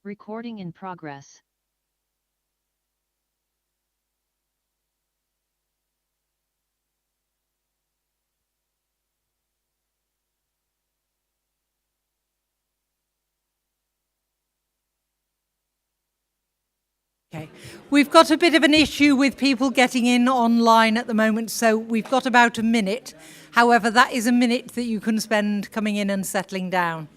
Recording in progress. Okay, we've got a bit of an issue with people getting in online at the moment, so we've got about a minute. However, that is a minute that you can spend coming in and settling down.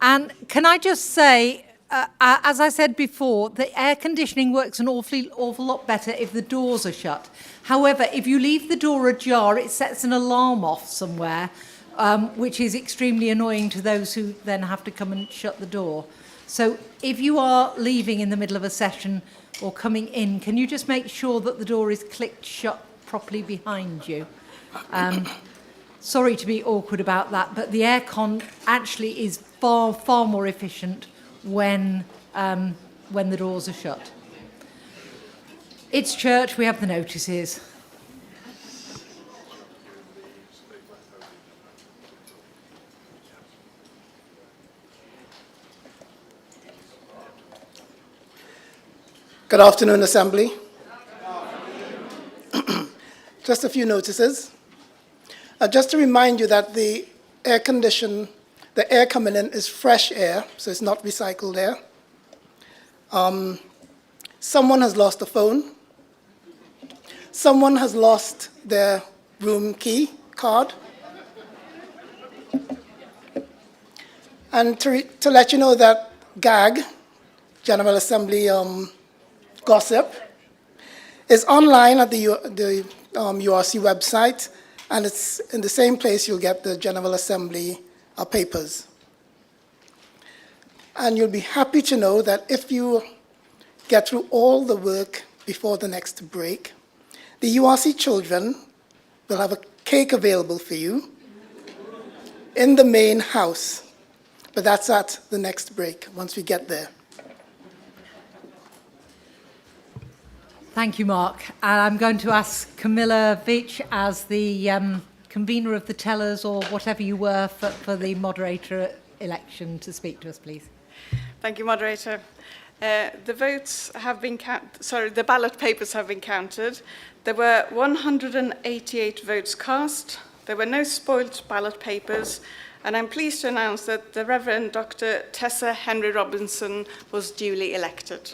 And can I just say, as I said before, the air conditioning works an awful lot better if the doors are shut. However, if you leave the door ajar, it sets an alarm off somewhere, which is extremely annoying to those who then have to come and shut the door. So if you are leaving in the middle of a session or coming in, can you just make sure that the door is clicked shut properly behind you? Sorry to be awkward about that, but the aircon actually is far more efficient when the doors are shut. It's church, we have the notices. Good afternoon, Assembly. Just a few notices. Just to remind you that the air coming in is fresh air, so it's not recycled air. Someone has lost a phone. Someone has lost their room key card. And to let you know that GAG, General Assembly gossip, is online at the URC website, and it's in the same place you'll get the General Assembly papers. And you'll be happy to know that if you get through all the work before the next break, the URC children will have a cake available for you in the main house. But that's at the next break, once we get there. Thank you, Mark. I'm going to ask Camilla Veitch as the convener of the tellers, or whatever you were, for the moderator election to speak to us, please. Thank you, moderator. The votes have been the ballot papers have been counted. There were 188 votes cast. There were no spoilt ballot papers, and I'm pleased to announce that the Reverend Dr. Tessa Henry Robinson was duly elected.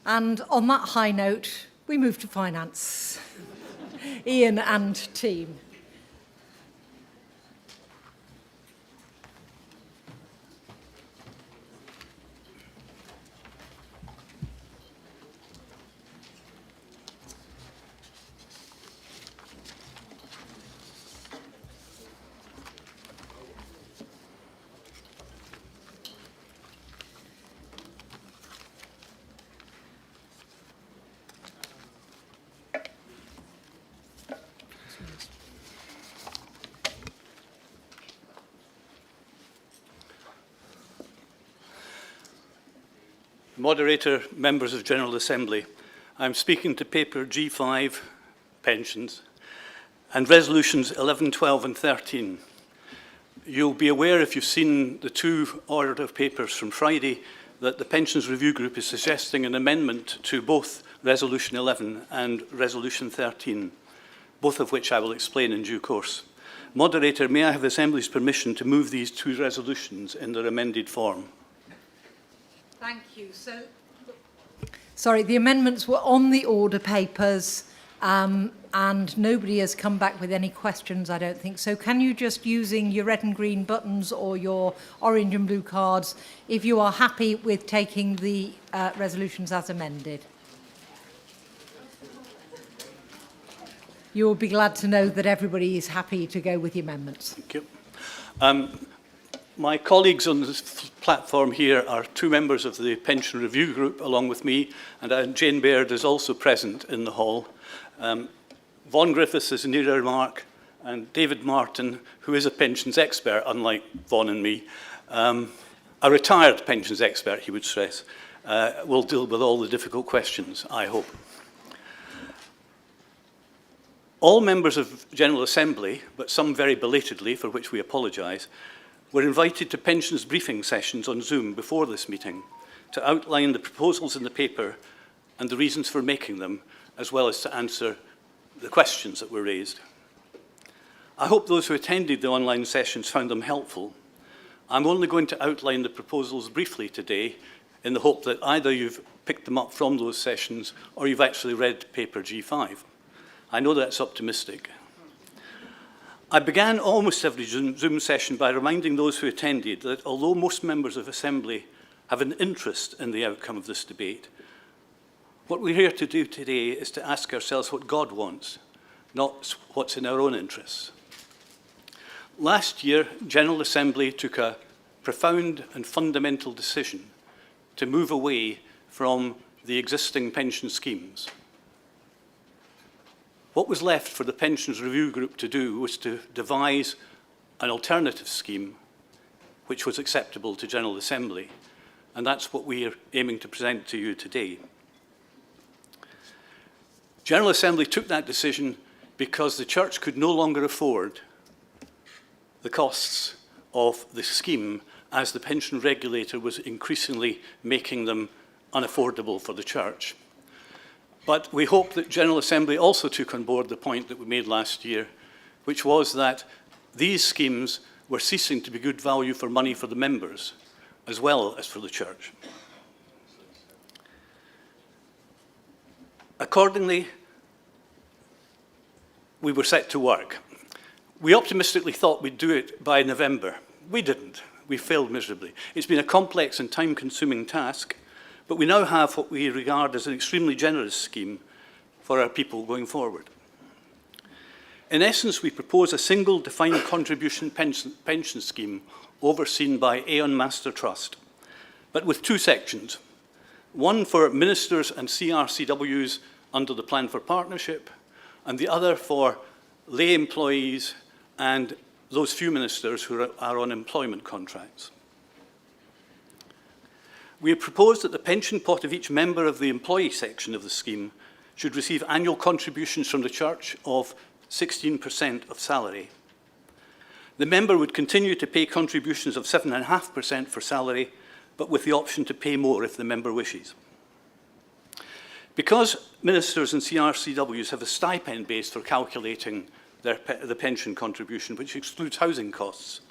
And on that high note, we move to finance. Ian and team. Moderator, members of General Assembly, I'm speaking to paper G5, pensions, and resolutions 11, 12 and 13. You'll be aware, if you've seen the two order of papers from Friday, that the Pensions Review Group is suggesting an amendment to both Resolution 11 and Resolution 13, both of which I will explain in due course. Moderator, may I have the Assembly's permission to move these two resolutions in their amended form? Thank you. Sorry, the amendments were on the order papers, and nobody has come back with any questions, I don't think. So can you just, using your red and green buttons or your orange and blue cards, if you are happy with taking the resolutions as amended? You will be glad to know that everybody is happy to go with the amendments. Thank you. My colleagues on this platform here are two members of the Pension Review Group along with me, and Jane Baird is also present in the hall. Vaughan Griffiths is near Mark, and David Martin, who is a pensions expert, unlike Vaughan and me, a retired pensions expert, he would stress, will deal with all the difficult questions, I hope. All members of General Assembly, but some very belatedly, for which we apologise, were invited to pensions briefing sessions on Zoom before this meeting to outline the proposals in the paper and the reasons for making them, as well as to answer the questions that were raised. I hope those who attended the online sessions found them helpful. I'm only going to outline the proposals briefly today in the hope that either you've picked them up from those sessions or you've actually read paper G5. I know that's optimistic. I began almost every Zoom session by reminding those who attended that although most members of Assembly have an interest in the outcome of this debate, what we're here to do today is to ask ourselves what God wants, not what's in our own interests. Last year, General Assembly took a profound and fundamental decision to move away from the existing pension schemes. What was left for the Pensions Review Group to do was to devise an alternative scheme which was acceptable to General Assembly, and that's what we are aiming to present to you today. General Assembly took that decision because the Church could no longer afford the costs of the scheme as the pension regulator was increasingly making them unaffordable for the Church. But we hope that General Assembly also took on board the point that we made last year, which was that these schemes were ceasing to be good value for money for the members, as well as for the Church. Accordingly, we were set to work. We optimistically thought we'd do it by November. We didn't. We failed miserably. It's been a complex and time-consuming task, but we now have what we regard as an extremely generous scheme for our people going forward. In essence, we propose a single defined contribution pension scheme overseen by Aon Master Trust, but with two sections. One for ministers and CRCWs under the Plan for Partnership, and the other for lay employees and those few ministers who are on employment contracts. We have proposed that the pension pot of each member of the employee section of the scheme should receive annual contributions from the Church of 16% of salary. The member would continue to pay contributions of 7.5% for salary, but with the option to pay more if the member wishes. Because ministers and CRCWs have a stipend base for calculating the pension contribution, which excludes housing costs,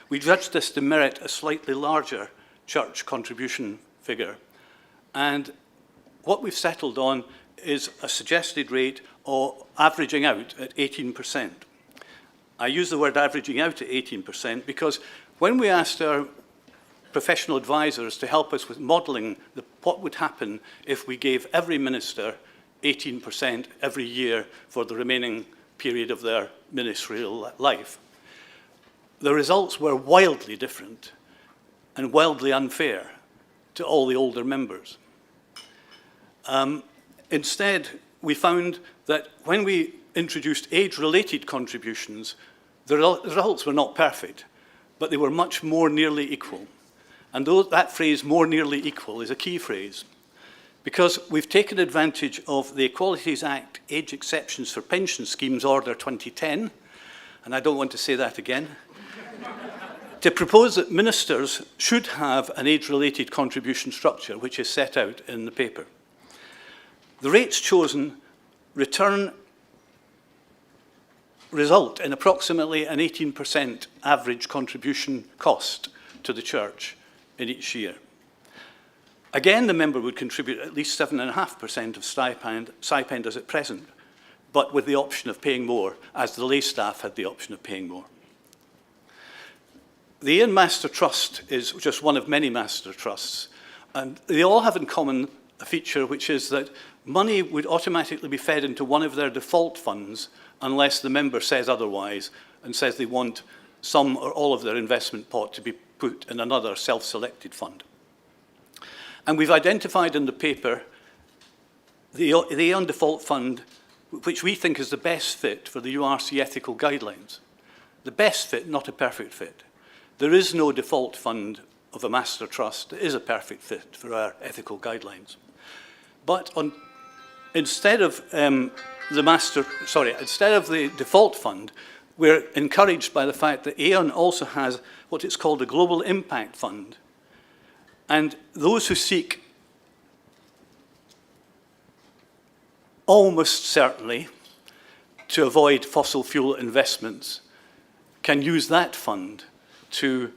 we judged this to merit a slightly larger Church contribution figure. And what we've settled on is a suggested rate of averaging out at 18%. I use the word averaging out at 18% because when we asked our professional advisors to help us with modelling what would happen if we gave every minister 18% every year for the remaining period of their ministerial life, the results were wildly different and wildly unfair to all the older members. Instead, we found that when we introduced age-related contributions, the results were not perfect, but they were much more nearly equal. And that phrase, more nearly equal, is a key phrase, because we've taken advantage of the Equalities Act age exceptions for pension schemes Order 2010, and I don't want to say that again, to propose that ministers should have an age-related contribution structure, which is set out in the paper. The rates chosen result in approximately an 18% average contribution cost to the Church in each year. Again, the member would contribute at least 7.5% of stipend as at present, but with the option of paying more, as the lay staff had the option of paying more. The Aon Master Trust is just one of many master trusts, and they all have in common a feature, which is that money would automatically be fed into one of their default funds unless the member says otherwise and says they want some or all of their investment pot to be put in another self-selected fund. And we've identified in the paper the Aon Default Fund, which we think is the best fit for the URC ethical guidelines. The best fit, not a perfect fit. There is no default fund of a master trust is a perfect fit for our ethical guidelines. But instead of the default fund, we're encouraged by the fact that Aon also has what is called a Global Impact Fund. And those who seek almost certainly to avoid fossil fuel investments can use that fund to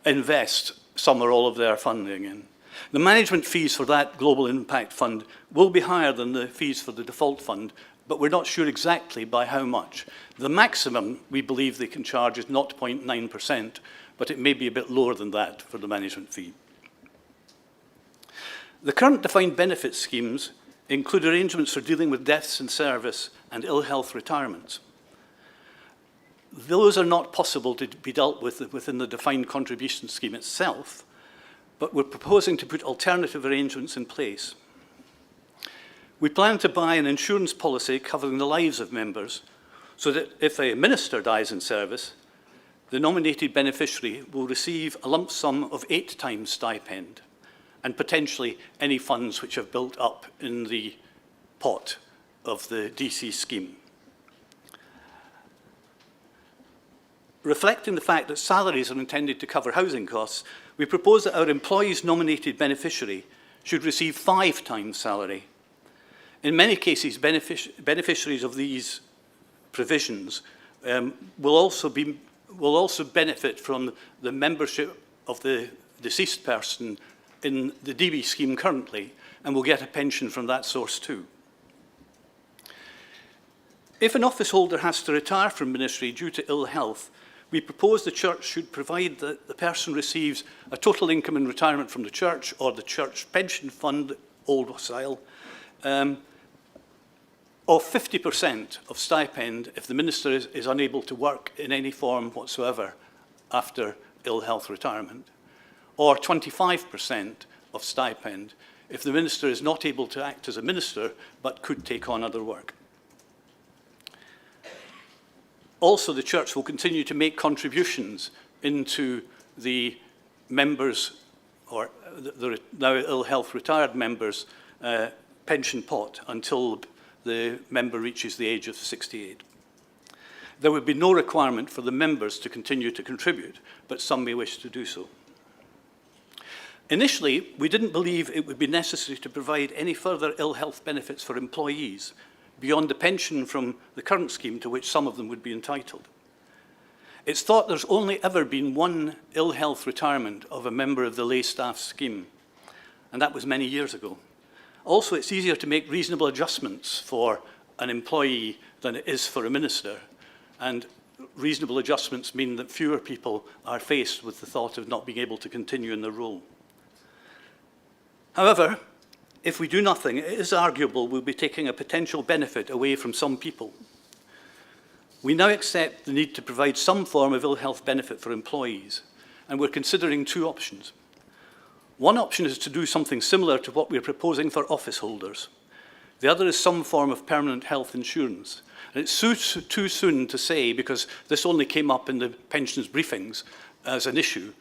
invest some or all of their funding in. The management fees for that Global Impact Fund will be higher than the fees for the default fund, but we're not sure exactly by how much. The maximum we believe they can charge is 0.9%, but it may be a bit lower than that for the management fee. The current defined benefit schemes include arrangements for dealing with deaths in service and ill health retirements. Those are not possible to be dealt with within the defined contribution scheme itself, but we're proposing to put alternative arrangements in place. We plan to buy an insurance policy covering the lives of members so that if a minister dies in service, the nominated beneficiary will receive a lump sum of 8 times stipend and potentially any funds which have built up in the pot of the DC scheme. Reflecting the fact that salaries are intended to cover housing costs, we propose that our employee's nominated beneficiary should receive 5 times salary. In many cases, beneficiaries of these provisions will also benefit from the membership of the deceased person in the DB scheme currently, and will get a pension from that source too. If an office holder has to retire from ministry due to ill health, we propose the church should provide that the person receives a total income in retirement from the church or the church pension fund, old style, of 50% of stipend if the minister is unable to work in any form whatsoever after ill health retirement, or 25% of stipend if the minister is not able to act as a minister but could take on other work. Also, the church will continue to make contributions into the members, or the now ill health retired members' pension pot until the member reaches the age of 68. There would be no requirement for the members to continue to contribute, but some may wish to do so. Initially, we didn't believe it would be necessary to provide any further ill health benefits for employees beyond the pension from the current scheme to which some of them would be entitled. It's thought there's only ever been one ill health retirement of a member of the lay staff scheme, and that was many years ago. Also, it's easier to make reasonable adjustments for an employee than it is for a minister, and reasonable adjustments mean that fewer people are faced with the thought of not being able to continue in their role. However, if we do nothing, it is arguable we'll be taking a potential benefit away from some people. We now accept the need to provide some form of ill health benefit for employees, and we're considering 2 options. One option is to do something similar to what we're proposing for office holders. The other is some form of permanent health insurance. And it's too soon to say, because this only came up in the pensions briefings as an issue,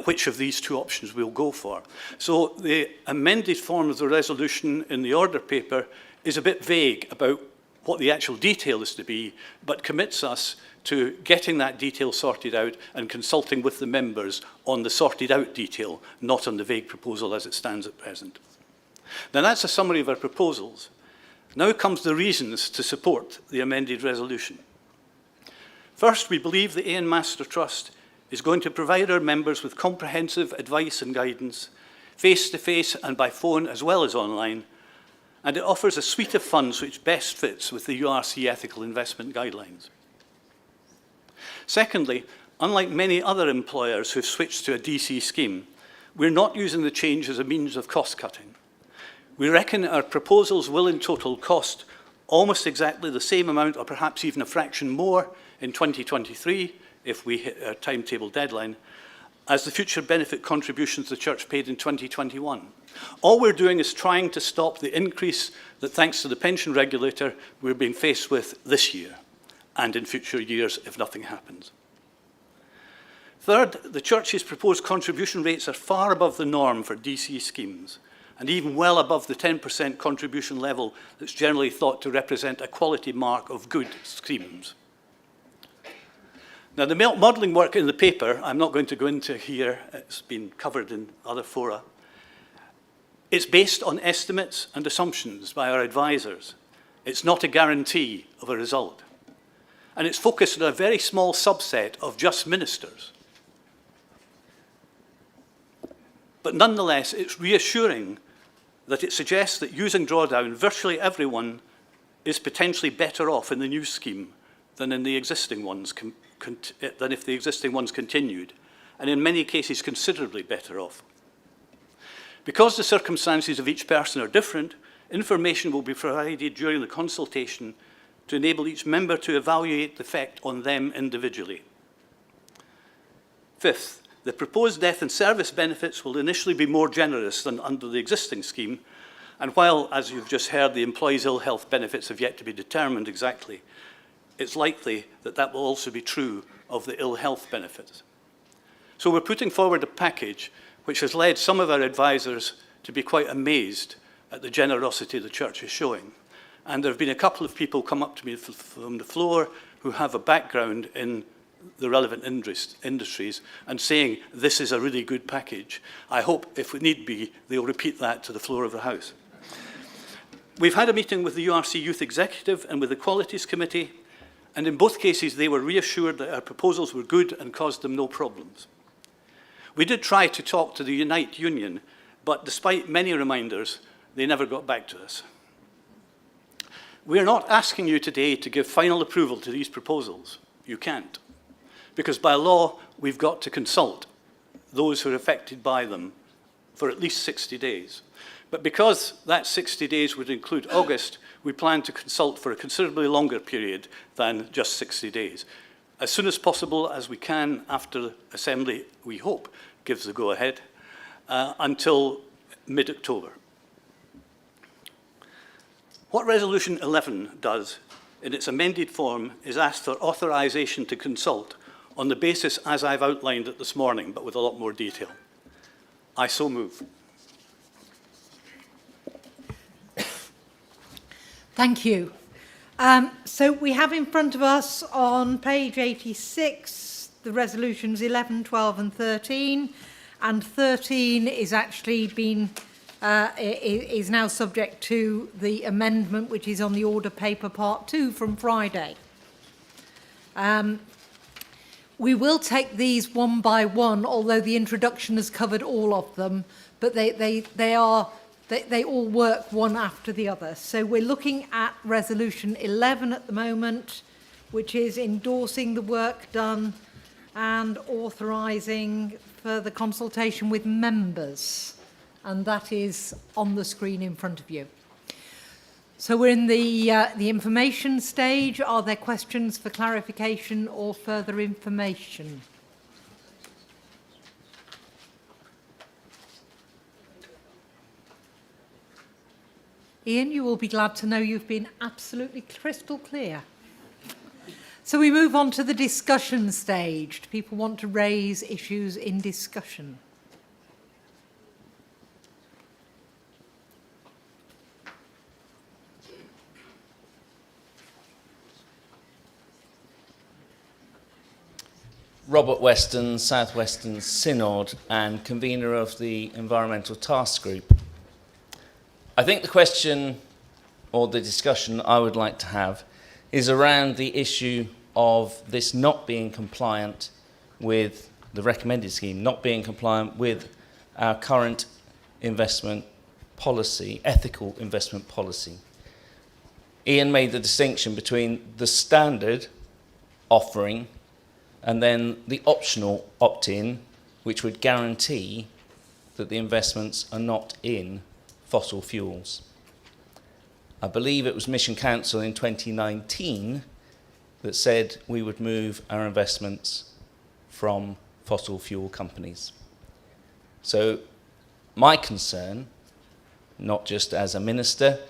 which of these 2 options we'll go for. So the amended form of the resolution in the order paper is a bit vague about what the actual detail is to be, but commits us to getting that detail sorted out and consulting with the members on the sorted out detail, not on the vague proposal as it stands at present. Now that's a summary of our proposals. Now comes the reasons to support the amended resolution. First, we believe the Aon Master Trust is going to provide our members with comprehensive advice and guidance, face-to-face and by phone as well as online, and it offers a suite of funds which best fits with the URC ethical investment guidelines. Secondly, unlike many other employers who've switched to a DC scheme, we're not using the change as a means of cost cutting. We reckon our proposals will in total cost almost exactly the same amount, or perhaps even a fraction more, in 2023, if we hit our timetable deadline, as the future benefit contributions the church paid in 2021. All we're doing is trying to stop the increase that, thanks to the pension regulator, we're being faced with this year and in future years if nothing happens. Third, the Church's proposed contribution rates are far above the norm for DC schemes, and even well above the 10% contribution level that's generally thought to represent a quality mark of good schemes. Now, the modelling work in the paper, I'm not going to go into here, it's been covered in other fora. It's based on estimates and assumptions by our advisors. It's not a guarantee of a result. And it's focused on a very small subset of just ministers. But nonetheless, it's reassuring that it suggests that using drawdown, virtually everyone is potentially better off in the new scheme than in the existing ones, than if the existing ones continued, and in many cases considerably better off. Because the circumstances of each person are different, information will be provided during the consultation to enable each member to evaluate the effect on them individually. Fifth, the proposed death and service benefits will initially be more generous than under the existing scheme, and while, as you've just heard, the employees' ill health benefits have yet to be determined exactly, it's likely that that will also be true of the ill health benefits. So we're putting forward a package which has led some of our advisors to be quite amazed at the generosity the Church is showing. And there have been a couple of people come up to me from the floor who have a background in the relevant industries and saying, this is a really good package. I hope, if it need be, they'll repeat that to the floor of the House. We've had a meeting with the URC Youth Executive and with the Qualities Committee, and in both cases they were reassured that our proposals were good and caused them no problems. We did try to talk to the Unite Union, but despite many reminders, they never got back to us. We are not asking you today to give final approval to these proposals. You can't. Because by law, we've got to consult those who are affected by them for at least 60 days. But because that 60 days would include August, we plan to consult for a considerably longer period than just 60 days. As soon as possible as we can after Assembly, we hope, gives the go-ahead, until mid-October. What Resolution 11 does in its amended form is ask for authorisation to consult on the basis as I've outlined it this morning, but with a lot more detail. I so move. Thank you. So we have in front of us on page 86 the resolutions 11, 12 and 13, and 13 is actually is now subject to the amendment which is on the order paper part 2 from Friday. We will take these one by one, although the introduction has covered all of them, but they all work one after the other. So we're looking at resolution 11 at the moment, which is endorsing the work done and authorising further consultation with members. And that is on the screen in front of you. So we're in the information stage. Are there questions for clarification or further information? Ian, you will be glad to know you've been absolutely crystal clear. So we move on to the discussion stage. Do people want to raise issues in discussion? Robert Weston, South Western Synod and convener of the Environmental Task Group. I think the question or the discussion I would like to have is around the issue of this not being compliant with the recommended scheme, not being compliant with our current investment policy, ethical investment policy. Ian made the distinction between the standard offering and then the optional opt-in, which would guarantee that the investments are not in fossil fuels. I believe it was Mission Council in 2019 that said we would move our investments from fossil fuel companies. So my concern, not just as a minister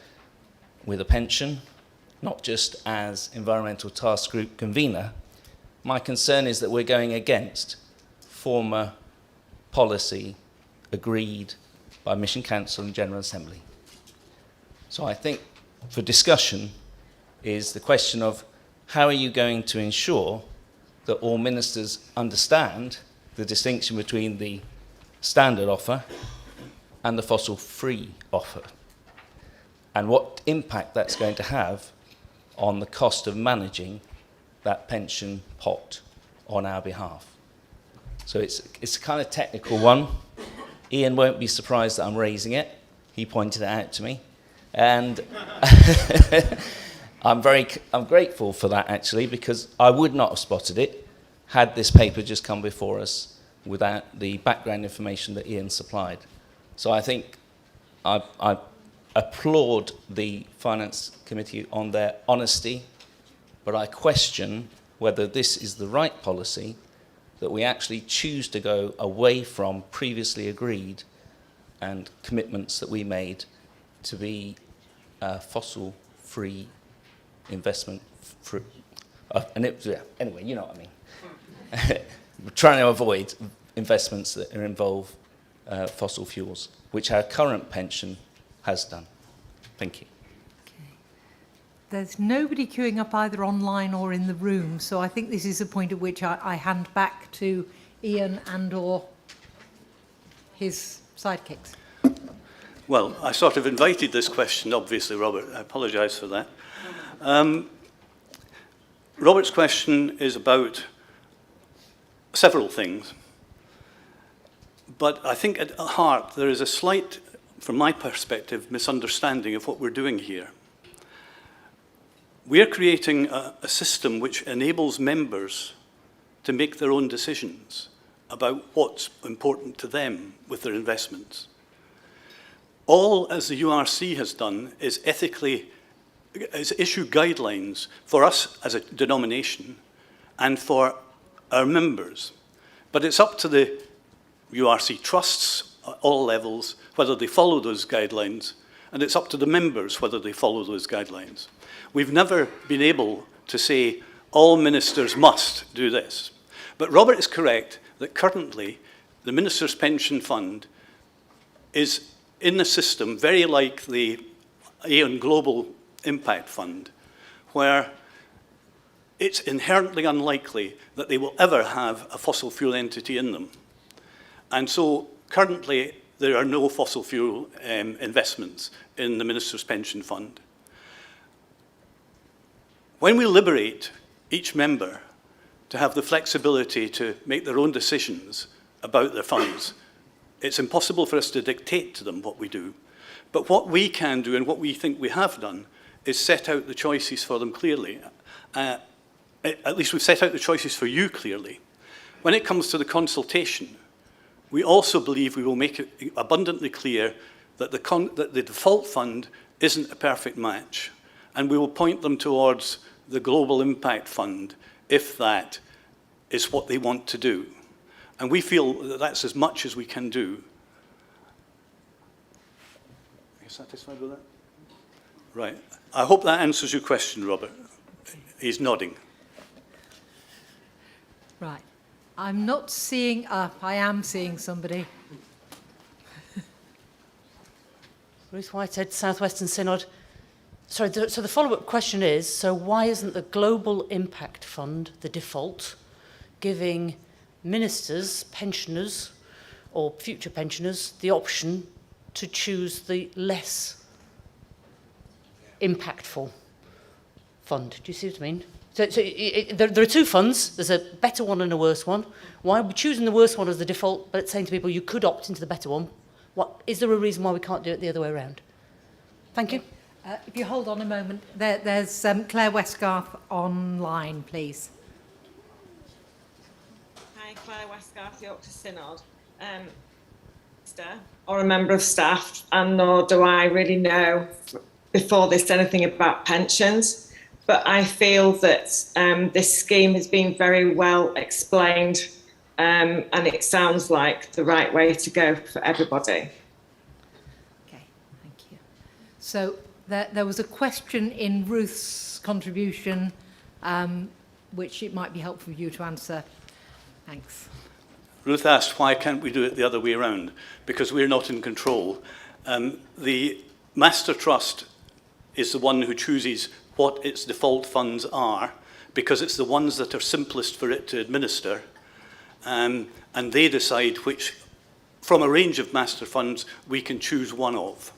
with a pension, not just as Environmental Task Group convener, my concern is that we're going against former policy agreed by Mission Council and General Assembly. So I think for discussion is the question of how are you going to ensure that all ministers understand the distinction between the standard offer and the fossil-free offer, and what impact that's going to have on the cost of managing that pension pot on our behalf. So it's a kind of technical one. Ian won't be surprised that I'm raising it. He pointed it out to me. And I'm grateful for that, actually, because I would not have spotted it had this paper just come before us without the background information that Ian supplied. So I think I applaud the Finance Committee on their honesty, but I question whether this is the right policy, that we actually choose to go away from previously agreed and commitments that we made to be fossil-free investment. Anyway, you know what I mean. We're trying to avoid investments that involve fossil fuels, which our current pension has done. Thank you. Okay. There's nobody queuing up either online or in the room, so I think this is a point at which I hand back to Ian and or his sidekicks. Well, I sort of invited this question, obviously, Robert. I apologise for that. Robert's question is about several things. But I think at heart there is a slight, from my perspective, misunderstanding of what we're doing here. We are creating a system which enables members to make their own decisions about what's important to them with their investments. All, as the URC has done, is issue guidelines for us as a denomination and for our members. But it's up to the URC trusts at all levels whether they follow those guidelines, and it's up to the members whether they follow those guidelines. We've never been able to say all ministers must do this. But Robert is correct that currently the Minister's Pension Fund is in the system very like the Aeon Global Impact Fund, where it's inherently unlikely that they will ever have a fossil fuel entity in them. And so currently there are no fossil fuel investments in the Minister's Pension Fund. When we liberate each member to have the flexibility to make their own decisions about their funds, it's impossible for us to dictate to them what we do. But what we can do and what we think we have done is set out the choices for them clearly. At least we've set out the choices for you clearly. When it comes to the consultation, we also believe we will make it abundantly clear that the default fund isn't a perfect match, and we will point them towards the Global Impact Fund if that is what they want to do. And we feel that that's as much as we can do. Are you satisfied with that? Right. I hope that answers your question, Robert. He's nodding. Right. I'm not seeing, I am seeing somebody. Ruth Whitehead, South Western Synod. Sorry, so the follow-up question is, so why isn't the Global Impact Fund the default, giving ministers, pensioners, or future pensioners the option to choose the less impactful fund? Do you see what I mean? So there are two funds. There's a better one and a worse one. Why are we choosing the worse one as the default, but saying to people you could opt into the better one? Is there a reason why we can't do it the other way around? Thank you. If you hold on a moment, there's Claire Westgarth online, please. Hi, Claire Westgarth, Yorkshire Synod. Or a member of staff, and nor do I really know before this anything about pensions. But I feel that this scheme has been very well explained, and it sounds like the right way to go for everybody. Okay, thank you. So there was a question in Ruth's contribution, which it might be helpful for you to answer. Thanks. Ruth asked, why can't we do it the other way around? Because we're not in control. The Master Trust is the one who chooses what its default funds are, because it's the ones that are simplest for it to administer, and they decide which, from a range of master funds, we can choose one of.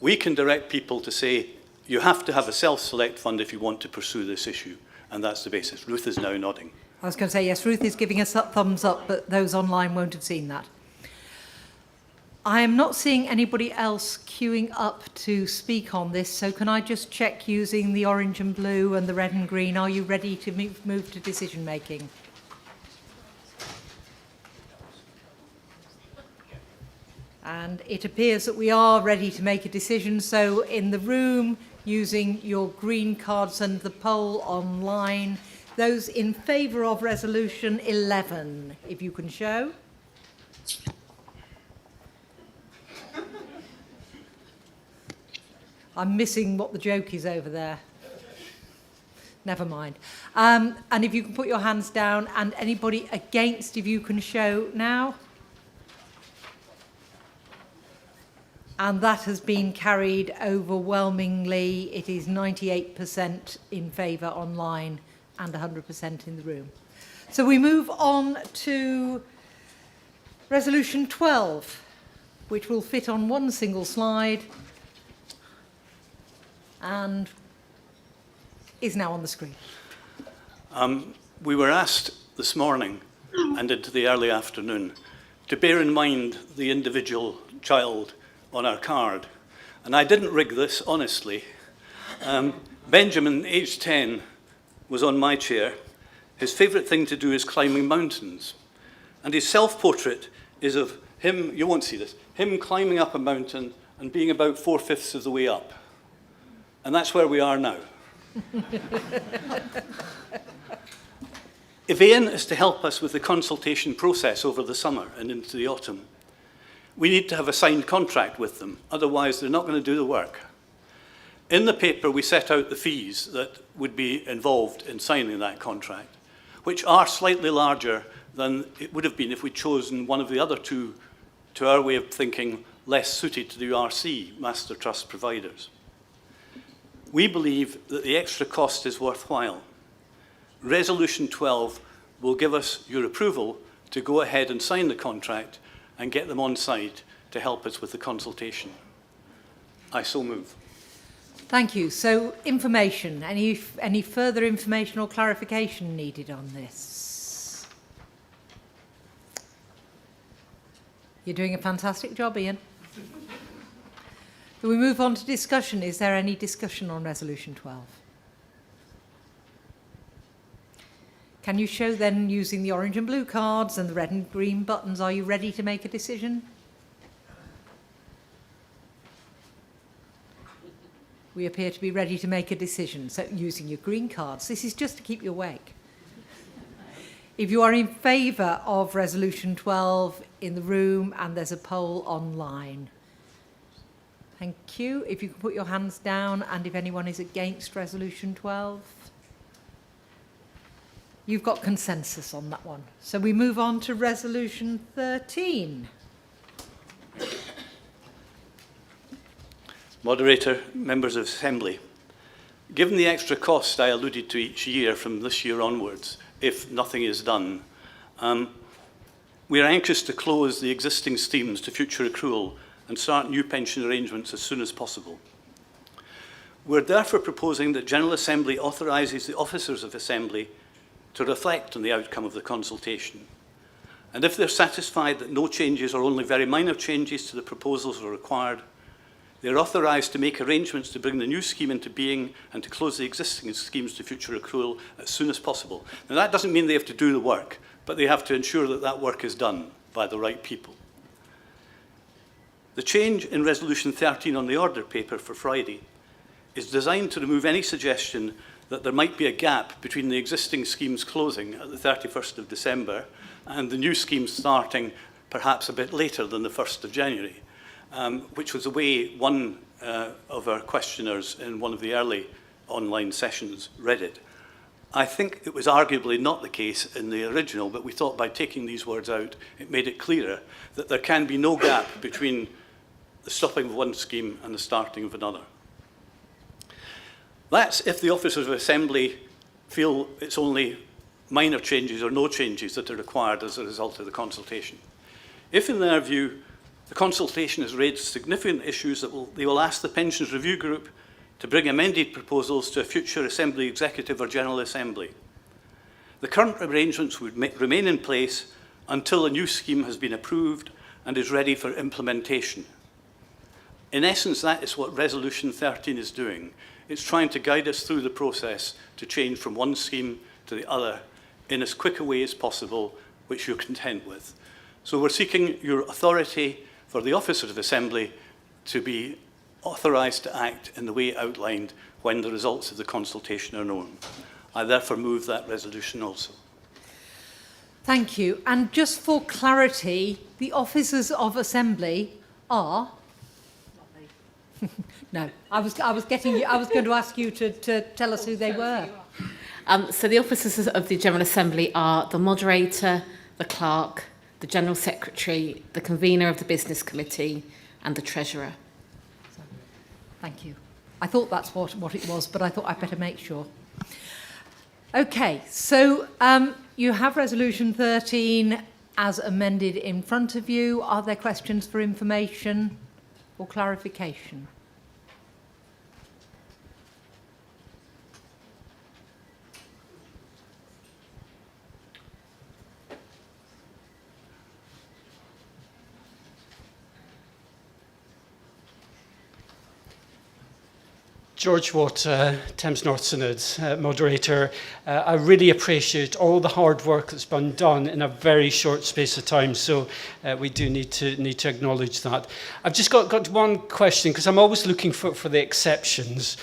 We can direct people to say, you have to have a self-select fund if you want to pursue this issue, and that's the basis. Ruth is now nodding. I was going to say, yes, Ruth is giving us a thumbs up, but those online won't have seen that. I am not seeing anybody else queuing up to speak on this, so can I just check using the orange and blue and the red and green? Are you ready to move to decision making? And it appears that we are ready to make a decision. So in the room, using your green cards and the poll online, those in favour of resolution 11, if you can show. I'm missing what the joke is over there. Never mind. And if you can put your hands down, and anybody against, if you can show now. And that has been carried overwhelmingly. It is 98% in favour online and 100% in the room. So we move on to resolution 12, which will fit on one single slide and is now on the screen. We were asked this morning and into the early afternoon to bear in mind the individual child on our card. And I didn't rig this, honestly. Benjamin, aged 10, was on my chair. His favourite thing to do is climbing mountains. And his self-portrait is of him, you won't see this, him climbing up a mountain and being about 4/5 of the way up. And that's where we are now. If AIN is to help us with the consultation process over the summer and into the autumn, we need to have a signed contract with them, otherwise they're not going to do the work. In the paper, we set out the fees that would be involved in signing that contract, which are slightly larger than it would have been if we'd chosen one of the other two, to our way of thinking, less suited to the URC Master Trust providers. We believe that the extra cost is worthwhile. Resolution 12 will give us your approval to go ahead and sign the contract and get them on site to help us with the consultation. I so move. Thank you. So information, any further information or clarification needed on this? You're doing a fantastic job, Ian. So we move on to discussion. Is there any discussion on resolution 12? Can you show then, using the orange and blue cards and the red and green buttons, are you ready to make a decision? We appear to be ready to make a decision. So using your green cards, this is just to keep you awake. If you are in favour of resolution 12 in the room, and there's a poll online. Thank you. If you can put your hands down, and if anyone is against resolution 12. You've got consensus on that one. So we move on to resolution 13. Moderator, members of Assembly, given the extra cost I alluded to each year from this year onwards, if nothing is done, we are anxious to close the existing schemes to future accrual and start new pension arrangements as soon as possible. We're therefore proposing that General Assembly authorises the officers of Assembly to reflect on the outcome of the consultation. And if they're satisfied that no changes or only very minor changes to the proposals are required, they're authorised to make arrangements to bring the new scheme into being and to close the existing schemes to future accrual as soon as possible. Now, that doesn't mean they have to do the work, but they have to ensure that that work is done by the right people. The change in Resolution 13 on the order paper for Friday is designed to remove any suggestion that there might be a gap between the existing schemes closing at the 31st of December and the new schemes starting perhaps a bit later than the 1st of January, which was the way one of our questioners in one of the early online sessions read it. I think it was arguably not the case in the original, but we thought by taking these words out, it made it clearer that there can be no gap between the stopping of one scheme and the starting of another. That's if the Officers of Assembly feel it's only minor changes or no changes that are required as a result of the consultation. If, in their view, the consultation has raised significant issues that they will ask the Pensions Review Group to bring amended proposals to a future Assembly Executive or General Assembly. The current arrangements would remain in place until a new scheme has been approved and is ready for implementation. In essence, that is what Resolution 13 is doing. It's trying to guide us through the process to change from one scheme to the other in as quick a way as possible, which you're content with. So we're seeking your authority for the Officers of Assembly to be authorised to act in the way outlined when the results of the consultation are known. I therefore move that resolution also. Thank you. And just for clarity, the Officers of Assembly are... No, I was going to ask you to tell us who they were. So the Officers of the General Assembly are the Moderator, the Clerk, the General Secretary, the Convener of the Business Committee and the Treasurer. Thank you. I thought that's what it was, but I thought I'd better make sure. Okay, so you have Resolution 13 as amended in front of you. Are there questions for information or clarification? George Watt, Thames North Synod, moderator. I really appreciate all the hard work that's been done in a very short space of time, so we do need to acknowledge that. I've just got one question, because I'm always looking for the exceptions.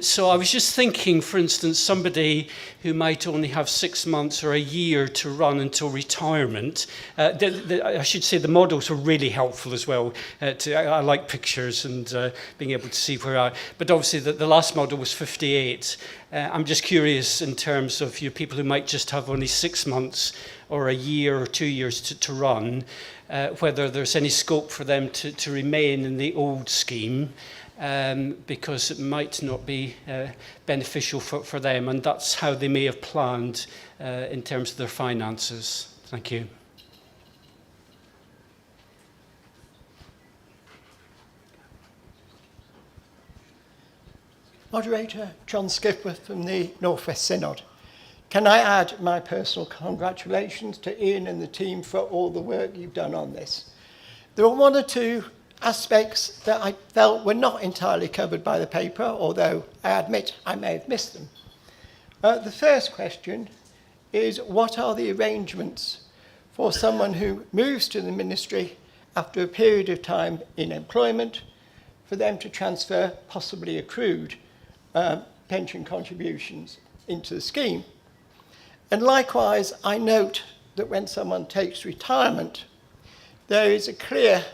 So I was just thinking, for instance, somebody who might only have 6 months or a year to run until retirement. I should say the models are really helpful as well. I like pictures and being able to see where I... But obviously the last model was 58. I'm just curious in terms of people who might just have only 6 months or a year or 2 years to run, whether there's any scope for them to remain in the old scheme. Because it might not be beneficial for them, and that's how they may have planned in terms of their finances. Thank you. Moderator John Skipworth from the North West Synod. Can I add my personal congratulations to Ian and the team for all the work you've done on this? There are one or two aspects that I felt were not entirely covered by the paper, although I admit I may have missed them. The first question is, what are the arrangements for someone who moves to the ministry after a period of time in employment for them to transfer possibly accrued pension contributions into the scheme? And likewise, I note that when someone takes retirement, there is a clear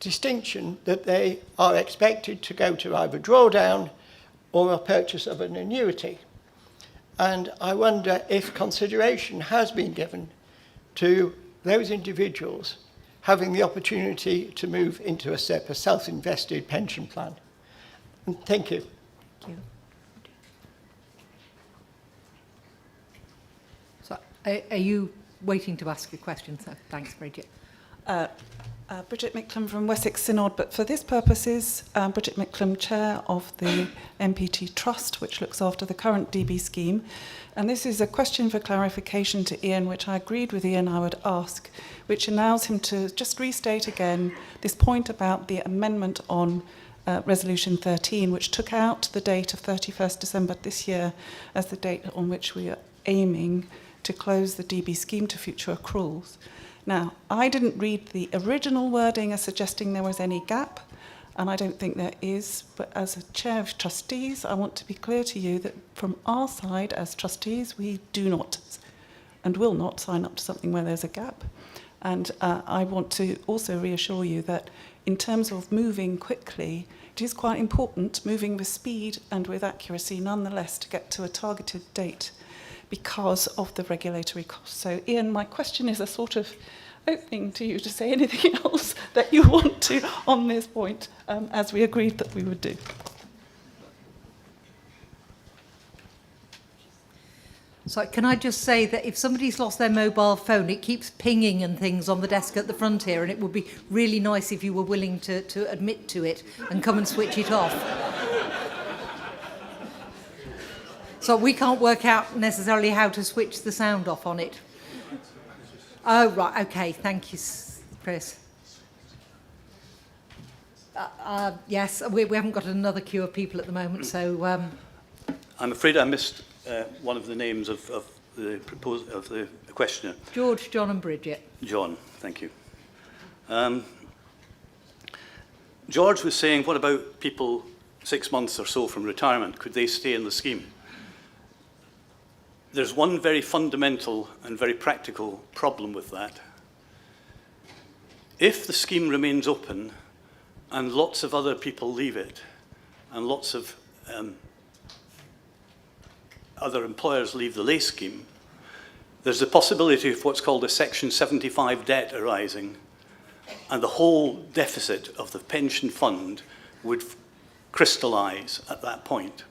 distinction that they are expected to go to either drawdown or a purchase of an annuity. And I wonder if consideration has been given to those individuals having the opportunity to move into a self-invested pension plan. And thank you. Thank you. So, are you waiting to ask a question? So, thanks, Bridget. Bridget Micklem from Wessex Synod, but for this purposes, Bridget Micklem, Chair of the MPT Trust, which looks after the current DB scheme. And this is a question for clarification to Ian, which I agreed with Ian I would ask, which allows him to just restate again this point about the amendment on Resolution 13, which took out the date of 31st December this year as the date on which we are aiming to close the DB scheme to future accruals. Now, I didn't read the original wording as suggesting there was any gap, and I don't think there is, but as a chair of trustees, I want to be clear to you that from our side as trustees, we do not and will not sign up to something where there's a gap. And I want to also reassure you that in terms of moving quickly, it is quite important, moving with speed and with accuracy nonetheless, to get to a targeted date because of the regulatory costs. So, Ian, my question is a sort of opening to you to say anything else that you want to on this point, as we agreed that we would do. So can I just say that if somebody's lost their mobile phone, it keeps pinging and things on the desk at the front here, and it would be really nice if you were willing to admit to it and come and switch it off. So we can't work out necessarily how to switch the sound off on it. Oh, right, okay, thank you, Chris. Yes, we haven't got another queue of people at the moment, so... I'm afraid I missed one of the names of the questioner. George, John and Bridget. John, thank you. George was saying, what about people 6 months or so from retirement? Could they stay in the scheme? There's one very fundamental and very practical problem with that. If the scheme remains open and lots of other people leave it, and lots of other employers leave the lay scheme, there's the possibility of what's called a Section 75 debt arising, and the whole deficit of the pension fund would crystallise at that point.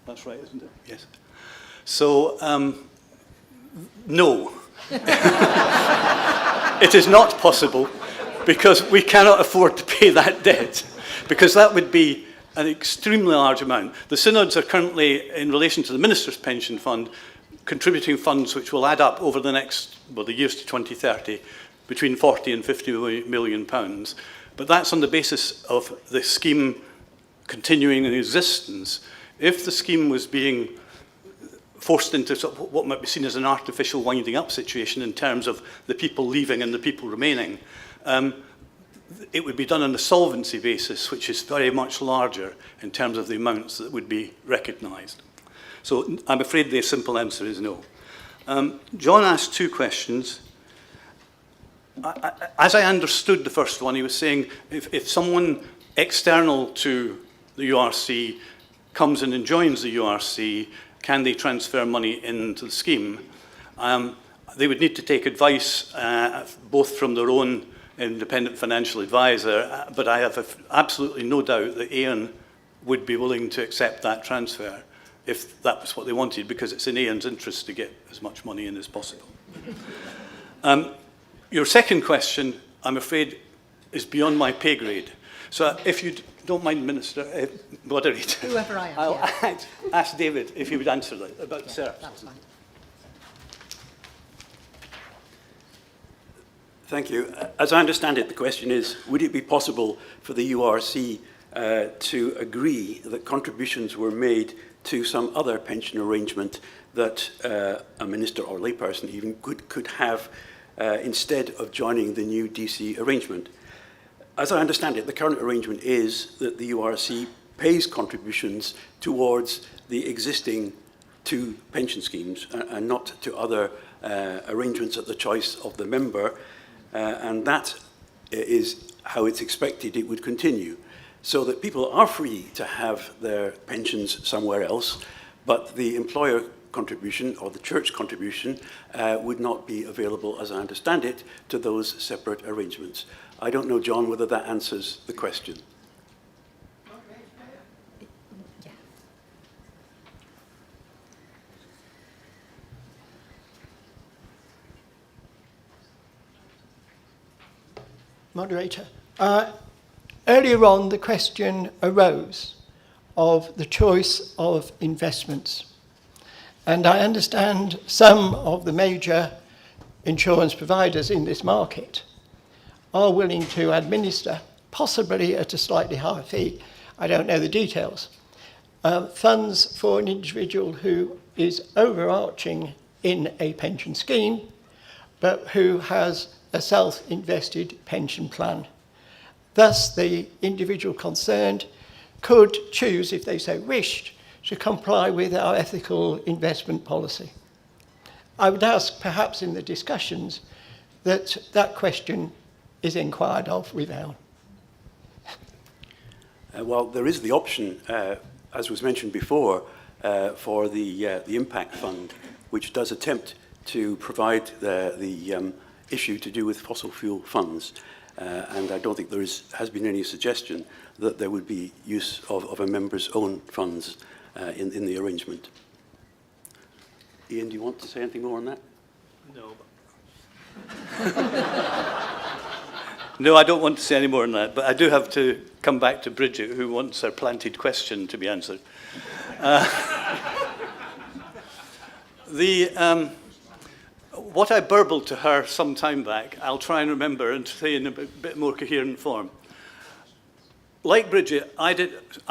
That's right, isn't it? Yes. So, no. It is not possible, because we cannot afford to pay that debt, because that would be an extremely large amount. The synods are currently, in relation to the Minister's Pension Fund, contributing funds which will add up over the next, well, the years to 2030, between 40 and 50 million pounds. But that's on the basis of the scheme continuing in existence. If the scheme was being forced into sort of what might be seen as an artificial winding up situation in terms of the people leaving and the people remaining, it would be done on a solvency basis, which is very much larger in terms of the amounts that would be recognised. So I'm afraid the simple answer is no. John asked two questions. As I understood the first one, he was saying if someone external to the URC comes in and joins the URC, can they transfer money into the scheme? They would need to take advice both from their own independent financial advisor, but I have absolutely no doubt that Ian would be willing to accept that transfer if that was what they wanted, because it's in Ian's interest to get as much money in as possible. Your second question, I'm afraid, is beyond my pay grade. So if you don't mind, Minister, Moderator, Whoever I am, I'll yeah. ask David if he would answer that about the SERP. That's fine. Thank you. As I understand it, the question is, would it be possible for the URC to agree that contributions were made to some other pension arrangement that a minister or layperson even could have instead of joining the new DC arrangement? As I understand it, the current arrangement is that the URC pays contributions towards the existing two pension schemes and not to other arrangements at the choice of the member. And that is how it's expected it would continue, so that people are free to have their pensions somewhere else, but the employer contribution or the church contribution would not be available, as I understand it, to those separate arrangements. I don't know, John, whether that answers the question. Moderator, earlier on the question arose of the choice of investments. And I understand some of the major insurance providers in this market are willing to administer, possibly at a slightly higher fee, I don't know the details, funds for an individual who is overarching in a pension scheme, but who has a self-invested pension plan. Thus, the individual concerned could choose, if they so wished, to comply with our ethical investment policy. I would ask, perhaps in the discussions, that that question is inquired of with Al. Well, there is the option, as was mentioned before, for the impact fund which does attempt to provide the issue to do with fossil fuel funds. And I don't think there has been any suggestion that there would be use of a member's own funds in the arrangement. Ian, do you want to say anything more on that? No. No, I don't want to say any more on that, but I do have to come back to Bridget, who wants her planted question to be answered. What I burbled to her some time back, I'll try and remember and say in a bit more coherent form. Like Bridget, I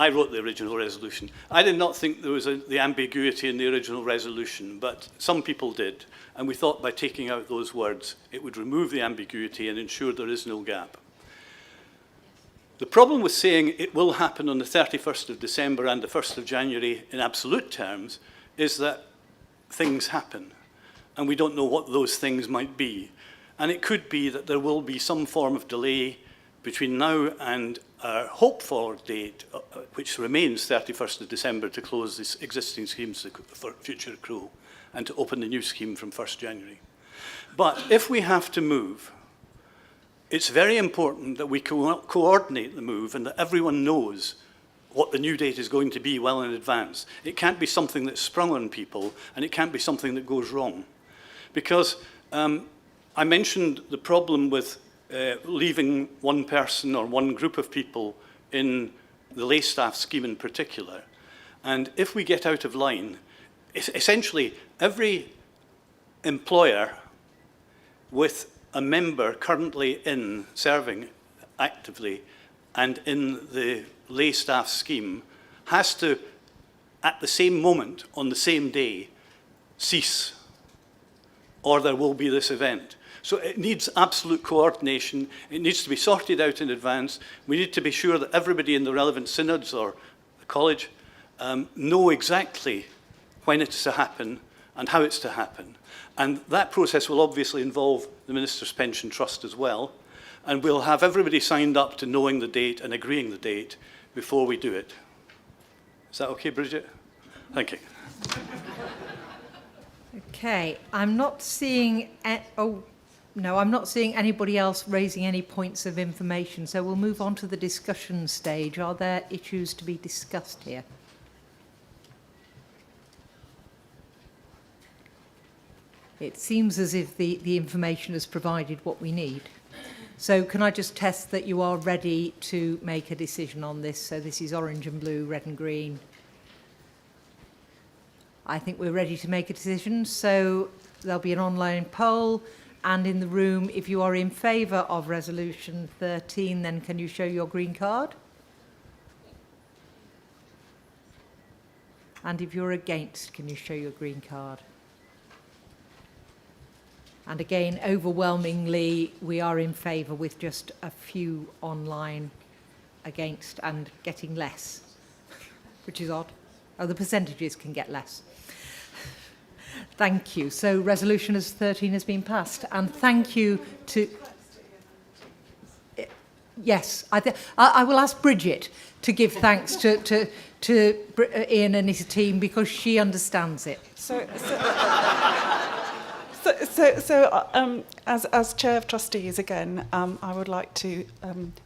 wrote the original resolution. I did not think there was the ambiguity in the original resolution, but some people did. And we thought by taking out those words, it would remove the ambiguity and ensure there is no gap. The problem with saying it will happen on the 31st of December and the 1st of January in absolute terms is that things happen. And we don't know what those things might be. And it could be that there will be some form of delay between now and our hoped-for date, which remains 31st of December, to close this existing schemes for future accrual and to open the new scheme from 1st January. But if we have to move, it's very important that we coordinate the move and that everyone knows what the new date is going to be well in advance. It can't be something that's sprung on people, and it can't be something that goes wrong. Because I mentioned the problem with leaving one person or one group of people in the lay staff scheme in particular. And if we get out of line, essentially every employer with a member currently in serving actively and in the lay staff scheme has to, at the same moment, on the same day, cease, or there will be this event. So it needs absolute coordination. It needs to be sorted out in advance. We need to be sure that everybody in the relevant synods or the college know exactly when it's to happen and how it's to happen. And that process will obviously involve the Minister's Pension Trust as well. And we'll have everybody signed up to knowing the date and agreeing the date before we do it. Is that okay, Bridget? Thank you. Okay, I'm not seeing... I'm not seeing anybody else raising any points of information, so we'll move on to the discussion stage. Are there issues to be discussed here? It seems as if the information has provided what we need. So can I just test that you are ready to make a decision on this? So this is orange and blue, red and green. I think we're ready to make a decision. So there'll be an online poll. And in the room, if you are in favour of Resolution 13, then can you show your green card? And if you're against, can you show your green card? And again, overwhelmingly, we are in favour with just a few online against and getting less, which is odd. Oh, the percentages can get less. Thank you. So resolution as 13 has been passed. And thank you to... Yes, I will ask Bridget to give thanks to Ian and his team because she understands it. As Chair of Trustees again, I would like to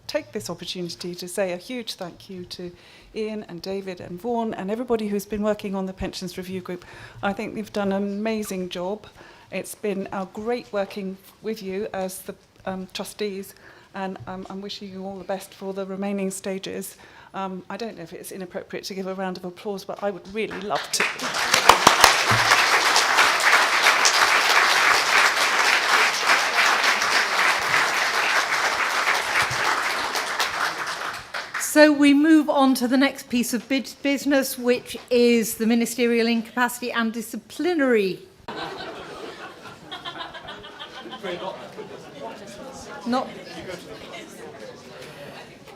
take this opportunity to say a huge thank you to Ian and David and Vaughan and everybody who's been working on the Pensions Review Group. I think they've done an amazing job. It's been great working with you as the trustees, and I'm wishing you all the best for the remaining stages. I don't know if it's inappropriate to give a round of applause, but I would really love to. So we move on to the next piece of business, which is the Ministerial Incapacity and Disciplinary. Not.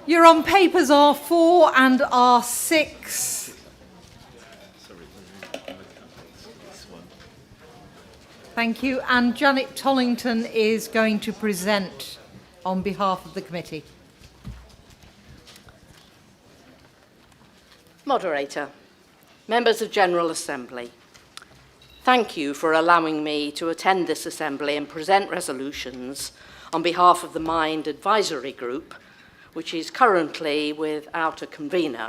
You're on papers R4 and R6. Thank you. And Janet Tollington is going to present on behalf of the committee. Moderator, members of General Assembly, thank you for allowing me to attend this assembly and present resolutions on behalf of the Mind Advisory Group, which is currently without a convener.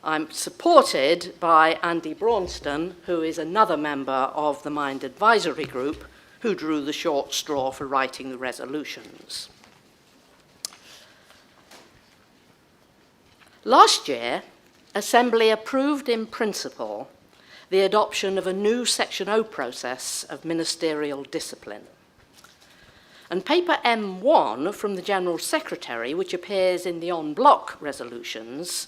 I'm supported by Andy Braunston, who is another member of the Mind Advisory Group, who drew the short straw for writing the resolutions. Last year, Assembly approved in principle the adoption of a new Section O process of Ministerial Discipline. And paper M1 from the General Secretary, which appears in the en bloc resolutions,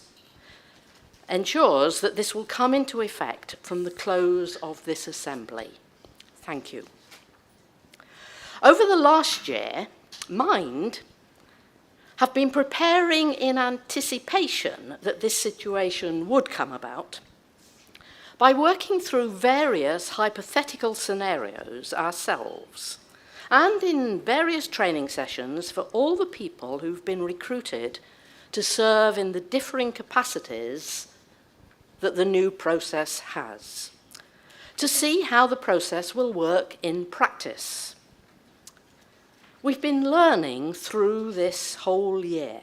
ensures that this will come into effect from the close of this Assembly. Thank you. Over the last year, Mind have been preparing in anticipation that this situation would come about by working through various hypothetical scenarios ourselves and in various training sessions for all the people who've been recruited to serve in the differing capacities that the new process has, to see how the process will work in practice. We've been learning through this whole year,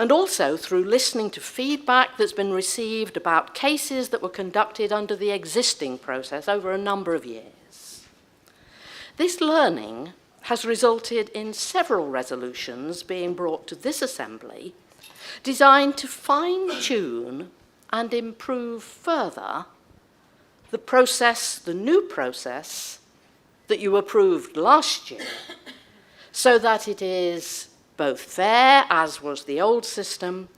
and also through listening to feedback that's been received about cases that were conducted under the existing process over a number of years. This learning has resulted in several resolutions being brought to this Assembly designed to fine-tune and improve further the process, the new process that you approved last year, so that it is both fair, as was the old system,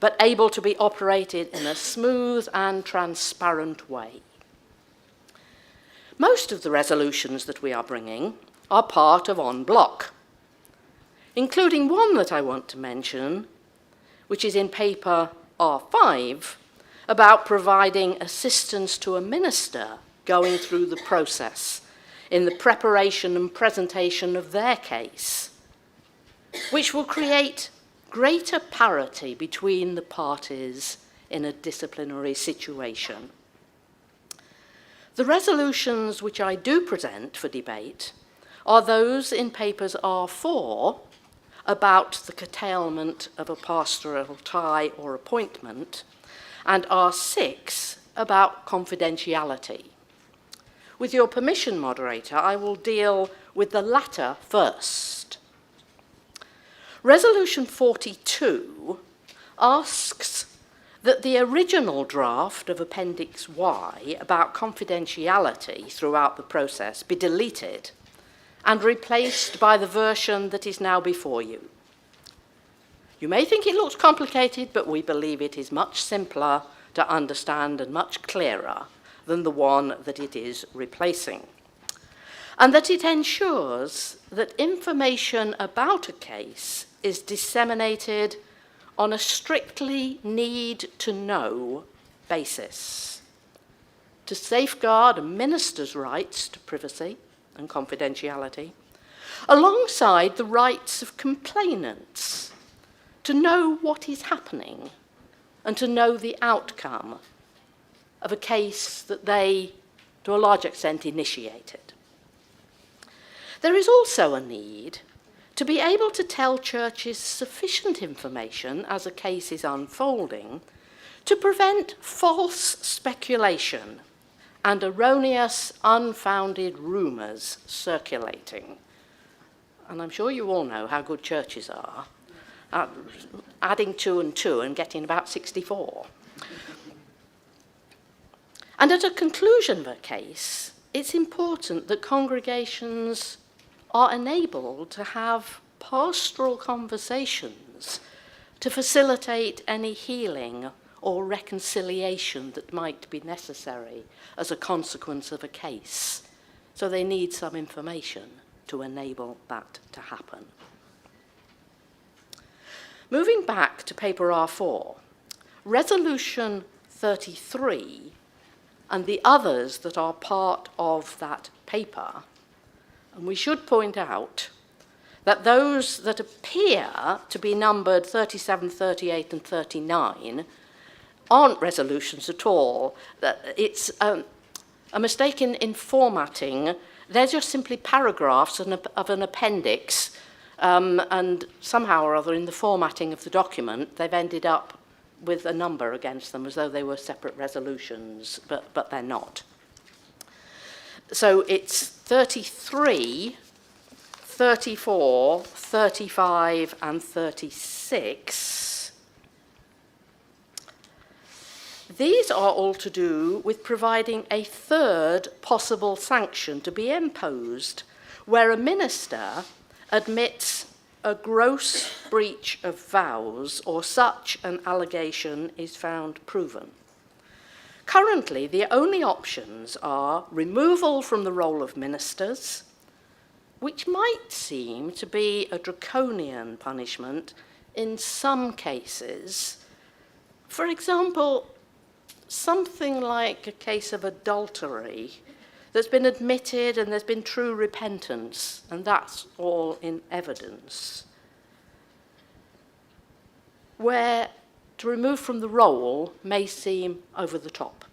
but able to be operated in a smooth and transparent way. Most of the resolutions that we are bringing are part of en bloc, including one that I want to mention, which is in paper R5, about providing assistance to a minister going through the process in the preparation and presentation of their case, which will create greater parity between the parties in a disciplinary situation. The resolutions which I do present for debate are those in papers R4 about the curtailment of a pastoral tie or appointment, and R6 about confidentiality. With your permission, moderator, I will deal with the latter first. Resolution 42 asks that the original draft of Appendix Y about confidentiality throughout the process be deleted and replaced by the version that is now before you. You may think it looks complicated, but we believe it is much simpler to understand and much clearer than the one that it is replacing, and that it ensures that information about a case is disseminated on a strictly need-to-know basis to safeguard a minister's rights to privacy and confidentiality, alongside the rights of complainants to know what is happening and to know the outcome of a case that they, to a large extent, initiated. There is also a need to be able to tell churches sufficient information as a case is unfolding to prevent false speculation and erroneous, unfounded rumours circulating. And I'm sure you all know how good churches are at adding 2 and 2 and getting about 64. And at a conclusion of a case, it's important that congregations are enabled to have pastoral conversations to facilitate any healing or reconciliation that might be necessary as a consequence of a case. So they need some information to enable that to happen. Moving back to paper R4, Resolution 33 and the others that are part of that paper, and we should point out that those that appear to be numbered 37, 38 and 39 aren't resolutions at all. It's a mistake in formatting. They're just simply paragraphs of an appendix, and somehow or other in the formatting of the document, they've ended up with a number against them as though they were separate resolutions, but they're not. So it's 33, 34, 35, and 36. These are all to do with providing a third possible sanction to be imposed where a minister admits a gross breach of vows or such an allegation is found proven. Currently, the only options are removal from the role of ministers, which might seem to be a draconian punishment in some cases. For example, something like a case of adultery that's been admitted and there's been true repentance, and that's all in evidence, where to remove from the role may seem over the top.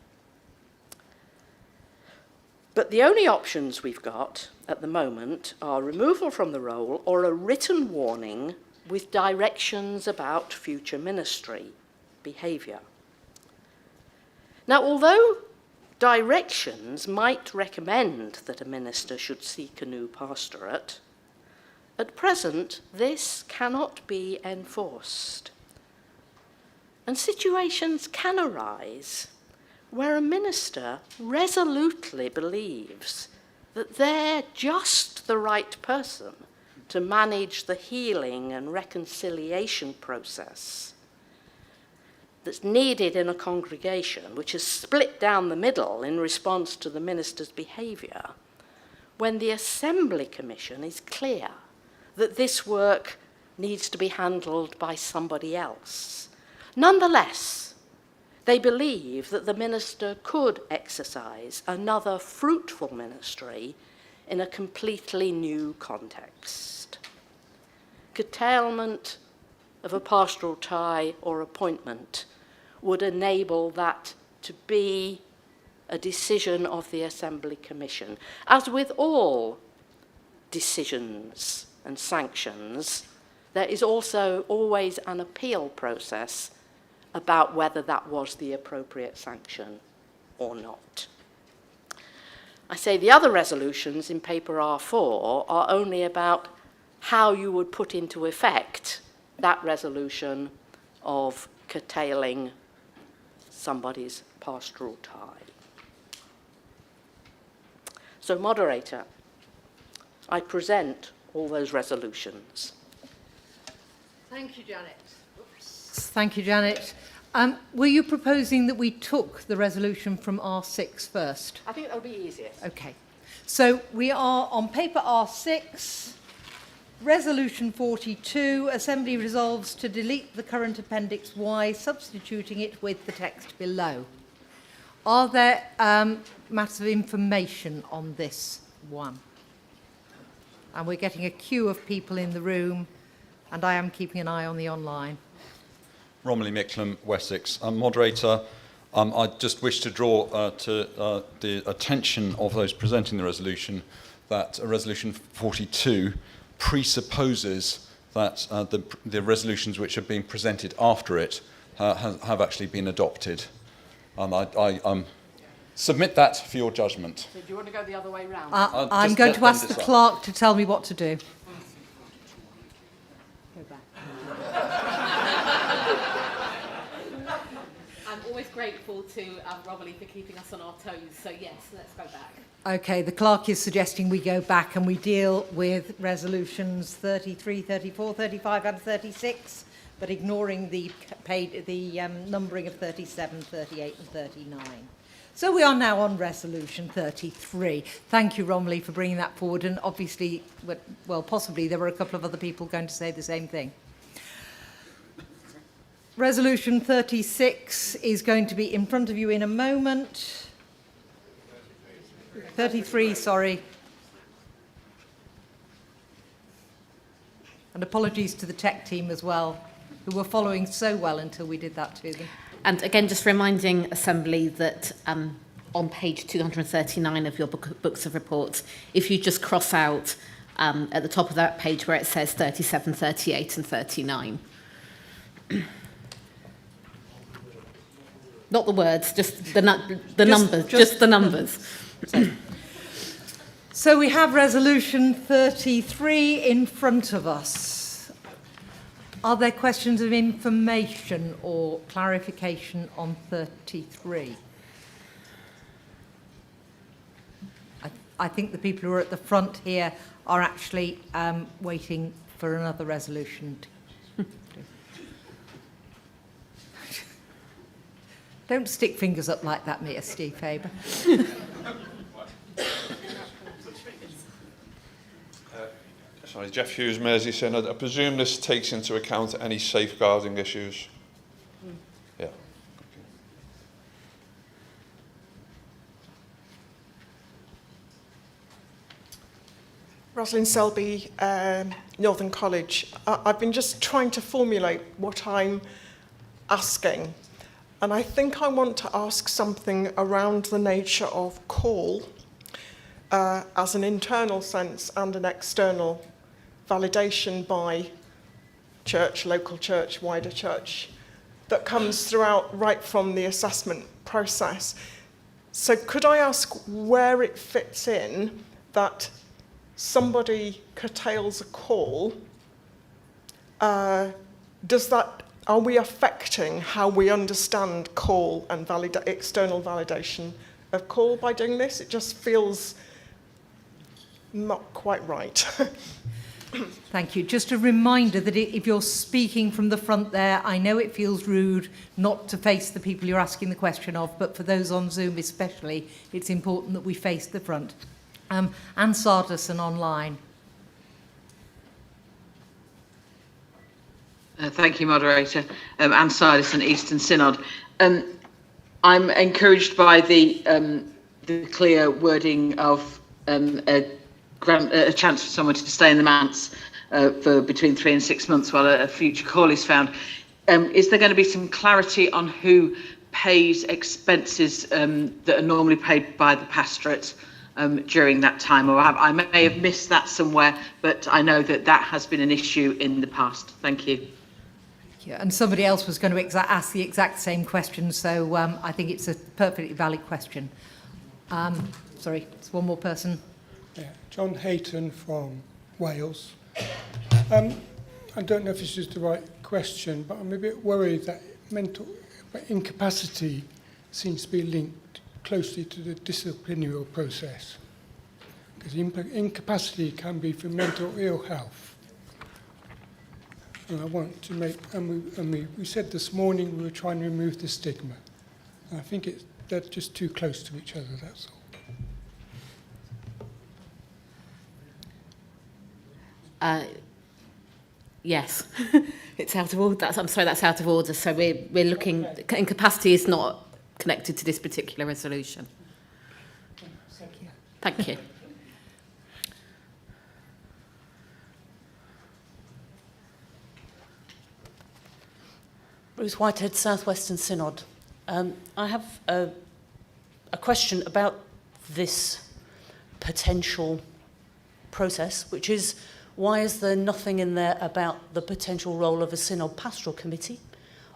But the only options we've got at the moment are removal from the role or a written warning with directions about future ministry behaviour. Now, although directions might recommend that a minister should seek a new pastorate, at present this cannot be enforced. And situations can arise where a minister resolutely believes that they're just the right person to manage the healing and reconciliation process that's needed in a congregation which is split down the middle in response to the minister's behaviour, when the Assembly Commission is clear that this work needs to be handled by somebody else. Nonetheless, they believe that the minister could exercise another fruitful ministry in a completely new context. Curtailment of a pastoral tie or appointment would enable that to be a decision of the Assembly Commission. As with all decisions and sanctions, there is also always an appeal process about whether that was the appropriate sanction or not. I say the other resolutions in paper R4 are only about how you would put into effect that resolution of curtailing somebody's pastoral tie. So, moderator, I present all those resolutions. Thank you, Janet. Thank you, Janet. Were you proposing that we took the resolution from R6 first? I think that would be easiest. Okay. So we are on paper R6, Resolution 42, Assembly resolves to delete the current Appendix Y, substituting it with the text below. Are there matters of information on this one? And we're getting a queue of people in the room, and I am keeping an eye on the online. Romilly Micklem, Wessex. Moderator, I just wish to draw to the attention of those presenting the resolution that Resolution 42 presupposes that the resolutions which are being presented after it have actually been adopted. I submit that for your judgment. So do you want to go the other way round? I'm going to ask the clerk to tell me what to do. Go back. I'm always grateful to Romilly for keeping us on our toes, so yes, let's go back. Okay, the clerk is suggesting we go back and we deal with resolutions 33, 34, 35 and 36, but ignoring the numbering of 37, 38 and 39. So we are now on resolution 33. Thank you, Romilly, for bringing that forward. And obviously, well, possibly there were a couple of other people going to say the same thing. Resolution 36 is going to be in front of you in a moment. 33, sorry. And apologies to the tech team as well, who were following so well until we did that to them. And again, just reminding Assembly that on page 239 of your books of reports, if you just cross out at the top of that page where it says 37, 38 and 39. Not the words, just the numbers, just the numbers. So we have resolution 33 in front of us. Are there questions of information or clarification on 33? I think the people who are at the front here are actually waiting for another resolution. Don't stick fingers up like that, Mia, Steve Faber. Sorry, Jeff Hughes, Mersey Synod. I presume this takes into account any safeguarding issues? Yeah. Rosalind Selby, Northern College. I've been just trying to formulate what I'm asking. And I think I want to ask something around the nature of call as an internal sense and an external validation by church, local church, wider church, that comes throughout right from the assessment process. So could I ask where it fits in that somebody curtails a call? Are we affecting how we understand call and external validation of call by doing this? It just feels not quite right. Thank you. Just a reminder that if you're speaking from the front there, I know it feels rude not to face the people you're asking the question of, but for those on Zoom especially, it's important that we face the front. Anne Sarderson online. Thank you, Moderator. Anne Sarderson, Eastern Synod. I'm encouraged by the clear wording of a chance for someone to stay in the manse for between 3 and 6 months while a future call is found. Is there going to be some clarity on who pays expenses that are normally paid by the pastorate during that time? Or I may have missed that somewhere, but I know that has been an issue in the past. Thank you. Yeah, and somebody else was going to ask the exact same question, so I think it's a perfectly valid question. Sorry, it's one more person. Yeah, John Hayton from Wales. I don't know if this is the right question, but I'm a bit worried that incapacity seems to be linked closely to the disciplinary process. Because incapacity can be for mental ill health. And I want to make, we said this morning we were trying to remove the stigma. And I think they're just too close to each other, that's all. Yes, it's out of order. I'm sorry, that's out of order. So we're looking. Incapacity is not connected to this particular resolution. Thank you. Ruth Whitehead, South Western Synod. I have a question about this potential process, which is, why is there nothing in there about the potential role of a synod pastoral committee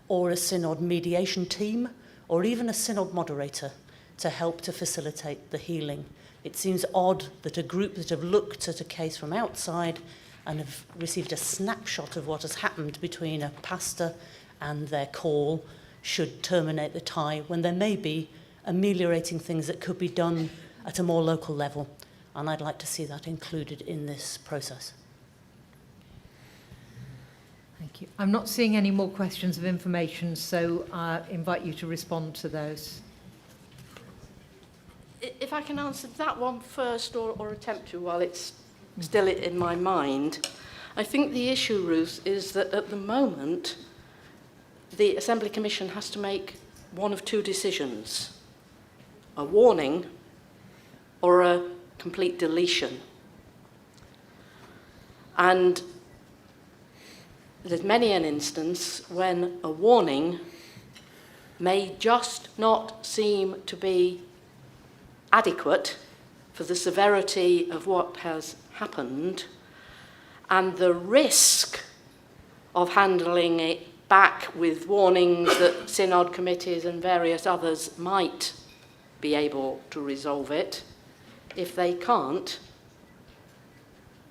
or a synod mediation team or even a synod moderator to help to facilitate the healing? It seems odd that a group that have looked at a case from outside and have received a snapshot of what has happened between a pastor and their call should terminate the tie when there may be ameliorating things that could be done at a more local level. And I'd like to see that included in this process. Thank you. I'm not seeing any more questions of information, so I invite you to respond to those. If I can answer that one first or attempt to while it's still in my mind. I think the issue, Ruth, is that at the moment the Assembly Commission has to make one of two decisions: a warning or a complete deletion. And there's many an instance when a warning may just not seem to be adequate for the severity of what has happened and the risk of handling it back with warnings that synod committees and various others might be able to resolve it. If they can't,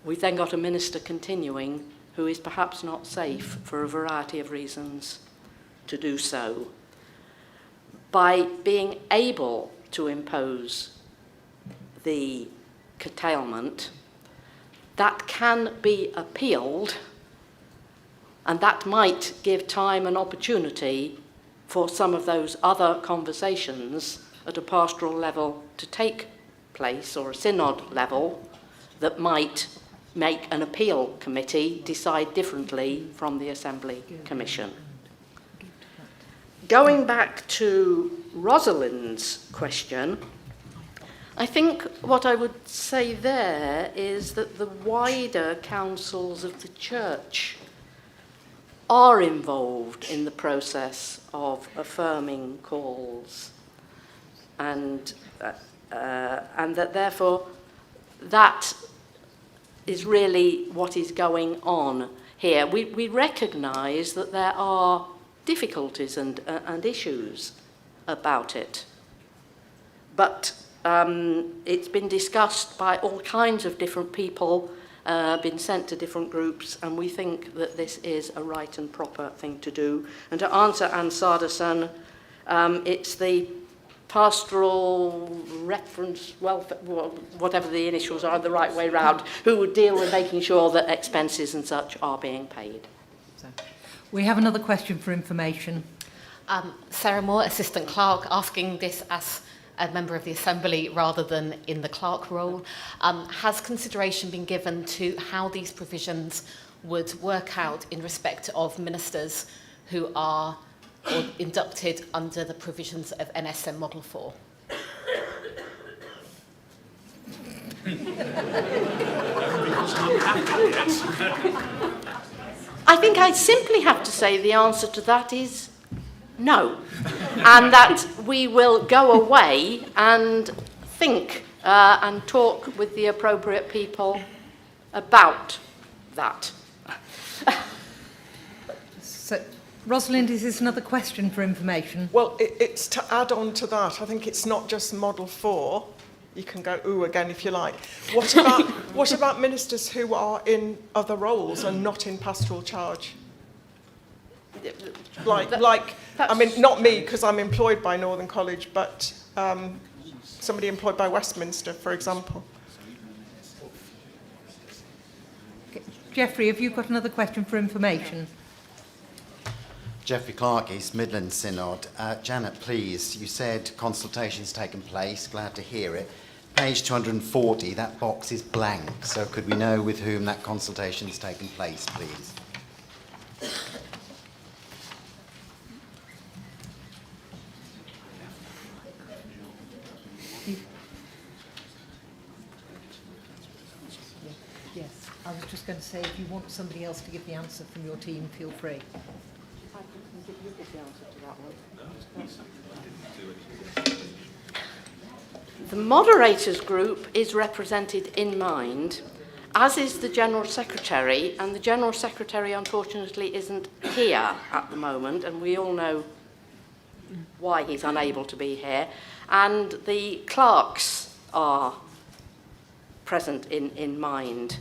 we've then got a minister continuing who is perhaps not safe for a variety of reasons to do so. By being able to impose the curtailment, that can be appealed, and that might give time and opportunity for some of those other conversations at a pastoral level to take place, or a synod level, that might make an appeal committee decide differently from the Assembly Commission. Going back to Rosalind's question, I think what I would say there is that the wider councils of the Church are involved in the process of affirming calls, and that therefore that is really what is going on here. We recognise that there are difficulties and issues about it, but it's been discussed by all kinds of different people, been sent to different groups, and we think that this is a right and proper thing to do. And to answer Anne Sarderson, it's the pastoral reference, welfare, whatever the initials are, the right way round, who would deal with making sure that expenses and such are being paid. We have another question for information. Sarah Moore, Assistant Clerk, asking this as a member of the Assembly rather than in the clerk role. Has consideration been given to how these provisions would work out in respect of ministers who are inducted under the provisions of NSM Model 4? I think I simply have to say the answer to that is no, and that we will go away and think and talk with the appropriate people about that. So, Rosalind, is this another question for information? Well, it's to add on to that. I think it's not just Model 4. You can go ooh again if you like. What about ministers who are in other roles and not in pastoral charge? I mean, not me, because I'm employed by Northern College, but somebody employed by Westminster, for example. Okay. Geoffrey, have you got another question for information? Geoffrey Clark, East Midlands Synod. Janet, please, you said consultation's taken place. Glad to hear it. Page 240, that box is blank. So could we know with whom that consultation's taken place, please? Yes, I was just going to say, if you want somebody else to give the answer from your team, feel free. You give the answer to that one. The moderators group is represented in mind, as is the General Secretary, and the General Secretary unfortunately isn't here at the moment, and we all know why he's unable to be here, and the clerks are present in mind.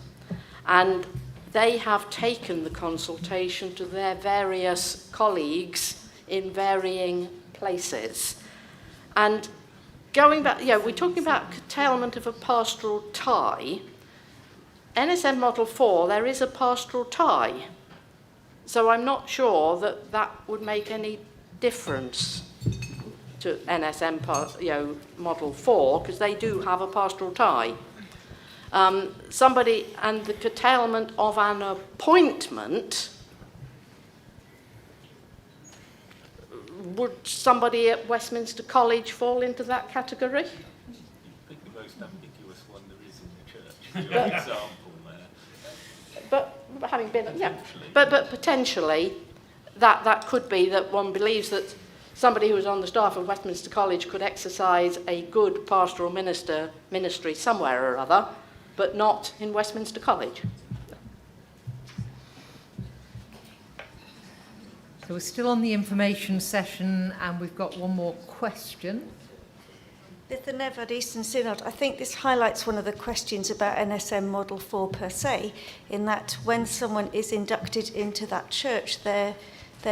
And they have taken the consultation to their various colleagues in varying places. And going back, we're talking about curtailment of a pastoral tie. NSM Model 4, there is a pastoral tie. So I'm not sure that that would make any difference to NSM Model 4, because they do have a pastoral tie. And the curtailment of an appointment, would somebody at Westminster College fall into that category? I think the most ambiguous one there is in the church, for example there. But having been, but potentially that could be that one believes that somebody who was on the staff of Westminster College could exercise a good pastoral ministry somewhere or other, but not in Westminster College. So we're still on the information session, and we've got one more question. The Nevada Eastern Synod, I think this highlights one of the questions about NSM Model 4 per se, in that when someone is inducted into that church, their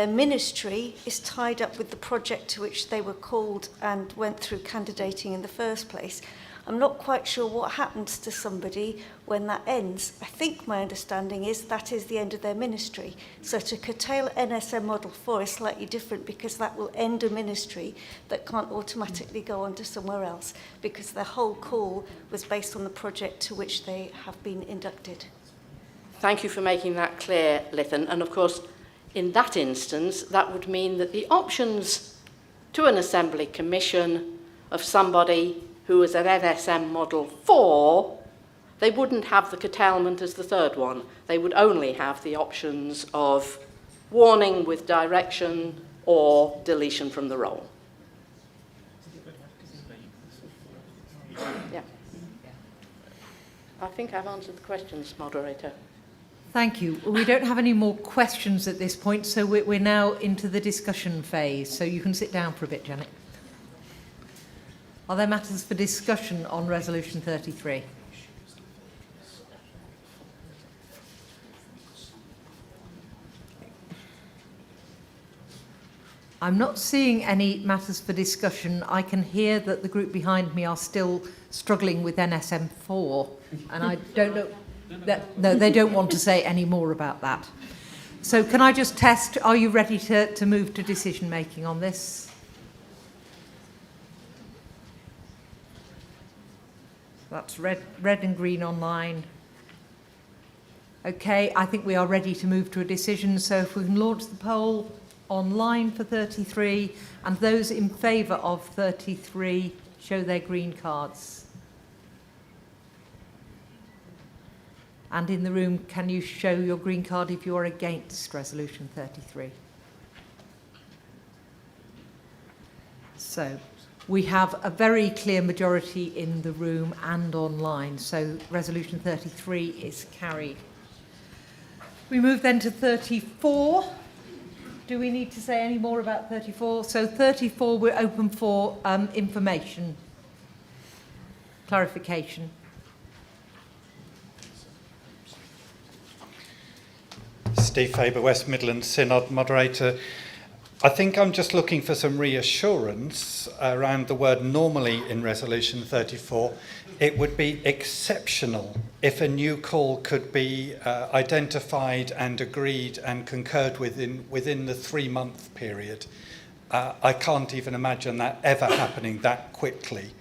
ministry is tied up with the project to which they were called and went through candidating in the first place. I'm not quite sure what happens to somebody when that ends. I think my understanding is that is the end of their ministry. So to curtail NSM Model 4 is slightly different, because that will end a ministry that can't automatically go on to somewhere else, because their whole call was based on the project to which they have been inducted. Thank you for making that clear, Lithan. And of course, in that instance, that would mean that the options to an Assembly Commission of somebody who was an NSM Model 4, they wouldn't have the curtailment as the third one. They would only have the options of warning with direction or deletion from the roll. Yeah. I think I've answered the questions, moderator. Thank you. We don't have any more questions at this point, so we're now into the discussion phase. So you can sit down for a bit, Janet. Are there matters for discussion on Resolution 33? I'm not seeing any matters for discussion. I can hear that the group behind me are still struggling with NSM 4, and I don't know. No, they don't want to say any more about that. So can I just test, are you ready to move to decision making on this? That's red and green online. Okay, I think we are ready to move to a decision. So if we can launch the poll online for 33, and those in favour of 33 show their green cards. And in the room, can you show your green card if you are against Resolution 33? So we have a very clear majority in the room and online, so Resolution 33 is carried. We move then to 34. Do we need to say any more about 34? So 34, we're open for information, clarification. Steve Faber, West Midlands Synod moderator. I think I'm just looking for some reassurance around the word normally in Resolution 34. It would be exceptional if a new call could be identified and agreed and concurred within the 3-month period. I can't even imagine that ever happening that quickly.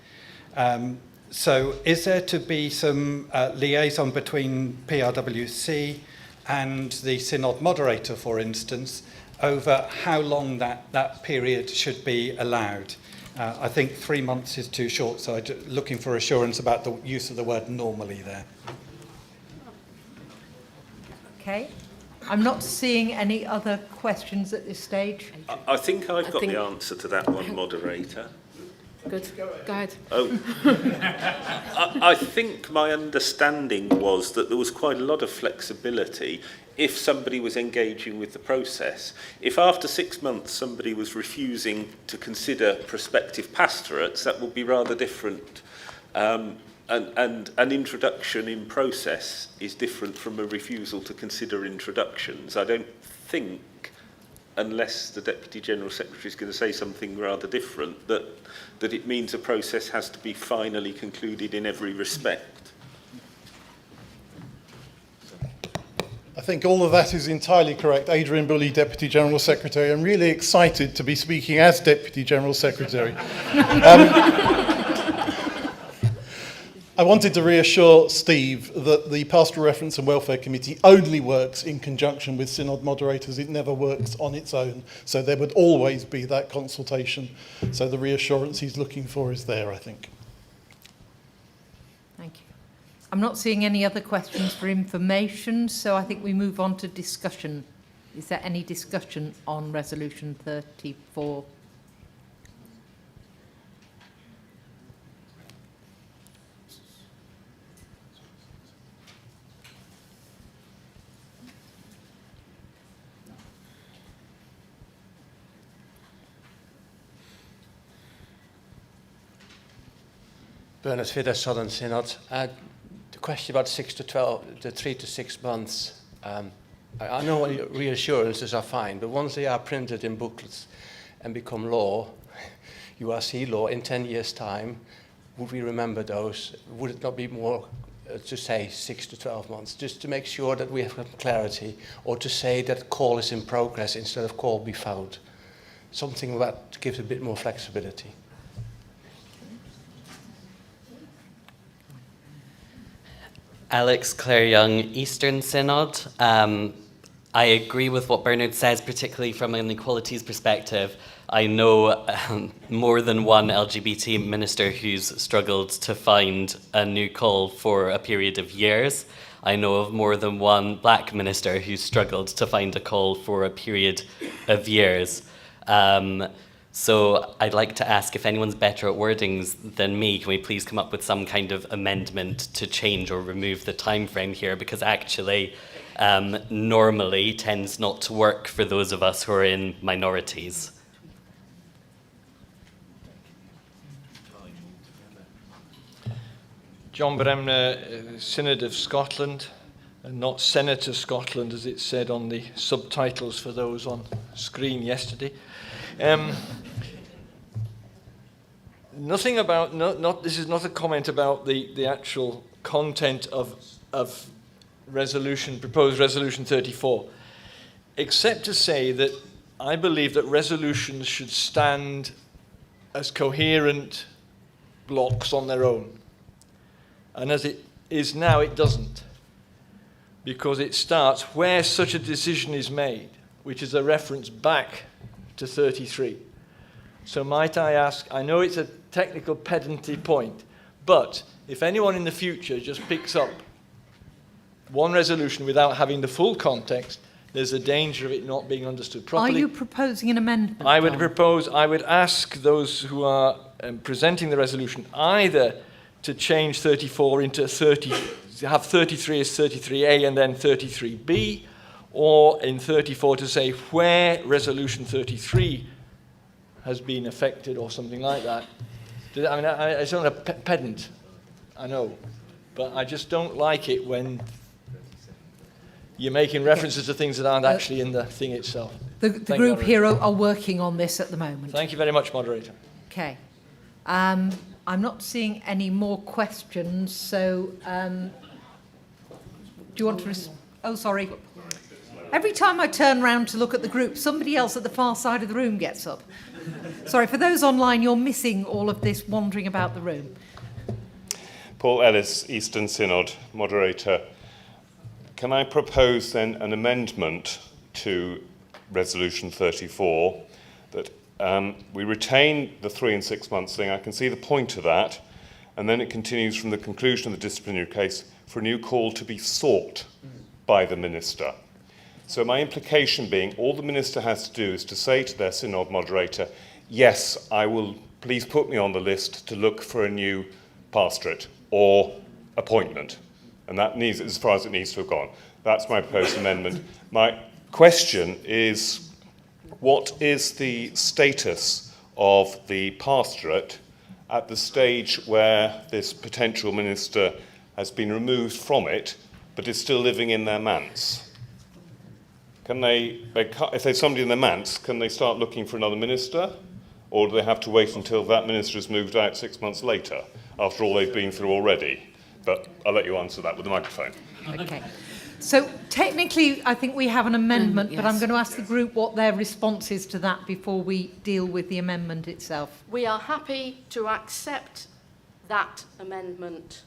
So is there to be some liaison between PRWC and the Synod moderator, for instance, over how long that period should be allowed? I think 3 months is too short, so I'm looking for assurance about the use of the word normally there. Okay. I'm not seeing any other questions at this stage. I think I've got the answer to that one, moderator. Good. Go ahead. Oh. I think my understanding was that there was quite a lot of flexibility if somebody was engaging with the process. If after 6 months somebody was refusing to consider prospective pastorates, that would be rather different. And an introduction in process is different from a refusal to consider introductions. I don't think, unless the Deputy General Secretary is going to say something rather different, that it means a process has to be finally concluded in every respect. I think all of that is entirely correct. Adrian Bully, Deputy General Secretary. I'm really excited to be speaking as Deputy General Secretary. I wanted to reassure Steve that the Pastoral Reference and Welfare Committee only works in conjunction with Synod moderators. It never works on its own. So there would always be that consultation. So the reassurance he's looking for is there, I think. Thank you. I'm not seeing any other questions for information, so I think we move on to discussion. Is there any discussion on Resolution 34? Bernard Fidder, Southern Synod. The question about 6 to 12, the 3 to 6 months, I know reassurances are fine, but once they are printed in booklets and become law, URC law, in 10 years' time, would we remember those? Would it not be more to say 6 to 12 months, just to make sure that we have clarity, or to say that call is in progress instead of call be found? Something that gives a bit more flexibility. Alex Clare-Young, Eastern Synod. I agree with what Bernard says, particularly from an equalities perspective. I know more than one LGBT minister who's struggled to find a new call for a period of years. I know of more than one black minister who's struggled to find a call for a period of years. So I'd like to ask, if anyone's better at wordings than me, can we please come up with some kind of amendment to change or remove the time frame here? Because actually, normally tends not to work for those of us who are in minorities. John Bremner, Synod of Scotland, and not Senate of Scotland, as it said on the subtitles for those on screen yesterday. Nothing about, this is not a comment about the actual content of proposed resolution 34, except to say that I believe that resolutions should stand as coherent blocks on their own. And as it is now, it doesn't. Because it starts where such a decision is made, which is a reference back to 33. So might I ask, I know it's a technical pedanty point, but if anyone in the future just picks up one resolution without having the full context, there's a danger of it not being understood properly. Are you proposing an amendment? I would ask those who are presenting the resolution either to change 34 into 30, have 33 as 33A and then 33B, or in 34 to say where resolution 33 has been affected or something like that. I mean, it's not a pedant, I know, but I just don't like it when you're making references to things that aren't actually in the thing itself. The group here are working on this at the moment. Thank you very much, Moderator. Okay. I'm not seeing any more questions, so do you want to... Oh, sorry. Every time I turn round to look at the group, somebody else at the far side of the room gets up. Sorry, for those online, you're missing all of this wandering about the room. Paul Ellis, Eastern Synod, Moderator. Can I propose then an amendment to Resolution 34 that we retain the 3 and 6 months thing? I can see the point of that. And then it continues from the conclusion of the disciplinary case for a new call to be sought by the minister. So my implication being all the minister has to do is to say to their synod moderator, yes, I will, please put me on the list to look for a new pastorate or appointment. And that needs, as far as it needs to have gone. That's my proposed amendment. My question is, what is the status of the pastorate at the stage where this potential minister has been removed from it, but is still living in their manse? Can if there's somebody in their manse, can they start looking for another minister? Or do they have to wait until that minister has moved out 6 months later, after all they've been through already? But I'll let you answer that with the microphone. Okay. So technically, I think we have an amendment, Yes. but I'm going to ask the group what their response is to that before we deal with the amendment itself. We are happy to accept that amendment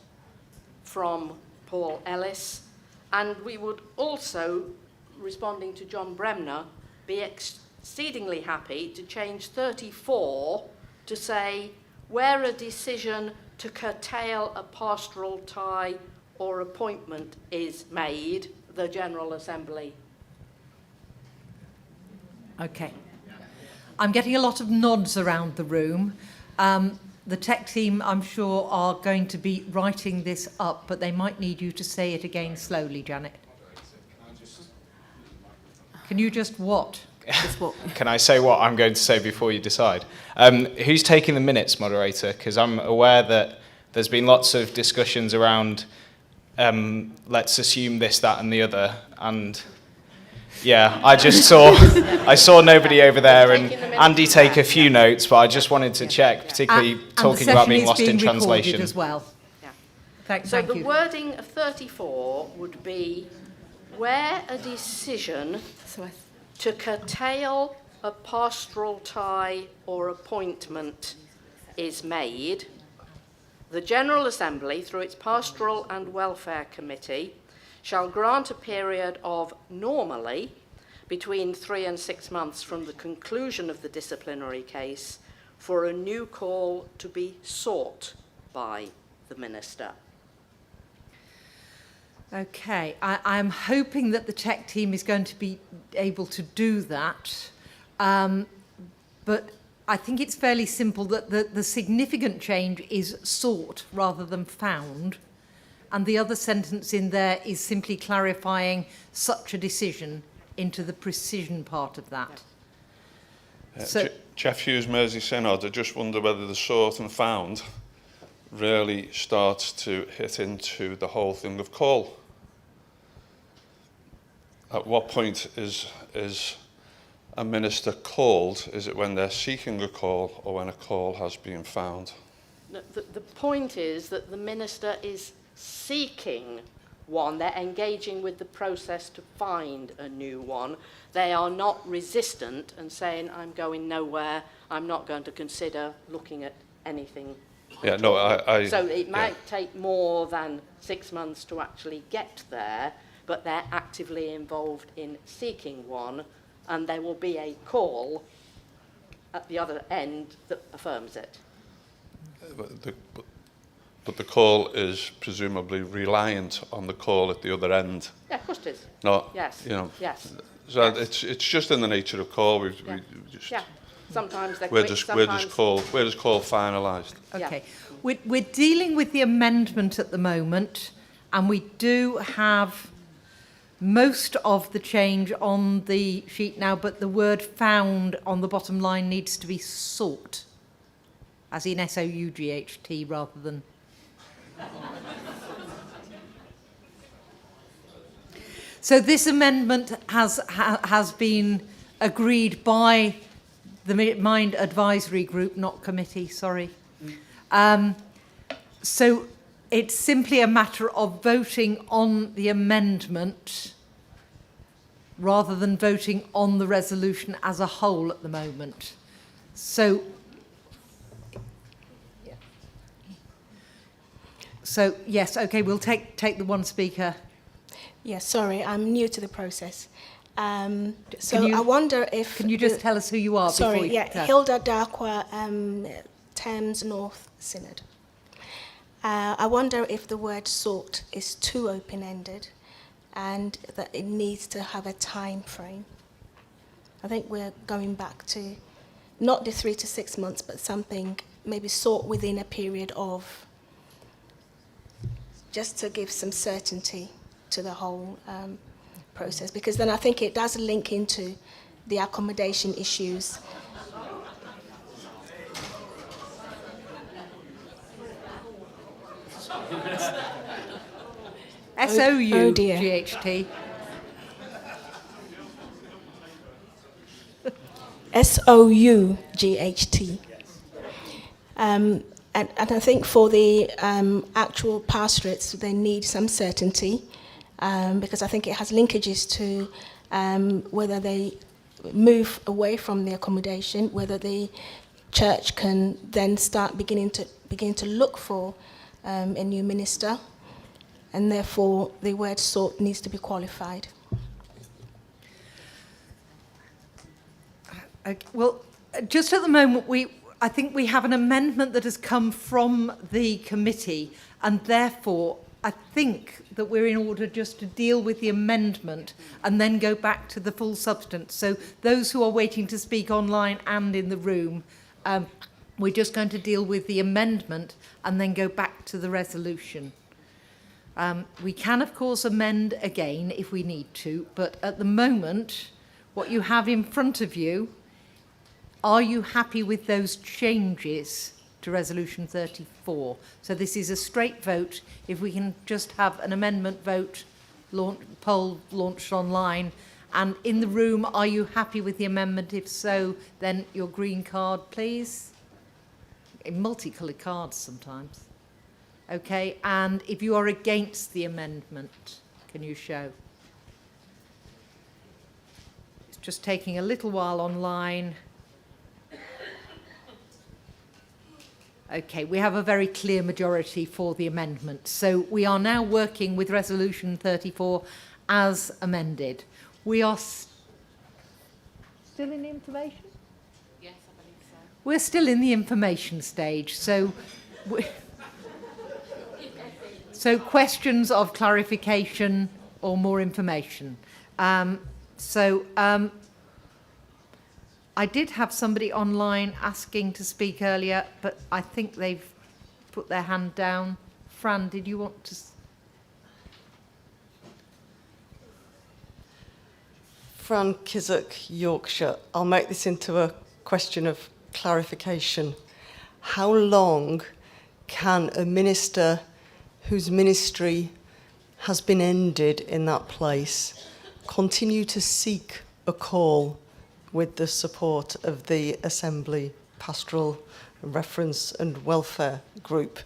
from Paul Ellis, and we would also, responding to John Bremner, be exceedingly happy to change 34 to say where a decision to curtail a pastoral tie or appointment is made, the General Assembly. Okay. I'm getting a lot of nods around the room. The tech team, I'm sure, are going to be writing this up, but they might need you to say it again slowly, Janet. Can you just what? Can I say what I'm going to say before you decide? Who's taking the minutes, moderator? Because I'm aware that there's been lots of discussions around let's assume this, that and the other, and yeah, I saw nobody over there, and Andy take a few notes, but I just wanted to check, particularly talking about being lost in translation as well. Yeah. Thank the you. wording of 34 would be where a decision to curtail a pastoral tie or appointment is made, the General Assembly, through its Pastoral and Welfare Committee, shall grant a period of normally between 3 and 6 months from the conclusion of the disciplinary case for a new call to be sought by the minister. Okay, I'm hoping that the tech team is going to be able to do that, but I think it's fairly simple that the significant change is sought rather than found, and the other sentence in there is simply clarifying such a decision into the precision part of that. Jeff Hughes, Mersey Synod, I just wonder whether the sought and found really starts to hit into the whole thing of call. At what point is a minister called? Is it when they're seeking a call or when a call has been found? The point is that the minister is seeking one. They're engaging with the process to find a new one. They are not resistant and saying, I'm going nowhere, I'm not going to consider looking at anything. Yeah, no, So it might take more than 6 months to actually get there, but they're actively involved in seeking one, and there will be a call at the other end that affirms it. But the call is presumably reliant on the call at the other end. Yeah, of course it is. Not, yes. you know. Yes. So yes. It's just in the nature of call. We just, yeah. Sometimes they're where quick, does call finalised? Okay. Yeah. We're dealing with the amendment at the moment, and we do have most of the change on the sheet now, but the word found on the bottom line needs to be sought, as in S-O-U-G-H-T rather than... So this amendment has been agreed by the Mind Advisory Group, not committee, sorry. So it's simply a matter of voting on the amendment rather than voting on the resolution as a whole at the moment. So yes, okay, we'll take the one speaker. Yes, sorry, I'm new to the process. I wonder if... Can you just tell us who you are? Sorry, before you Hilda Darkwa, Thames North Synod. I wonder if the word sought is too open-ended and that it needs to have a time frame. I think we're going back to not the 3 to 6 months, but something maybe sought within a period of, just to give some certainty to the whole process, because then I think it does link into the accommodation issues. S-O-U-G-H-T. S-O-U-G-H-T. And I think for the actual pastorates, they need some certainty, because I think it has linkages to whether they move away from the accommodation, whether the church can then begin to look for a new minister, and therefore the word sought needs to be qualified. Okay, well, just at the moment, I think we have an amendment that has come from the committee, and therefore I think that we're in order just to deal with the amendment and then go back to the full substance. So those who are waiting to speak online and in the room, we're just going to deal with the amendment and then go back to the resolution. We can, of course, amend again if we need to, but at the moment, what you have in front of you, are you happy with those changes to Resolution 34. So this is a straight vote. If we can just have an amendment vote, poll launched online. And in the room, are you happy with the amendment? If so, then your green card, please. In multicoloured cards sometimes. Okay, and if you are against the amendment, can you show? It's just taking a little while online. Okay, we have a very clear majority for the amendment. So we are now working with Resolution 34 as amended. We are still in the information? Yes, I believe so. We're still in the information stage, so so questions of clarification or more information. I did have somebody online asking to speak earlier, but I think they've put their hand down. Fran, did you want to? Fran Kissock, Yorkshire. I'll make this into a question of clarification. How long can a minister whose ministry has been ended in that place continue to seek a call with the support of the Assembly Pastoral Reference and Welfare Group?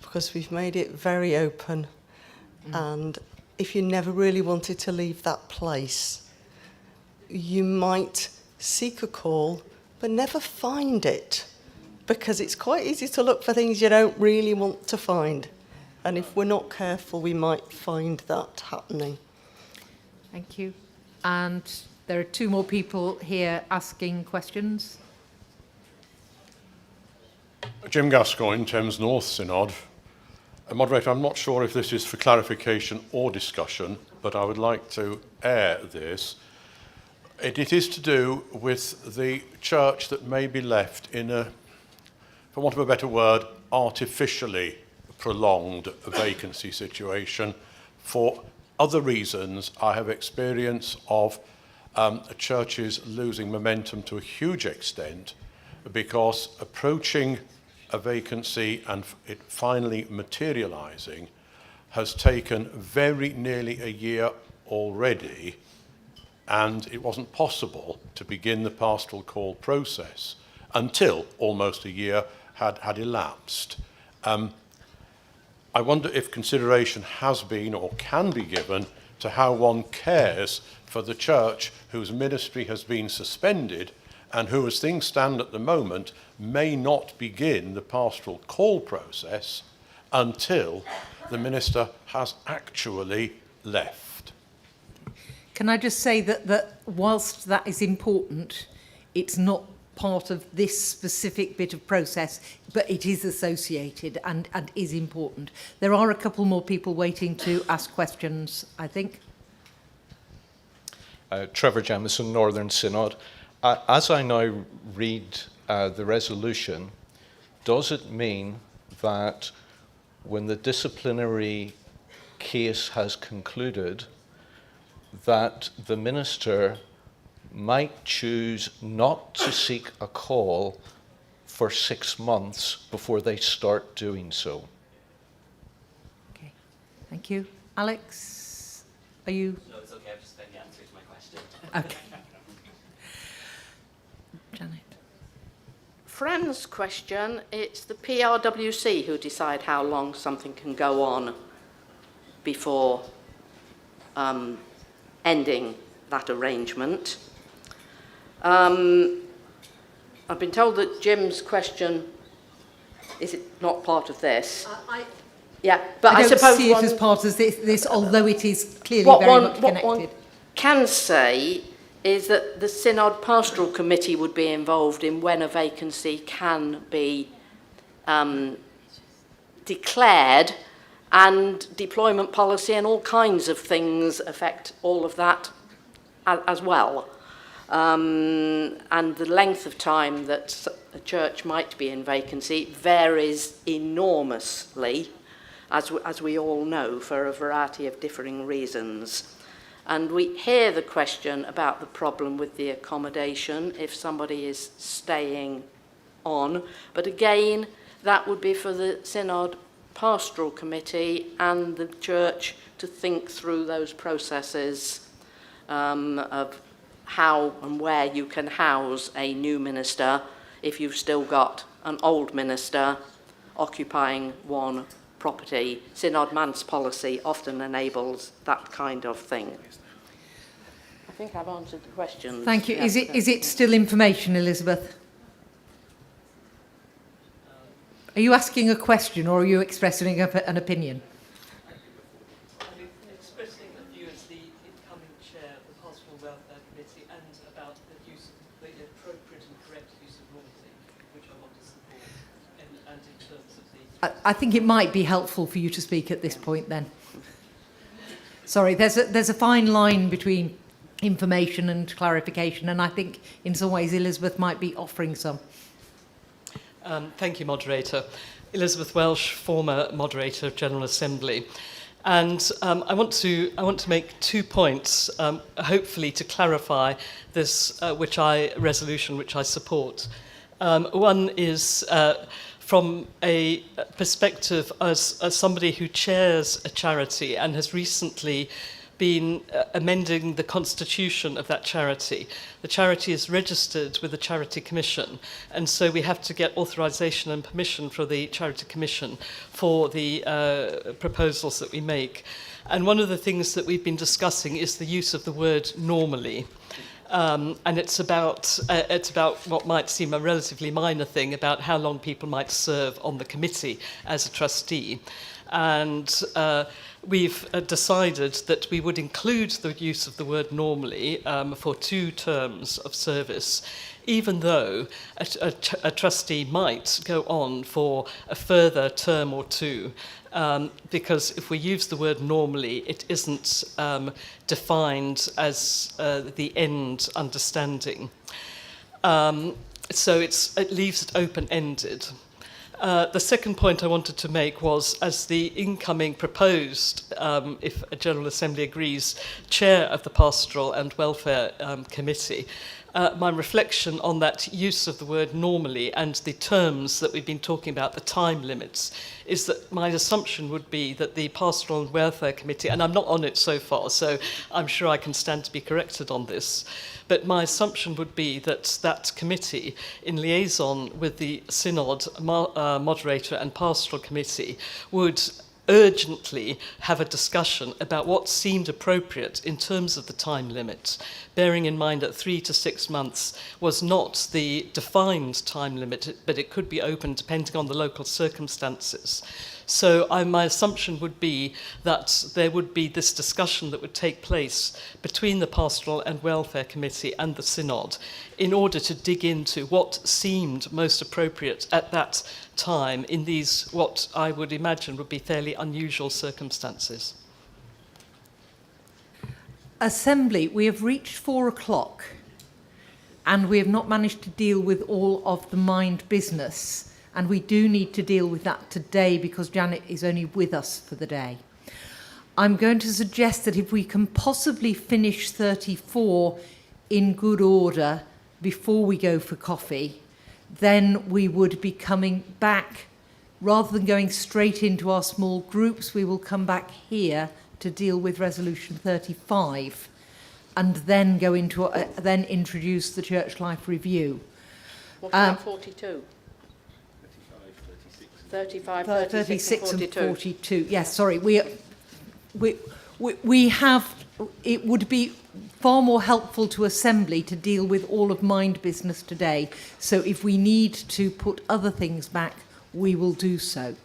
Because we've made it very open, and if you never really wanted to leave that place, you might seek a call but never find it, because it's quite easy to look for things you don't really want to find. And if we're not careful, we might find that happening. Thank you. And there are two more people here asking questions. Jim Gascoigne, Thames North Synod. Moderator, I'm not sure if this is for clarification or discussion, but I would like to air this. It is to do with the church that may be left in a, for want of a better word, artificially prolonged vacancy situation. For other reasons, I have experience of churches losing momentum to a huge extent because approaching a vacancy and it finally materializing has taken very nearly a year already, and it wasn't possible to begin the pastoral call process until almost a year had elapsed. I wonder if consideration has been or can be given to how one cares for the church whose ministry has been suspended and who, as things stand at the moment, may not begin the pastoral call process until the minister has actually left. Can I just say that whilst that is important, it's not part of this specific bit of process, but it is associated and is important. There are a couple more people waiting to ask questions, I think. Trevor Jamieson, Northern Synod. As I now read the resolution, does it mean that when the disciplinary case has concluded, that the minister might choose not to seek a call for 6 months before they start doing so? Okay, thank you. Alex, are you? No, it's okay. I've just been the answer to my question. Okay. Janet. Fran's question, it's the PRWC who decide how long something can go on before ending that arrangement. I've been told that Jim's question, is it not part of this? Yeah, but I don't suppose see it as part of this, although it is clearly very much connected. What one can say is that the Synod Pastoral Committee would be involved in when a vacancy can be declared, and deployment policy and all kinds of things affect all of that as well. And the length of time that a church might be in vacancy varies enormously, as we all know, for a variety of differing reasons. And we hear the question about the problem with the accommodation if somebody is staying on, but again, that would be for the Synod Pastoral Committee and the Church to think through those processes of how and where you can house a new minister if you've still got an old minister occupying one property. Synod Manse policy often enables that kind of thing. I think I've answered the question. Thank you. Yeah. Is it still information, Elizabeth? Are you asking a question or are you expressing an opinion? I'm expressing a view as the incoming chair of the Pastoral Welfare Committee and about the use of the appropriate and correct use of normative, which I want to support, and in terms of the... I think it might be helpful for you to speak at this point then. Sorry, there's a fine line between information and clarification, and I think in some ways Elizabeth might be offering some. Thank you, Moderator. Elizabeth Welsh, former Moderator of General Assembly. And I want to make 2 points, hopefully to clarify this resolution which I support. One is from a perspective as somebody who chairs a charity and has recently been amending the constitution of that charity. The charity is registered with the Charity Commission, and so we have to get authorization and permission from the Charity Commission for the proposals that we make. And one of the things that we've been discussing is the use of the word normally. And it's about what might seem a relatively minor thing about how long people might serve on the committee as a trustee. And we've decided that we would include the use of the word normally for 2 terms of service, even though a trustee might go on for a further term or 2. Because if we use the word normally, it isn't defined as the end understanding. So it leaves it open-ended. The second point I wanted to make was, as the incoming proposed, if a General Assembly agrees, chair of the Pastoral and Welfare Committee, my reflection on that use of the word normally and the terms that we've been talking about, the time limits, is that my assumption would be that the Pastoral and Welfare Committee, and I'm not on it so far, so I'm sure I can stand to be corrected on this, but my assumption would be that that committee, in liaison with the Synod Moderator and Pastoral Committee, would urgently have a discussion about what seemed appropriate in terms of the time limit, bearing in mind that 3 to 6 months was not the defined time limit, but it could be open depending on the local circumstances. So my assumption would be that there would be this discussion that would take place between the Pastoral and Welfare Committee and the Synod in order to dig into what seemed most appropriate at that time in these, what I would imagine would be fairly unusual circumstances. Assembly, we have reached 4 o'clock and we have not managed to deal with all of the mind business. And we do need to deal with that today because Janet is only with us for the day. I'm going to suggest that if we can possibly finish 34 in good order before we go for coffee, then we would be coming back, rather than going straight into our small groups, we will come back here to deal with Resolution 35 and then go into, then introduce the Church Life Review. What about 42? 35, 36 and 42. Yes, sorry. We have, it would be far more helpful to Assembly to deal with all of mind business today. So if we need to put other things back, we will do so.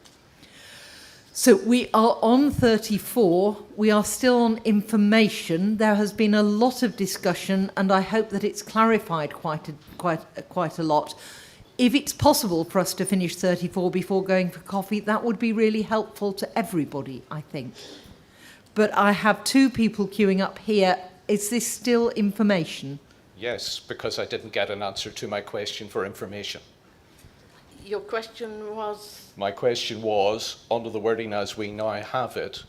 So we are on 34. We are still on information. There has been a lot of discussion, and I hope that it's clarified quite a lot. If it's possible for us to finish 34 before going for coffee, that would be really helpful to everybody, I think. But I have 2 people queuing up here. Is this still information? Yes, because I didn't get an answer to my question for information. Your question was? My question was, under the wording as we now have it,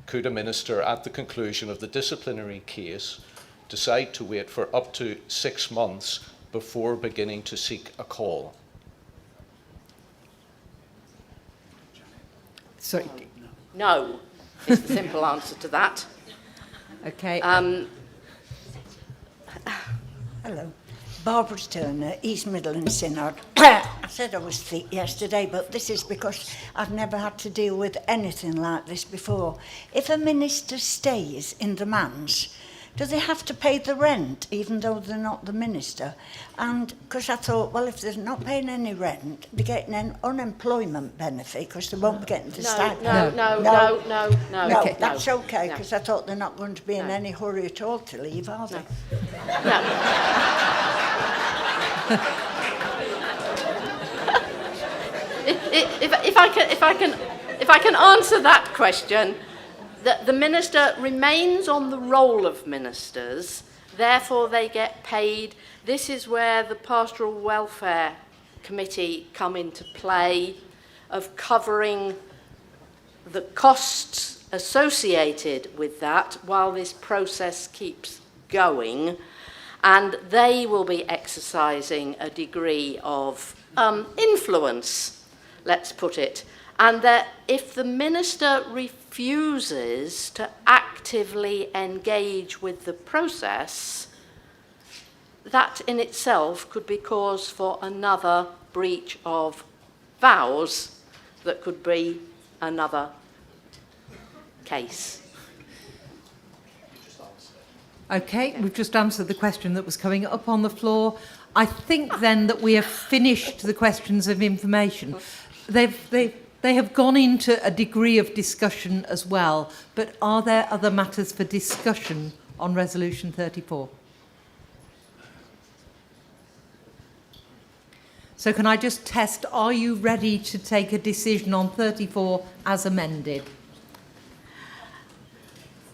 could a minister at the conclusion of the disciplinary case decide to wait for up to 6 months before beginning to seek a call? Sorry. No, is the simple answer to that. Okay. Hello. Barbara Turner, East Midlands Synod. I said I was thick yesterday, but this is because I've never had to deal with anything like this before. If a minister stays in the manse, do they have to pay the rent even though they're not the minister? And because I thought, well, if they're not paying any rent, they're getting an unemployment benefit because they won't be getting the stipend. No. Okay, that's okay, because I thought they're not going to be in any hurry at all to leave, are they? If I can answer that question, the minister remains on the roll of ministers, therefore they get paid. This is where the Pastoral Welfare Committee come into play, of covering the costs associated with that while this process keeps going, and they will be exercising a degree of influence, let's put it, and that if the minister refuses to actively engage with the process, that in itself could be cause for another breach of vows that could be another case. Okay, we've just answered the question that was coming up on the floor. I think then that we have finished the questions of information. They have gone into a degree of discussion as well, but are there other matters for discussion on Resolution 34? So can I just test, are you ready to take a decision on 34 as amended?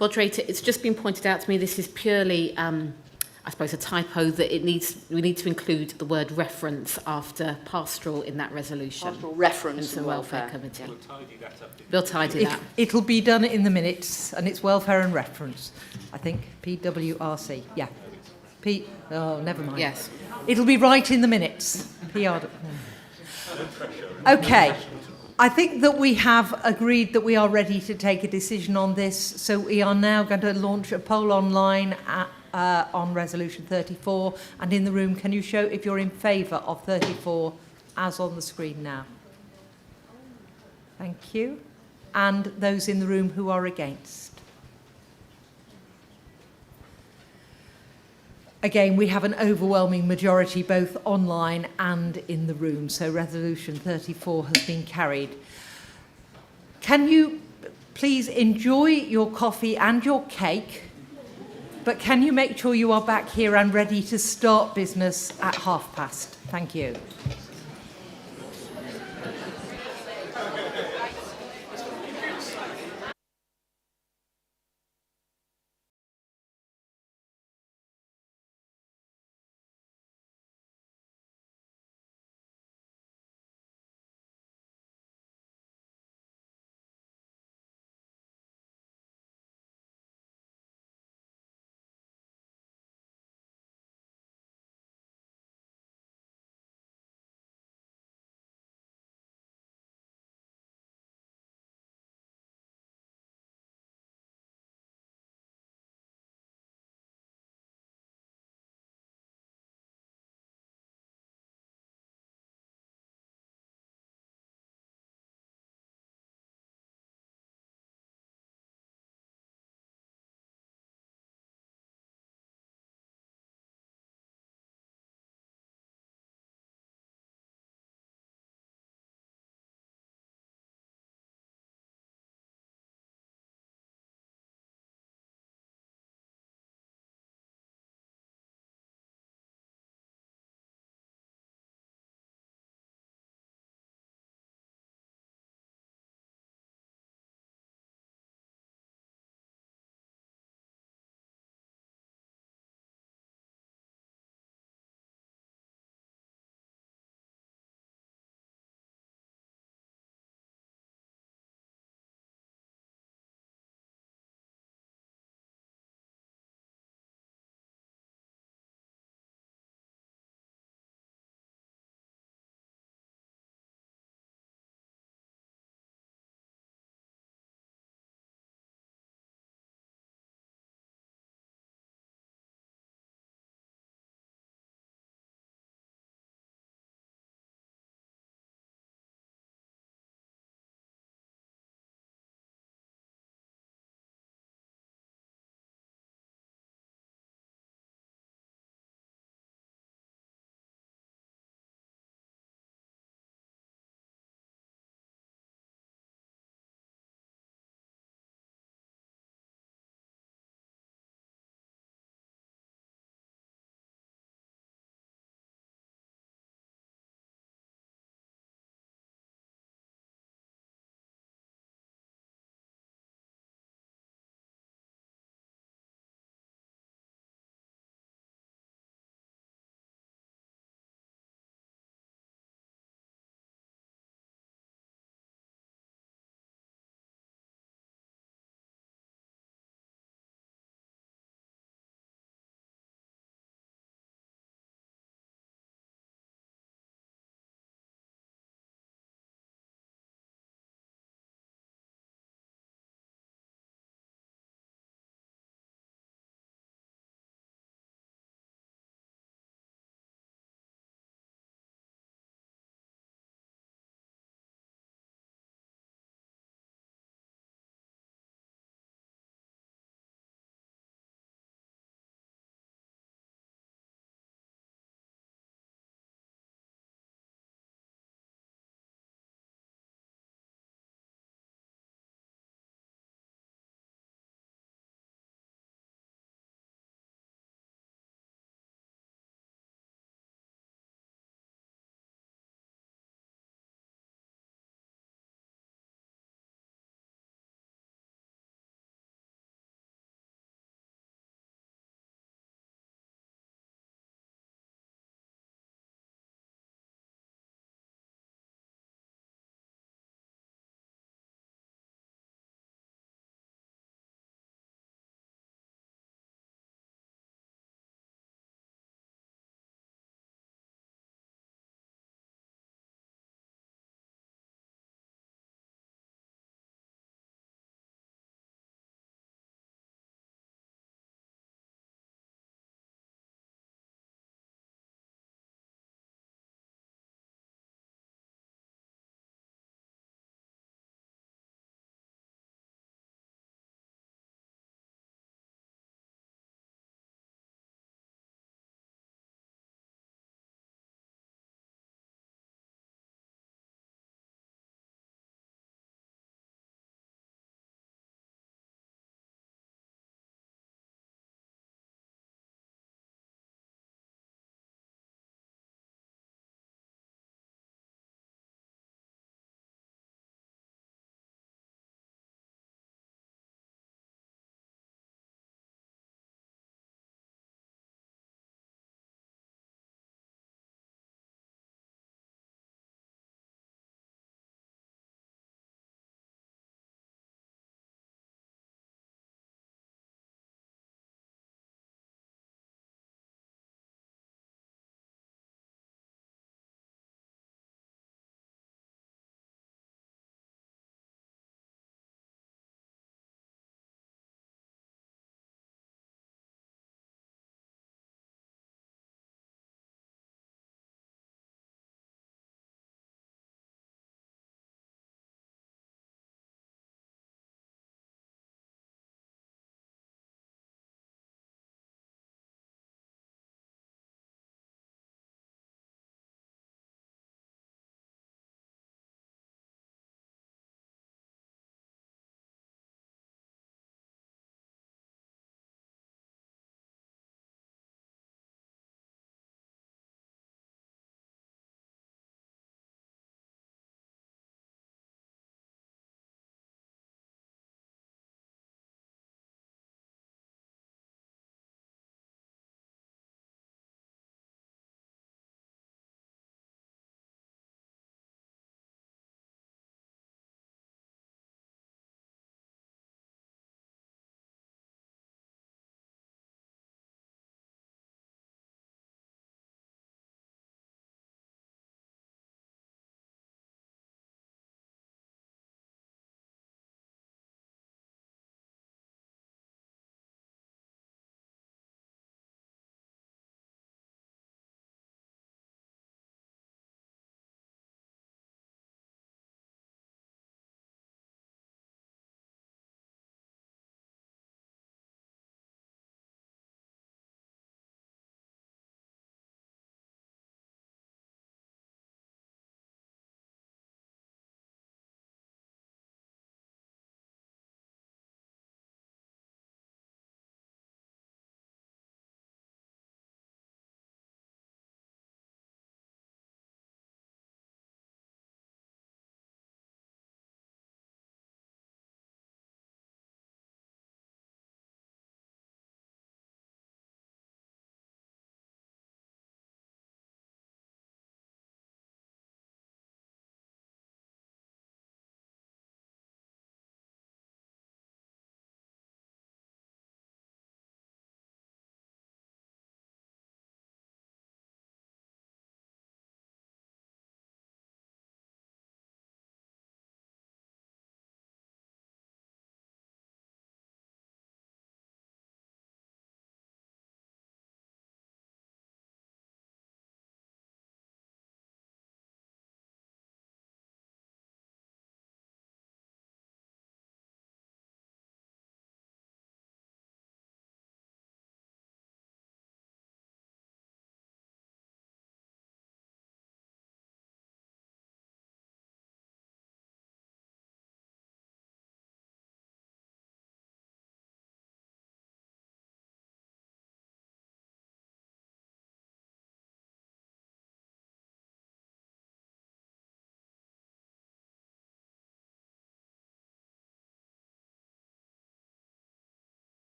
Moderator, it's just been pointed out to me this is purely, I suppose, a typo, that we need to include the word reference after pastoral in that resolution. Pastoral reference and and welfare welfare. committee. We'll tidy that up. We'll tidy that. It'll be done in the minutes, and it's welfare and reference. I think PWRC. Yeah. Oh, never mind. Yes. It'll be right in the minutes. PR. Okay. I think that we have agreed that we are ready to take a decision on this, so we are now going to launch a poll online on Resolution 34. And in the room, can you show if you're in favour of 34 as on the screen now? Thank you. And those in the room who are against? Again, we have an overwhelming majority both online and in the room, so Resolution 34 has been carried. Can you please enjoy your coffee and your cake, but can you make sure you are back here and ready to start business at past? Thank you.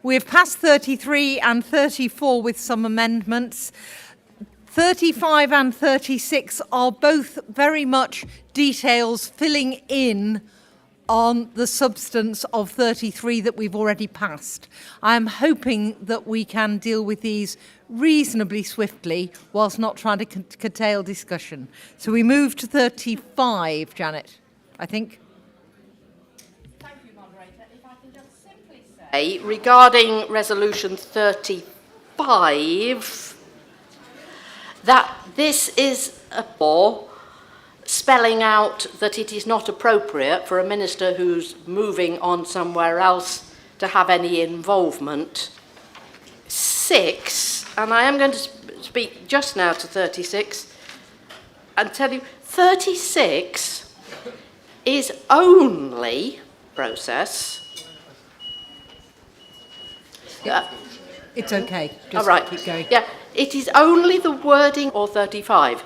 We've passed 33 and 34 with some amendments. 35 and 36 are both very much details filling in on the substance of 33 that we've already passed. I'm hoping that we can deal with these reasonably swiftly whilst not trying to curtail discussion. So we move to 35, Janet, I think. Thank you, Moderator. If I can just simply say, regarding Resolution 35, that this is a law spelling out that it is not appropriate for a minister who's moving on somewhere else to have any involvement. 6, and I am going to speak just now to 36, and tell you 36 is only process. It's okay. Just all right. Keep going. Yeah, it is only the wording, or 35.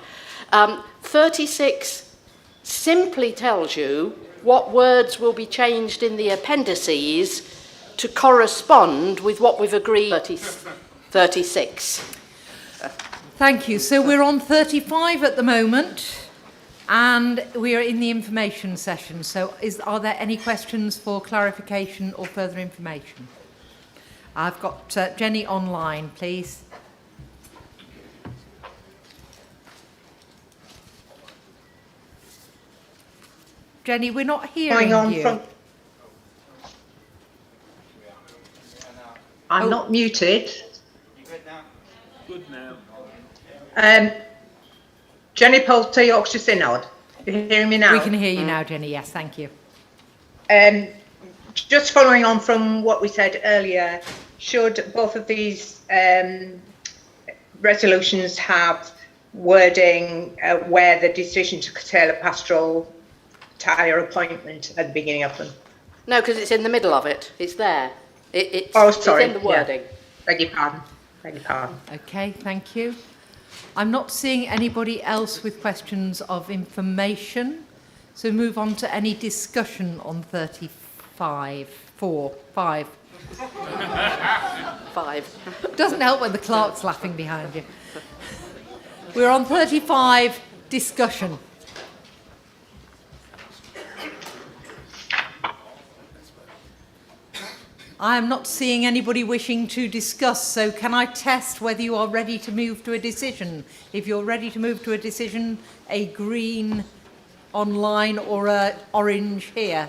36 simply tells you what words will be changed in the appendices to correspond with what we've agreed. 36. Thank you. So we're on 35 at the moment, and we are in the information session. So are there any questions for clarification or further information? I've got Jenny online, please. Jenny, we're not hearing you. I'm not muted. Good now. Jenny Poulter, Yorkshire Synod. Are you hearing me now? We can hear you now, Jenny. Yes, thank you. Just following on from what we said earlier, should both of these resolutions have wording where the decision to curtail a pastoral tire appointment at the beginning of them? No, because it's in the middle of it. It's there. It's sorry. in the wording. Yeah. Beg your pardon. Beg your pardon. Okay, thank you. I'm not seeing anybody else with questions of information. So move on to any discussion on 35. 5. Doesn't help when the clerk's laughing behind you. We're on 35, discussion. I am not seeing anybody wishing to discuss, so can I test whether you are ready to move to a decision? If you're ready to move to a decision, a green online or a orange here.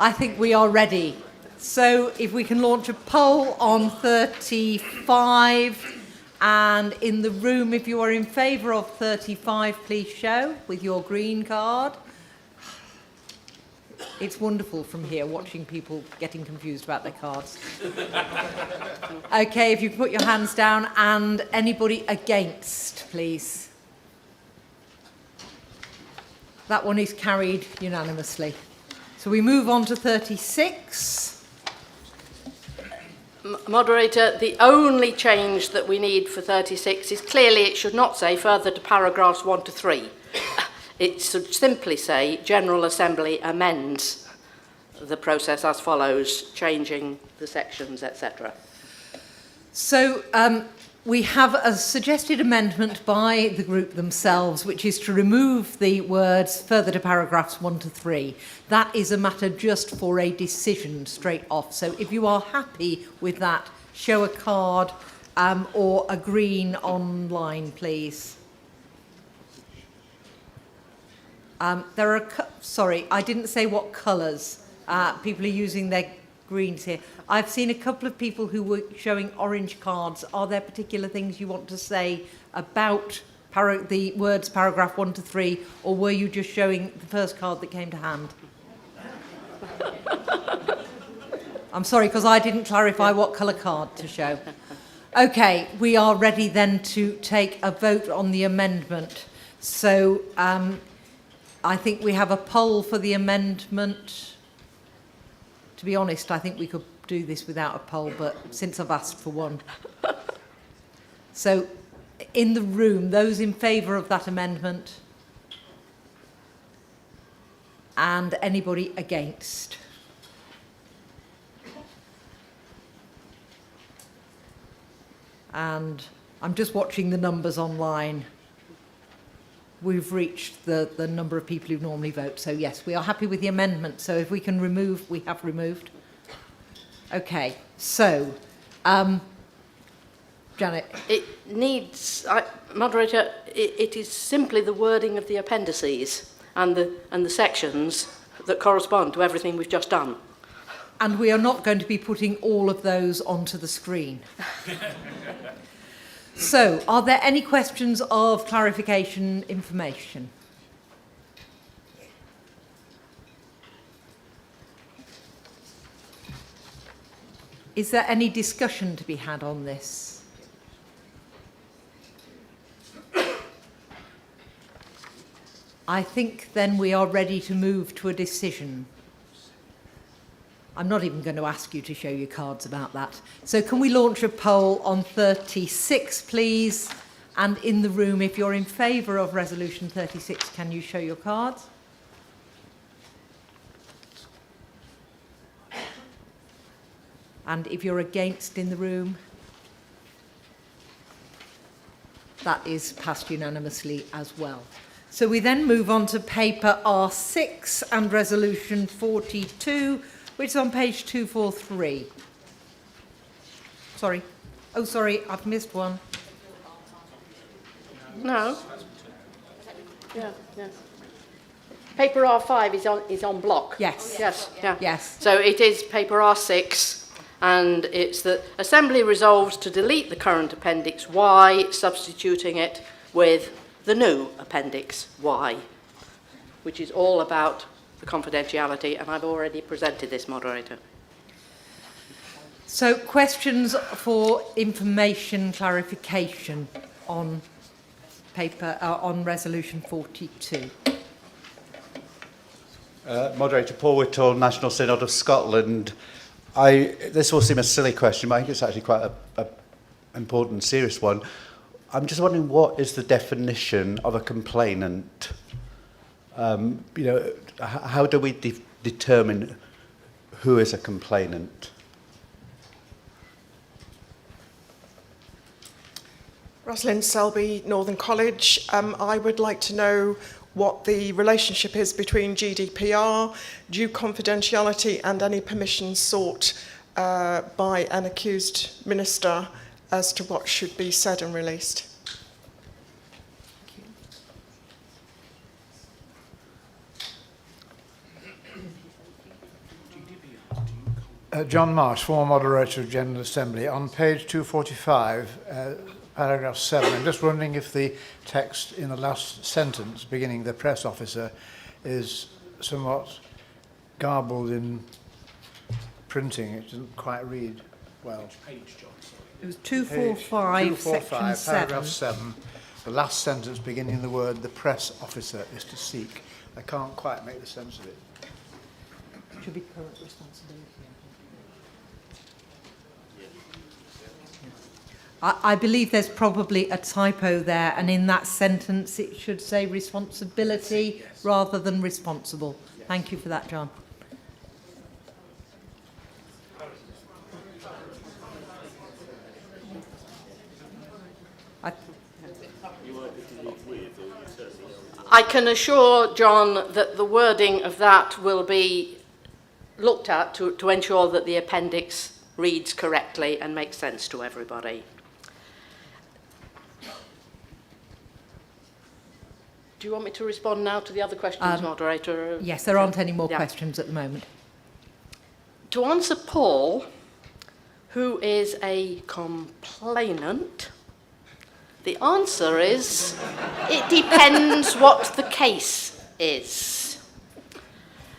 I think we are ready. So if we can launch a poll on 35, and in the room, if you are in favour of 35, please show with your green card. It's wonderful from here, watching people getting confused about their cards. Okay, if you can put your hands down, and anybody against, please. That one is carried unanimously. So we move on to 36. Moderator, the only change that we need for 36 is clearly it should not say further to paragraphs 1 to 3. It should simply say General Assembly amends the process as follows, changing the sections, etc. So we have a suggested amendment by the group themselves, which is to remove the words further to paragraphs 1 to 3. That is a matter just for a decision straight off. So if you are happy with that, show a card or a green online, please. There are, sorry, I didn't say what colours. People are using their greens here. I've seen a couple of people who were showing orange cards. Are there particular things you want to say about the words paragraph 1 to 3, or were you just showing the first card that came to hand? I'm sorry, because I didn't clarify what colour card to show. Okay, we are ready then to take a vote on the amendment. So I think we have a poll for the amendment. To be honest, I think we could do this without a poll, but since I've asked for one. So, in the room, those in favour of that amendment? And anybody against? And I'm just watching the numbers online. We've reached the number of people who normally vote. So yes, we are happy with the amendment. So if we can remove, we have removed. Okay, so, Janet. It needs, moderator, it is simply the wording of the appendices and the sections that correspond to everything we've just done. And we are not going to be putting all of those onto the screen. So, are there any questions of clarification information? Is there any discussion to be had on this? I think then we are ready to move to a decision. I'm not even going to ask you to show your cards about that. So can we launch a poll on 36, please? And in the room, if you're in favour of Resolution 36, can you show your cards? And if you're against in the room, that is passed unanimously as well. So we then move on to paper R6 and Resolution 42, which is on page 243. Sorry. Oh, sorry, I've missed one. No. Yeah, yes. Paper R5 is on block. Yes. Yes, yeah. Yes. So it is paper R6, and it's the Assembly resolves to delete the current Appendix Y, substituting it with the new Appendix Y, which is all about the confidentiality, and I've already presented this, moderator. So questions for information clarification on paper on Resolution 42. Moderator Paul Whittle, National Synod of Scotland. This will seem a silly question, but I think it's actually quite an important, serious one. I'm just wondering, what is the definition of a complainant? How do we determine who is a complainant? Rosalind Selby, Northern College. I would like to know what the relationship is between GDPR, due confidentiality, and any permission sought by an accused minister as to what should be said and released. John Marsh, former moderator of General Assembly. On page 245, paragraph 7, I'm just wondering if the text in the last sentence, beginning the press officer, is somewhat garbled in printing. It doesn't quite read well. Which page, John? It was 245, section 7. Paragraph 7. The last sentence beginning the word "the press officer is to seek." I can't quite make the sense of it. Should be current responsibility. I believe there's probably a typo there, and in that sentence it should say responsibility rather than responsible. Thank you for that, John. I can assure John that the wording of that will be looked at to ensure that the appendix reads correctly and makes sense to everybody. Do you want me to respond now to the other questions, moderator? Yes, there aren't any more questions at the moment. To answer Paul, who is a complainant, the answer is, it depends what the case is.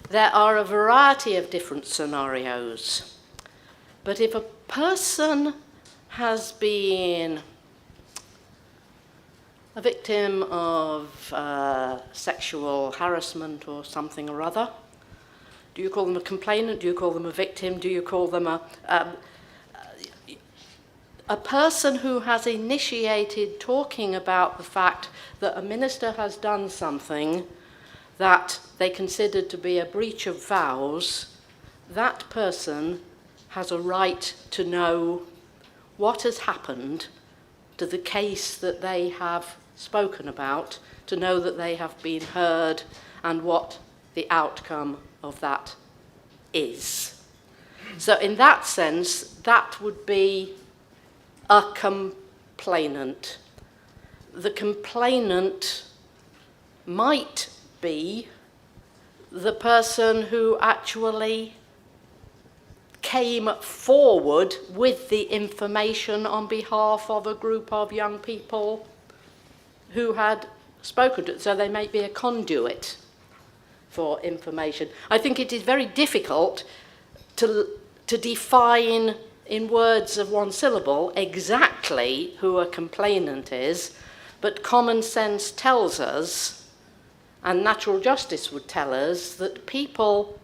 There are a variety of different scenarios, but if a person has been a victim of sexual harassment or something or other, do you call them a complainant? Do you call them a victim? Do you call them a person who has initiated talking about the fact that a minister has done something that they considered to be a breach of vows, that person has a right to know what has happened to the case that they have spoken about, to know that they have been heard and what the outcome of that is. So in that sense, that would be a complainant. The complainant might be the person who actually came forward with the information on behalf of a group of young people who had spoken to it. So they may be a conduit for information. I think it is very difficult to define in words of one syllable exactly who a complainant is, but common sense tells us, and natural justice would tell us, that people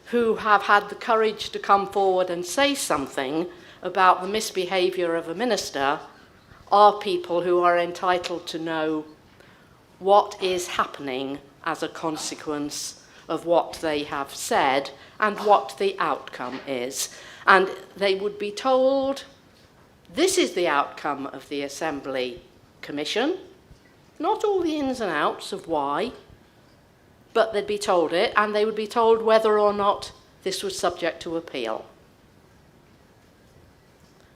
who have had the courage to come forward and say something about the misbehaviour of a minister are people who are entitled to know what is happening as a consequence of what they have said and what the outcome is. And they would be told, this is the outcome of the Assembly Commission, not all the ins and outs of why, but they'd be told it, and they would be told whether or not this was subject to appeal.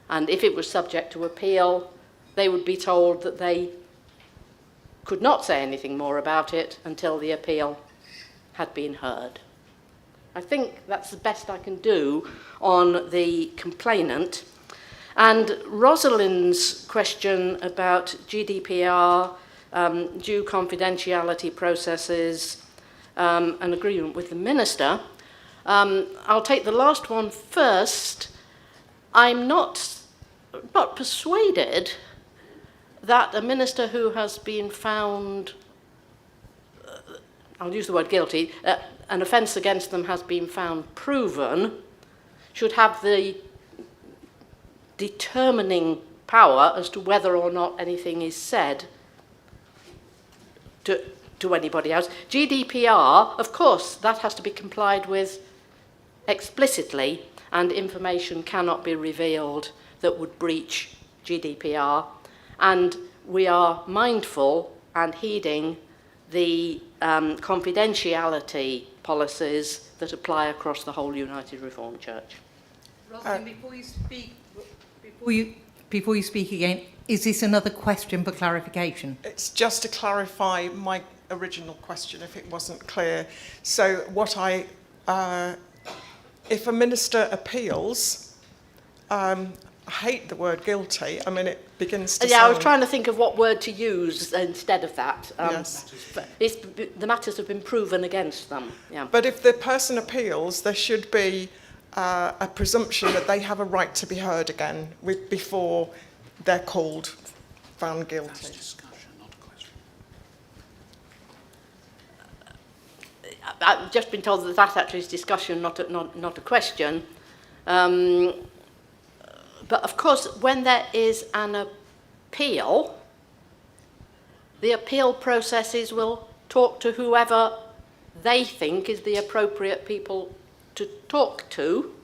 And if it was subject to appeal, they would be told that they could not say anything more about it until the appeal had been heard. I think that's the best I can do on the complainant. And Rosalind's question about GDPR, due confidentiality processes, an agreement with the minister. I'll take the last one first. I'm not persuaded that a minister who has been found, I'll use the word guilty, an offence against them has been found proven, should have the determining power as to whether or not anything is said to anybody else. GDPR, of course, that has to be complied with explicitly, and information cannot be revealed that would breach GDPR. And we are mindful and heeding the confidentiality policies that apply across the whole United Reformed Church. Rosalind, before you speak again, is this another question for clarification? It's just to clarify my original question, if it wasn't clear. So what if a minister appeals, I hate the word guilty. I mean, it begins to Yeah, sound... I was trying to think of what word to use instead of that. Yes. The matters have been proven against them. Yeah. But if the person appeals, there should be a presumption that they have a right to be heard again before they're found guilty. That's discussion, not a question. I've just been told that actually is discussion, not a question. But of course, when there is an appeal, the appeal processes will talk to whoever they think is the appropriate people to talk to,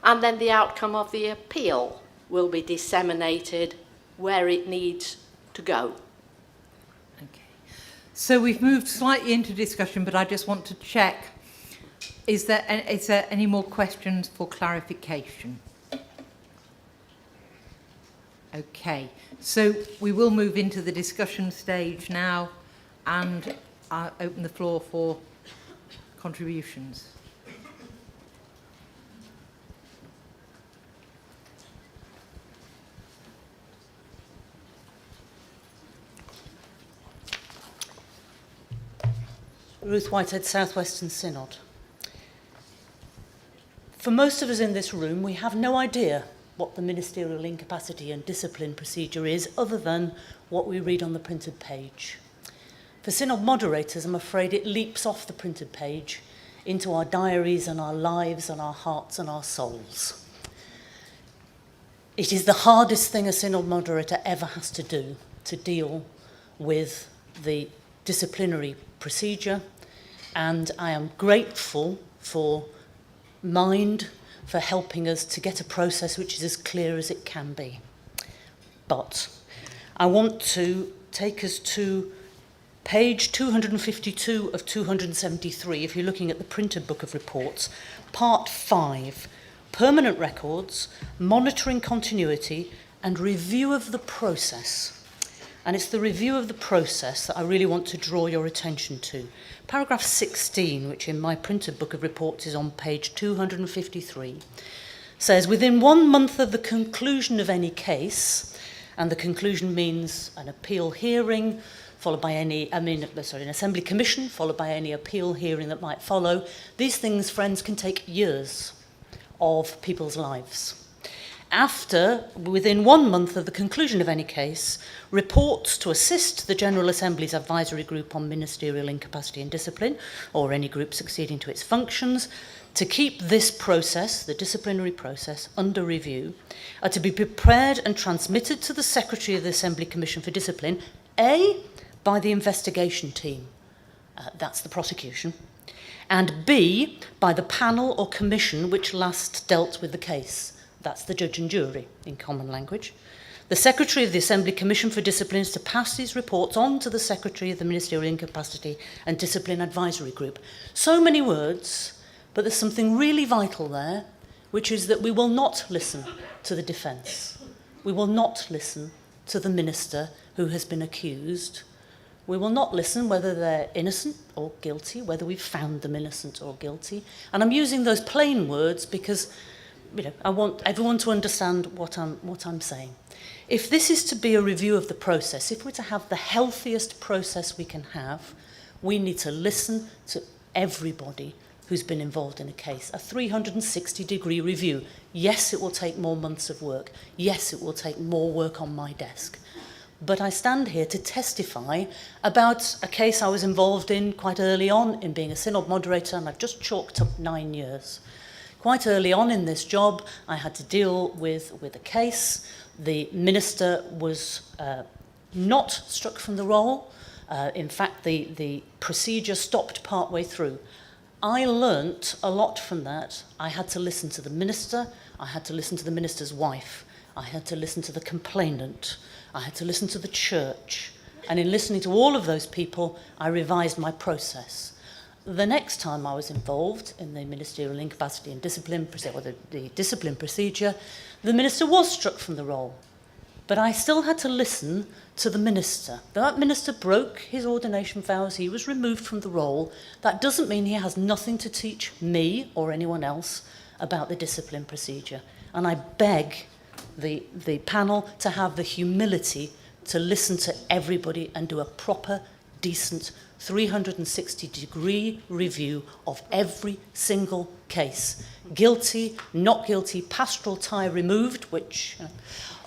and then the outcome of the appeal will be disseminated where it needs to go. Okay. So we've moved slightly into discussion, but I just want to check, is there any more questions for clarification? Okay, so we will move into the discussion stage now, and I'll open the floor for contributions. Ruth Whitehead, South Western Synod. For most of us in this room, we have no idea what the ministerial incapacity and discipline procedure is, other than what we read on the printed page. For synod moderators, I'm afraid it leaps off the printed page into our diaries and our lives and our hearts and our souls. It is the hardest thing a synod moderator ever has to do, to deal with the disciplinary procedure And I am grateful for Mind for helping us to get a process which is as clear as it can be. But I want to take us to page 252 of 273, if you're looking at the printed book of reports, part 5, permanent records, monitoring continuity and review of the process. And it's the review of the process that I really want to draw your attention to. Paragraph 16, which in my printed book of reports is on page 253, says, within 1 month of the conclusion of any case, and the conclusion means an appeal hearing, followed by an assembly commission, followed by any appeal hearing that might follow. These things, friends, can take years of people's lives. After, within 1 month of the conclusion of any case, reports to assist the General Assembly's advisory group on ministerial incapacity and discipline, or any group succeeding to its functions, to keep this process, the disciplinary process, under review, are to be prepared and transmitted to the Secretary of the Assembly Commission for Discipline, A, by the investigation team, that's the prosecution, and B, by the panel or commission which last dealt with the case, that's the judge and jury in common language. The Secretary of the Assembly Commission for Discipline is to pass these reports on to the Secretary of the Ministerial Incapacity and Discipline Advisory Group. So many words, but there's something really vital there, which is that we will not listen to the defence. We will not listen to the minister who has been accused. We will not listen whether they're innocent or guilty, whether we've found them innocent or guilty. And I'm using those plain words because I want everyone to understand what I'm saying. If this is to be a review of the process, if we're to have the healthiest process we can have, we need to listen to everybody who's been involved in a case. A 360-degree review. Yes, it will take more months of work. Yes, it will take more work on my desk. But I stand here to testify about a case I was involved in quite early on in being a synod moderator, and I've just chalked up 9 years. Quite early on in this job, I had to deal with a case. The minister was not struck from the roll. In fact, the procedure stopped partway through. I learnt a lot from that. I had to listen to the minister. I had to listen to the minister's wife. I had to listen to the complainant. I had to listen to the church. And in listening to all of those people, I revised my process. The next time I was involved in the ministerial incapacity and discipline, or the discipline procedure, the minister was struck from the roll. But I still had to listen to the minister. That minister broke his ordination vows, he was removed from the roll. That doesn't mean he has nothing to teach me or anyone else about the discipline procedure. And I beg the panel to have the humility to listen to everybody and do a proper, decent 360-degree review of every single case. Guilty, not guilty, pastoral tie removed, which,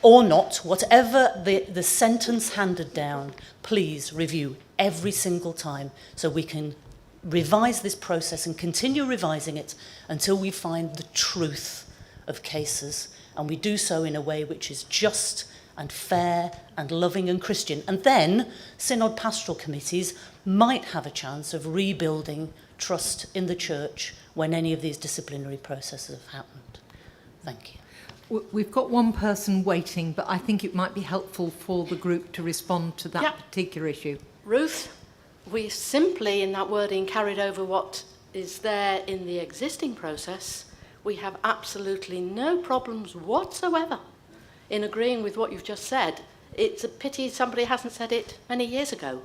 or not, whatever the sentence handed down, please review every single time so we can revise this process and continue revising it until we find the truth of cases. And we do so in a way which is just and fair and loving and Christian. And then synod pastoral committees might have a chance of rebuilding trust in the church when any of these disciplinary processes have happened. Thank you. We've got one person waiting, but I think it might be helpful for the group to respond to that particular issue. Ruth, we simply, in that wording, carried over what is there in the existing process. We have absolutely no problems whatsoever in agreeing with what you've just said. It's a pity somebody hasn't said it many years ago,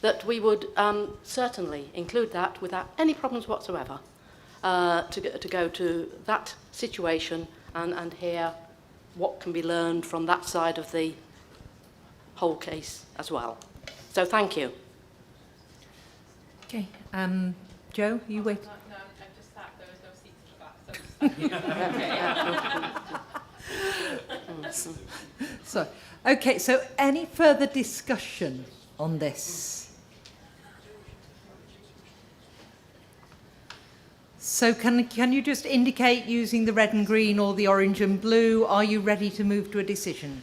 that we would certainly include that without any problems whatsoever to go to that situation and hear what can be learned from that side of the whole case as well. So thank you. Okay, Joe, you wait. No, I just sat, there was no seats for that. So any further discussion on this? So can you just indicate using the red and green or the orange and blue, are you ready to move to a decision?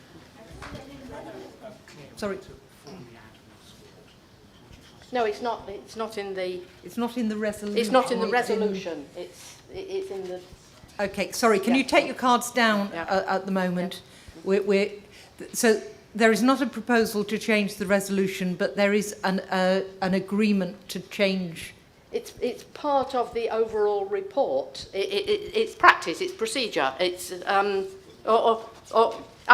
Sorry. No, it's not. It's not in the. It's not in the resolution. It's not in the it's resolution. It's in the. Okay, sorry. Can you take your cards down at the moment? So there is not a proposal to change the resolution, but there is an agreement to change. It's part of the overall report. It's practice. It's procedure. It's I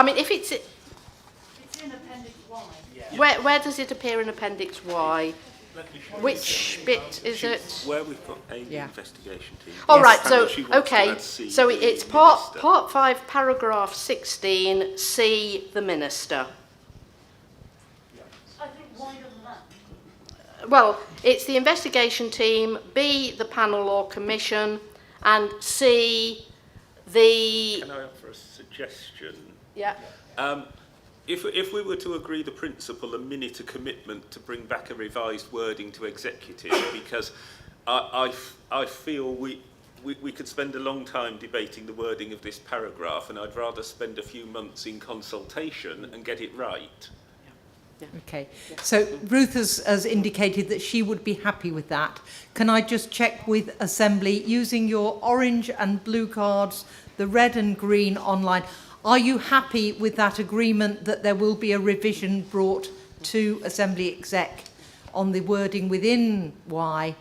mean, if it's. It's in Appendix Y. Yeah. Where does it appear in Appendix Y? Which bit is it? Where we've got a investigation team. All right. So okay. So it's part 5, paragraph 16. C, the minister. I think wider than that. Well, it's the investigation team. B, the panel or commission, and C, the. Can I offer a suggestion? Yeah. If we were to agree the principle, a minute a commitment to bring back a revised wording to executive, because I feel we could spend a long time debating the wording of this paragraph, and I'd rather spend a few months in consultation and get it right. Okay, so Ruth has indicated that she would be happy with that. Can I just check with Assembly, using your orange and blue cards, the red and green online, are you happy with that agreement that there will be a revision brought to Assembly Exec on the wording within Y,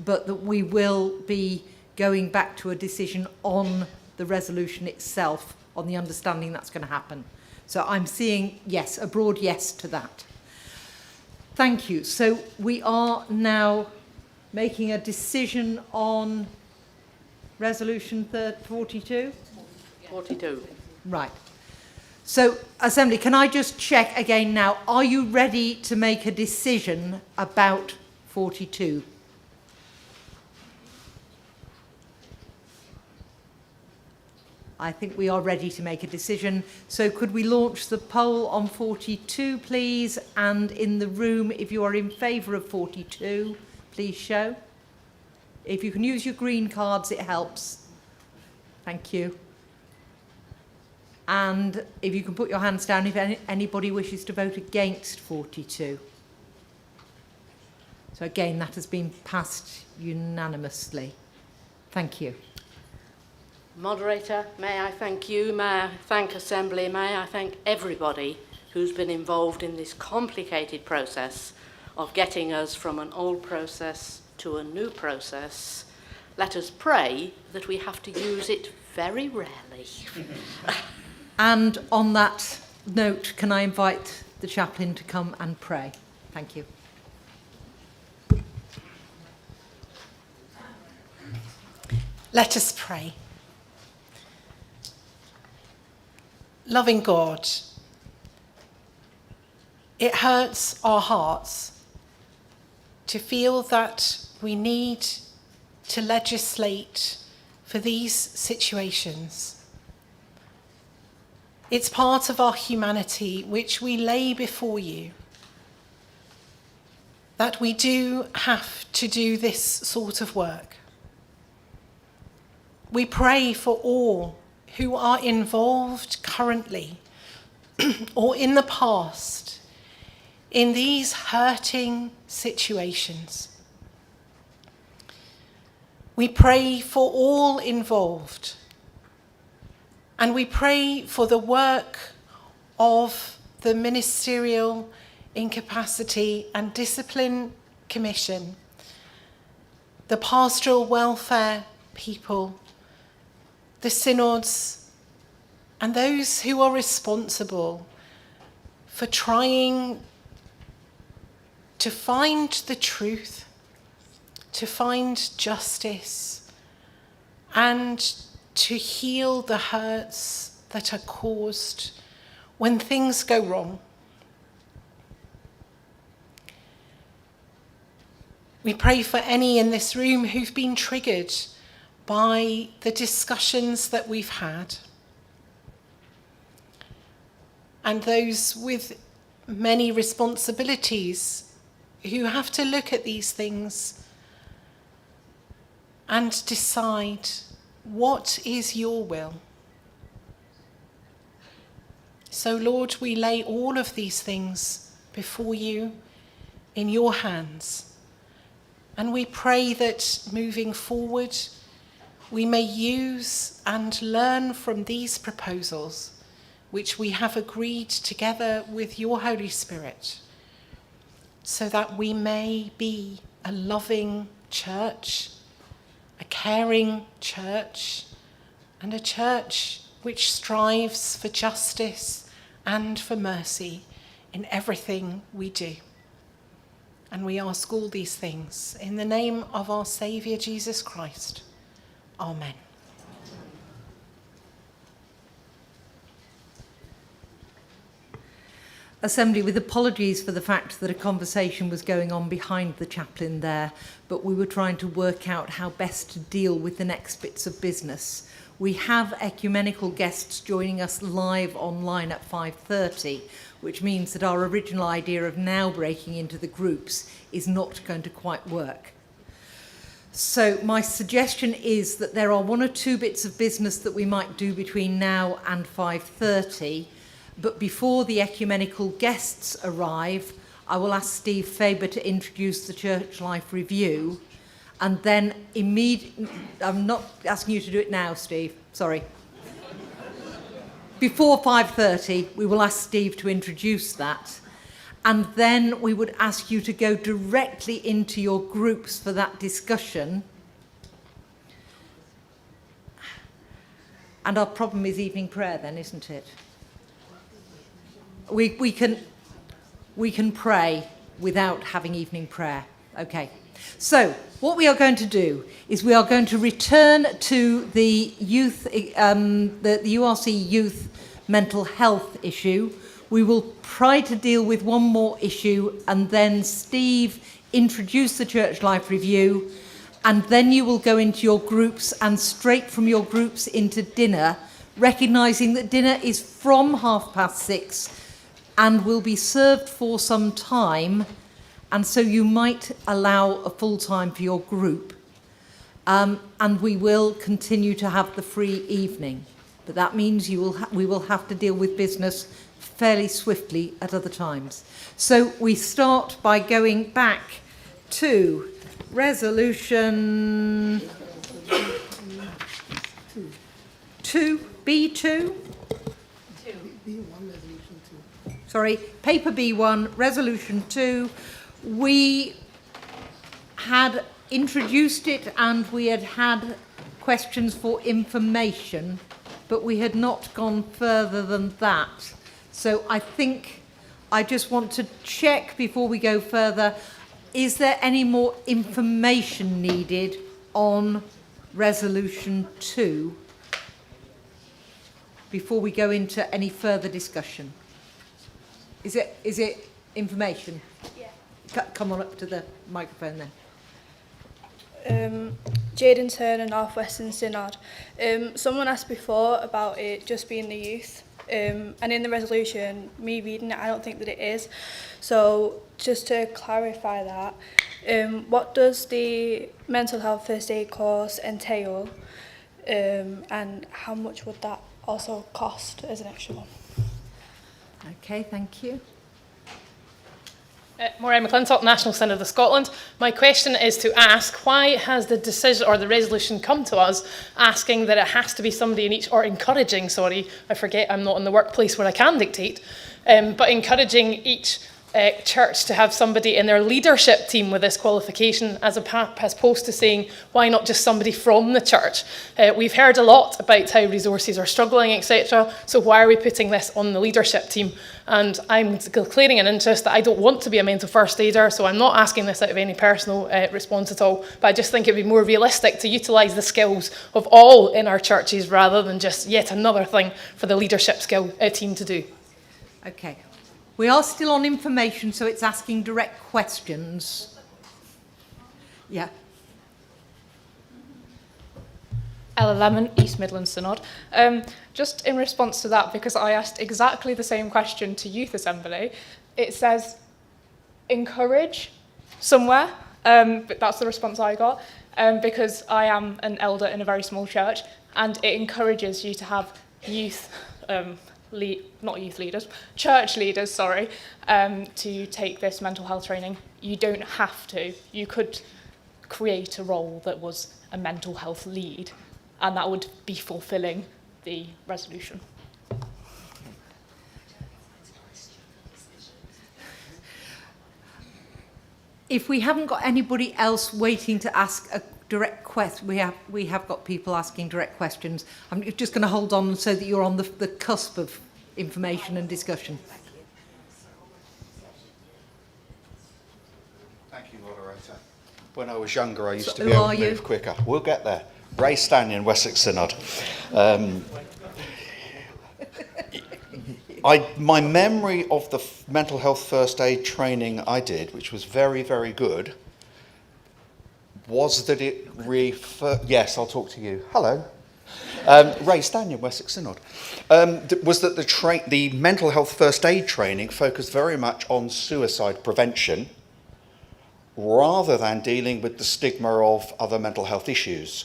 but that we will be going back to a decision on the resolution itself, on the understanding that's going to happen? So I'm seeing yes, a broad yes to that. Thank you. So we are now making a decision on resolution 42? 42. Right. So, Assembly, can I just check again now, are you ready to make a decision about 42? I think we are ready to make a decision. So could we launch the poll on 42, please? And in the room, if you are in favour of 42, please show. If you can use your green cards, it helps. Thank you. And if you can put your hands down if anybody wishes to vote against 42. So again, that has been passed unanimously. Thank you. Moderator, may I thank you, may I thank Assembly, may I thank everybody who's been involved in this complicated process of getting us from an old process to a new process. Let us pray that we have to use it very rarely. And on that note, can I invite the chaplain to come and pray? Thank you. Let us pray. Loving God, it hurts our hearts to feel that we need to legislate for these situations. It's part of our humanity which we lay before you, that we do have to do this sort of work. We pray for all who are involved currently or in the past in these hurting situations. We pray for all involved, and we pray for the work of the Ministerial Incapacity and Discipline Commission, the pastoral welfare people, the synods, and those who are responsible for trying to find the truth, to find justice, and to heal the hurts that are caused when things go wrong. We pray for any in this room who've been triggered by the discussions that we've had, and those with many responsibilities who have to look at these things and decide what is your will. So, Lord, we lay all of these things before you in your hands. And we pray that moving forward, we may use and learn from these proposals, which we have agreed together with your Holy Spirit, so that we may be a loving church, a caring church, and a church which strives for justice and for mercy in everything we do. And we ask all these things in the name of our Saviour Jesus Christ. Amen. Assembly, with apologies for the fact that a conversation was going on behind the chaplain there, but we were trying to work out how best to deal with the next bits of business. We have ecumenical guests joining us live online at 5:30, which means that our original idea of now breaking into the groups is not going to quite work. So my suggestion is that there are one or two bits of business that we might do between now and 5:30, but before the ecumenical guests arrive, I will ask Steve Faber to introduce the Church Life Review, and then I'm not asking you to do it now, Steve, sorry. Before 5:30, we will ask Steve to introduce that, and then we would ask you to go directly into your groups for that discussion. And our problem is evening prayer then, isn't it? We can pray without having evening prayer. Okay. So what we are going to do is we are going to return to the youth, the URC youth mental health issue. We will try to deal with one more issue, and then Steve introduce the Church Life Review, and then you will go into your groups and straight from your groups into dinner, recognising that dinner is from 6:30 and will be served for some time, and so you might allow a full time for your group. And we will continue to have the free evening. But that means we will have to deal with business fairly swiftly at other times. So we start by going back to resolution 2, B2. Sorry, paper B1, resolution 2. We had introduced it and we had had questions for information, but we had not gone further than that. So I think I just want to check before we go further, is there any more information needed on resolution 2 before we go into any further discussion? Is it information? Yeah. Come on up to the microphone then. Jaden Turner, North Western Synod. Someone asked before about it just being the youth. And in the resolution, me reading it, I don't think that it is. So just to clarify that, what does the mental health first aid course entail? And how much would that also cost as an extra one? Okay, thank you. Maureen McClintock, National Synod of Scotland. My question is to ask, why has the decision or the resolution come to us asking that it has to be somebody in each, or encouraging, sorry, I forget I'm not in the workplace where I can dictate, but encouraging each church to have somebody in their leadership team with this qualification as opposed to saying, why not just somebody from the church? We've heard a lot about how resources are struggling, etc. So why are we putting this on the leadership team? And I'm declaring an interest that I don't want to be a mental first aider, so I'm not asking this out of any personal response at all, but I just think it would be more realistic to utilise the skills of all in our churches rather than just yet another thing for the leadership team to do. Okay. We are still on information, so it's asking direct questions. Yeah. Ella Lemon, East Midlands Synod. Just in response to that, because I asked exactly the same question to Youth Assembly, it says encourage somewhere, but that's the response I got, because I am an elder in a very small church, and it encourages you to have youth church leaders, sorry, to take this mental health training. You don't have to. You could create a role that was a mental health lead, and that would be fulfilling the resolution. If we haven't got anybody else waiting to ask a direct question, we have got people asking direct questions. I'm just going to hold on so that you're on the cusp of information and discussion. Thank you, moderator. When I was younger, I used to who be able are to move you? quicker. We'll get there. Ray Stanion, Wessex Synod. My memory of the mental health first aid training I did, which was very, very good, was that it yes, I'll talk to you. Hello. Ray Stanion, Wessex Synod. Was that the mental health first aid training focused very much on suicide prevention rather than dealing with the stigma of other mental health issues.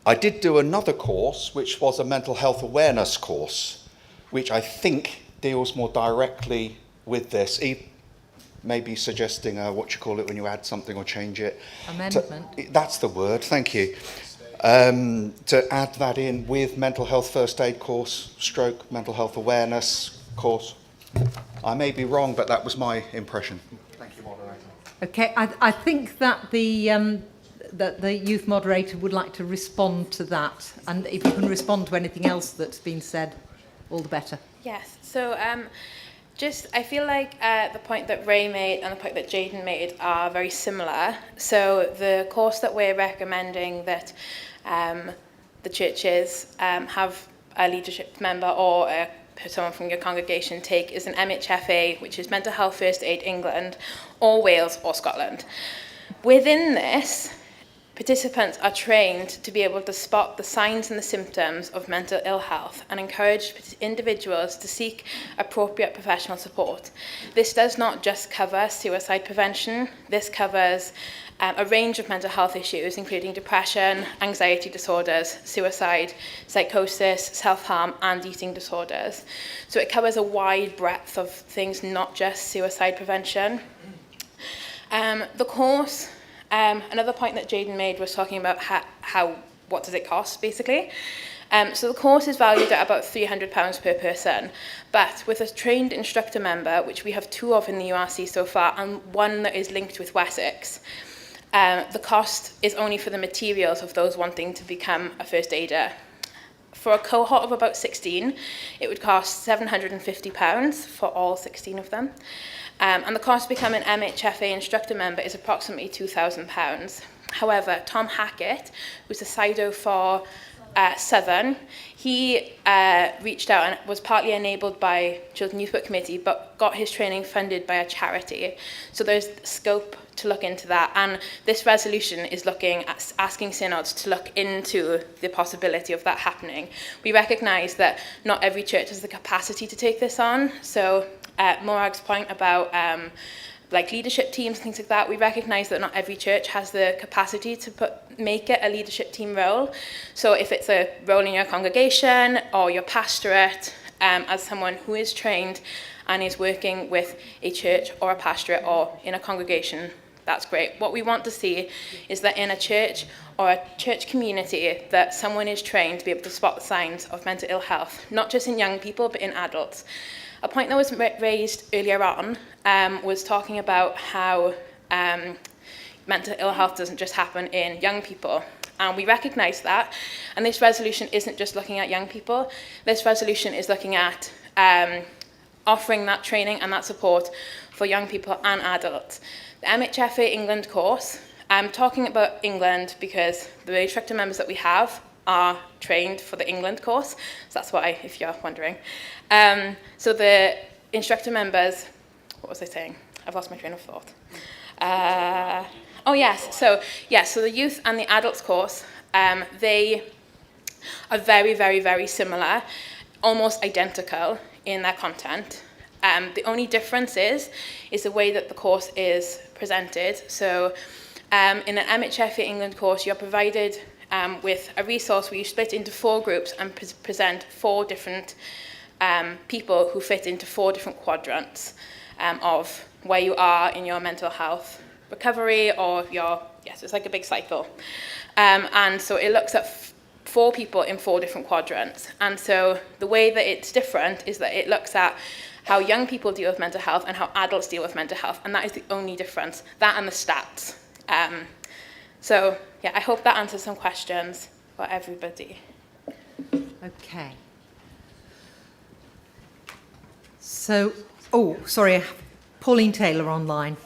I did do another course, which was a mental health awareness course, which I think deals more directly with this, maybe suggesting what you call it when you add something or change it. Amendment. That's the word, thank you. To add that in with mental health first aid course, stroke mental health awareness course. I may be wrong, but that was my impression. Thank you, moderator. Okay, I think that the youth moderator would like to respond to that, and if you can respond to anything else that's been said, all the better. Yes, so I feel like the point that Ray made and the point that Jaden made are very similar. So the course that we're recommending that the churches have a leadership member or someone from your congregation take is an MHFA, which is Mental Health First Aid England, or Wales or Scotland. Within this, participants are trained to be able to spot the signs and the symptoms of mental ill health and encourage individuals to seek appropriate professional support. This does not just cover suicide prevention. This covers a range of mental health issues, including depression, anxiety disorders, suicide, psychosis, self-harm, and eating disorders. So it covers a wide breadth of things, not just suicide prevention. The course, another point that Jaden made was talking about what does it cost, basically. So the course is valued at about £300 per person, but with a trained instructor member, which we have 2 of in the URC so far, and 1 that is linked with Wessex, the cost is only for the materials of those wanting to become a first aider. For a cohort of about 16, it would cost £750 for all 16 of them. And the cost to become an MHFA instructor member is approximately £2,000. However, Tom Hackett, who's the SIDO for Southern, he reached out and was partly enabled by Children's Youth Work Committee, but got his training funded by a charity. So there's scope to look into that. And this resolution is looking at asking synods to look into the possibility of that happening. We recognise that not every church has the capacity to take this on. So Morag's point about like leadership teams and things like that, we recognise that not every church has the capacity to make it a leadership team role. So if it's a role in your congregation or your pastorate, as someone who is trained and is working with a church or a pastorate or in a congregation, that's great. What we want to see is that in a church or a church community that someone is trained to be able to spot the signs of mental ill health, not just in young people, but in adults. A point that was raised earlier on was talking about how mental ill health doesn't just happen in young people. And we recognise that. And this resolution isn't just looking at young people. This resolution is looking at offering that training and that support for young people and adults. The MHFA England course, I'm talking about England because the instructor members that we have are trained for the England course. So that's why, if you're wondering. So the instructor members, what was I saying? I've lost my train of thought. So the youth and the adults course, they are very, very, very similar, almost identical in their content. The only difference is the way that the course is presented. So in an MHFA England course, you're provided with a resource where you split into 4 groups and present 4 different people who fit into 4 different quadrants of where you are in your mental health recovery or your, yes, it's like a big cycle. And so it looks at 4 people in 4 different quadrants. And so the way that it's different is that it looks at how young people deal with mental health and how adults deal with mental health. And that is the only difference, that and the stats. So yeah, I hope that answers some questions for everybody. Okay. So, oh, sorry, Pauline Taylor online.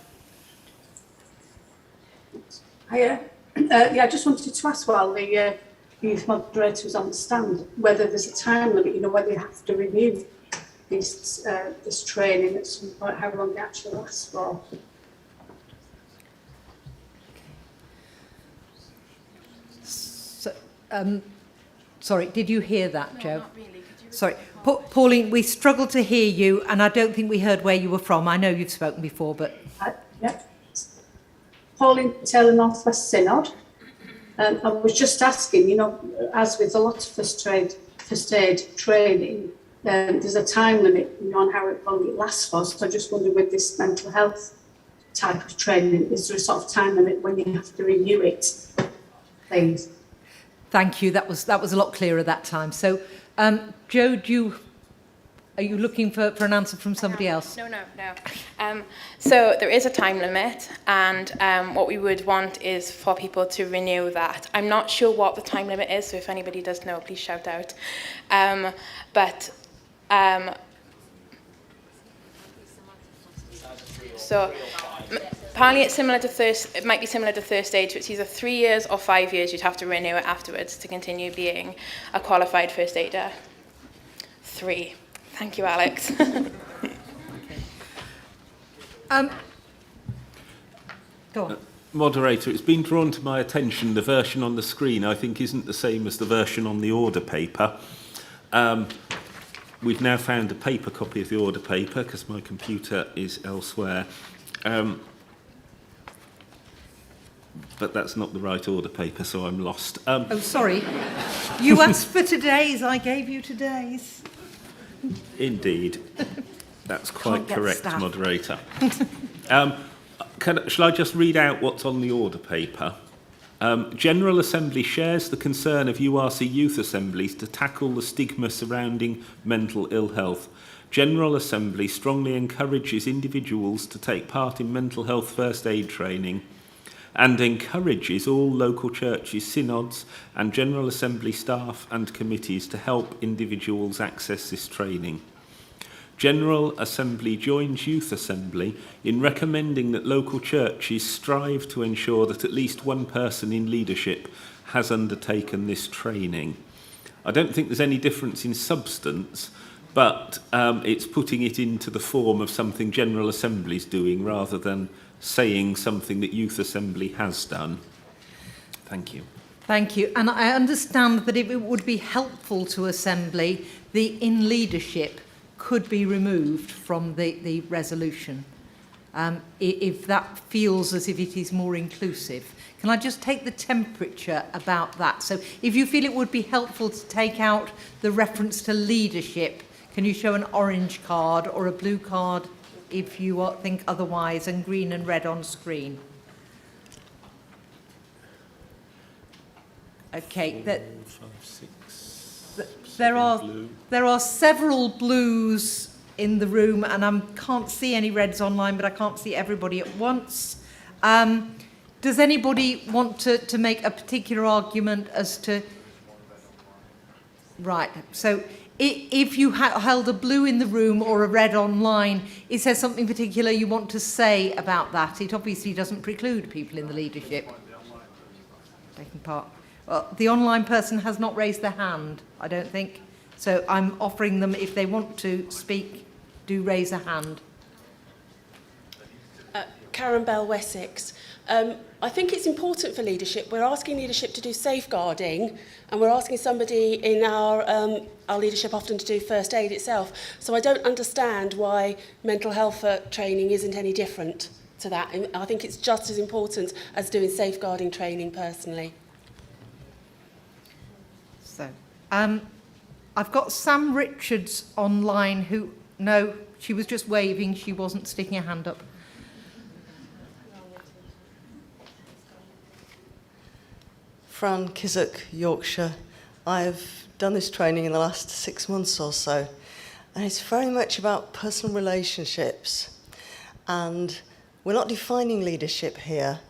Hiya. Yeah, I just wanted to ask while the youth moderator was on the stand, whether there's a time limit, you know, whether you have to renew this training at some point, how long it actually lasts for. So, sorry, did you hear that, Joe? Not really. Sorry, Pauline, we struggled to hear you, and I don't think we heard where you were from. I know you've spoken before, but... Yeah. Pauline Taylor, North West Synod. I was just asking, you know, as with a lot of first aid training, there's a time limit, you know, on how long it lasts for. So I just wondered, with this mental health type of training, is there a sort of time limit when you have to renew it, please? Thank you. That was a lot clearer that time. So, Joe, are you looking for an answer from somebody else? No. So there is a time limit, and what we would want is for people to renew that. I'm not sure what the time limit is, so if anybody does know, please shout out. So apparently it's similar to it might be similar to first aid, so it's either 3 years or 5 years. You'd have to renew it afterwards to continue being a qualified first aider. 3. Thank you, Alex. Go on. Moderator, it's been drawn to my attention the version on the screen I think isn't the same as the version on the order paper. We've now found a paper copy of the order paper because my computer is elsewhere. But that's not the right order paper, so I'm lost. Oh, sorry. You asked for today's, I gave you today's. Indeed. That's quite correct, staff. moderator. Shall I just read out what's on the order paper? General Assembly shares the concern of URC youth assemblies to tackle the stigma surrounding mental ill health. General Assembly strongly encourages individuals to take part in mental health first aid training and encourages all local churches, synods and General Assembly staff and committees to help individuals access this training. General Assembly joins Youth Assembly in recommending that local churches strive to ensure that at least one person in leadership has undertaken this training. I don't think there's any difference in substance, but it's putting it into the form of something General Assembly's doing rather than saying something that Youth Assembly has done. Thank you. Thank you. And I understand that if it would be helpful to Assembly, the in leadership could be removed from the resolution, if that feels as if it is more inclusive. Can I just take the temperature about that? So if you feel it would be helpful to take out the reference to leadership, can you show an orange card or a blue card if you think otherwise, and green and red on screen? Okay, there are several blues in the room, and I can't see any reds online, but I can't see everybody at once. Does anybody want to make a particular argument as to... Right, so if you held a blue in the room or a red online, is there something particular you want to say about that? It obviously doesn't preclude people in the leadership taking part. Well, the online person has not raised their hand, I don't think. So I'm offering them, if they want to speak, do raise a hand. Karen Bell, Wessex. I think it's important for leadership. We're asking leadership to do safeguarding, and we're asking somebody in our leadership often to do first aid itself. So I don't understand why mental health training isn't any different to that. And I think it's just as important as doing safeguarding training personally. So, I've got Sam Richards online who, no, she was just waving, she wasn't sticking her hand up. Fran Kissock, Yorkshire. I've done this training in the last 6 months or so, and it's very much about personal relationships. And we're not defining leadership here,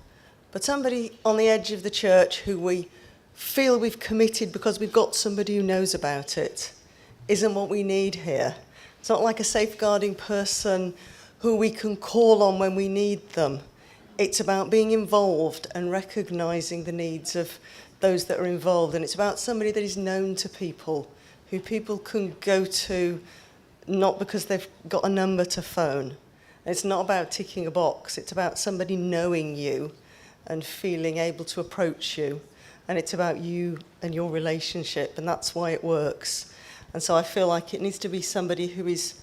but somebody on the edge of the church who we feel we've committed because we've got somebody who knows about it isn't what we need here. It's not like a safeguarding person who we can call on when we need them. It's about being involved and recognising the needs of those that are involved. And it's about somebody that is known to people, who people can go to, not because they've got a number to phone. It's not about ticking a box. It's about somebody knowing you and feeling able to approach you. And it's about you and your relationship, and that's why it works. And so I feel like it needs to be somebody who is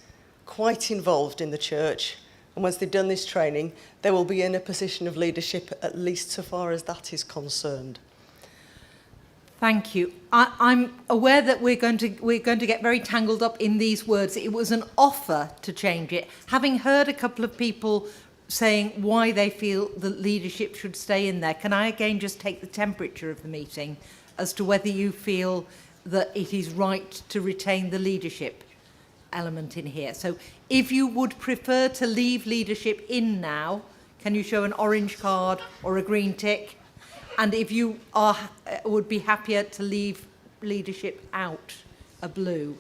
quite involved in the church. And once they've done this training, they will be in a position of leadership, at least so far as that is concerned. Thank you. I'm aware that we're going to get very tangled up in these words. It was an offer to change it. Having heard a couple of people saying why they feel that leadership should stay in there, can I again just take the temperature of the meeting as to whether you feel that it is right to retain the leadership element in here? So if you would prefer to leave leadership in now, can you show an orange card or a green tick? And if you would be happier to leave leadership out, a blue.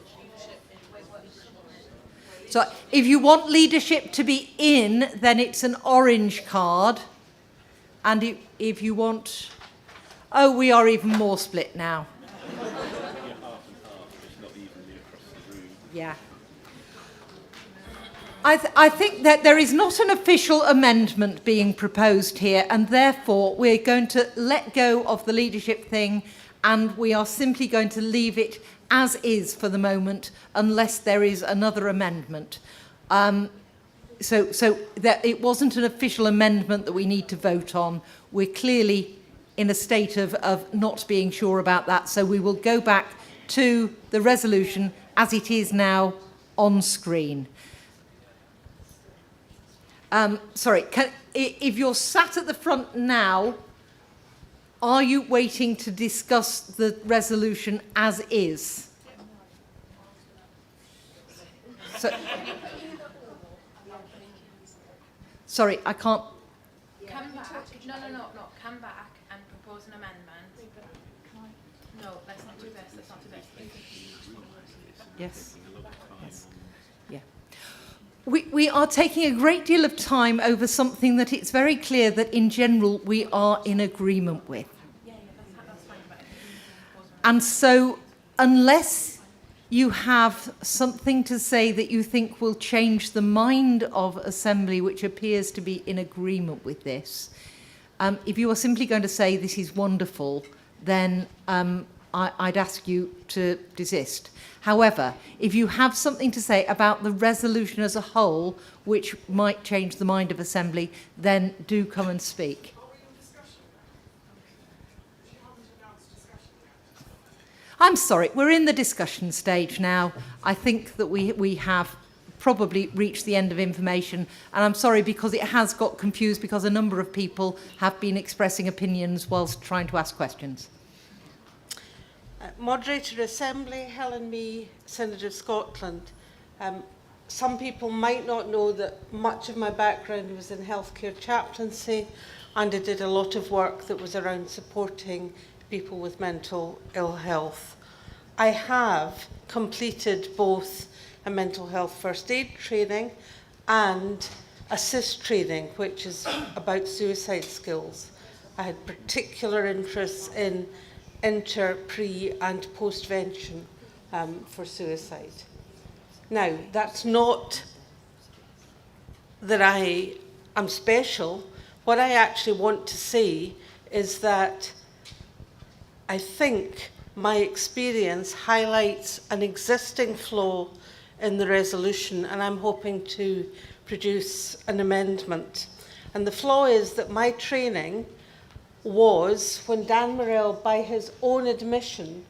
So if you want leadership to be in, then it's an orange card. And if you want... Oh, we are even more split now. Yeah. I think that there is not an official amendment being proposed here, and therefore we're going to let go of the leadership thing, and we are simply going to leave it as is for the moment, unless there is another amendment. So that it wasn't an official amendment that we need to vote on. We're clearly in a state of not being sure about that, so we will go back to the resolution as it is now on screen. Sorry, if you're sat at the front now, are you waiting to discuss the resolution as is? So, sorry, I can't... Come back. No. Come back and propose an amendment. No, let's not do this. Yes. Yeah. We are taking a great deal of time over something that it's very clear that in general we are in agreement with. And so unless you have something to say that you think will change the mind of Assembly, which appears to be in agreement with this, if you are simply going to say this is wonderful, then I'd ask you to desist. However, if you have something to say about the resolution as a whole, which might change the mind of Assembly, then do come and speak. I'm sorry, we're in the discussion stage now. I think that we have probably reached the end of information, and I'm sorry because it has got confused because a number of people have been expressing opinions whilst trying to ask questions. Moderator Assembly, Helen Mee, Senator of Scotland. Some people might not know that much of my background was in healthcare chaplaincy, and I did a lot of work that was around supporting people with mental ill health. I have completed both a mental health first aid training and assist training, which is about suicide skills. I had particular interests in inter, pre and postvention for suicide. Now, that's not that I am special. What I actually want to say is that I think my experience highlights an existing flaw in the resolution, and I'm hoping to produce an amendment. And the flaw is that my training was, when Dan Morell, by his own admission,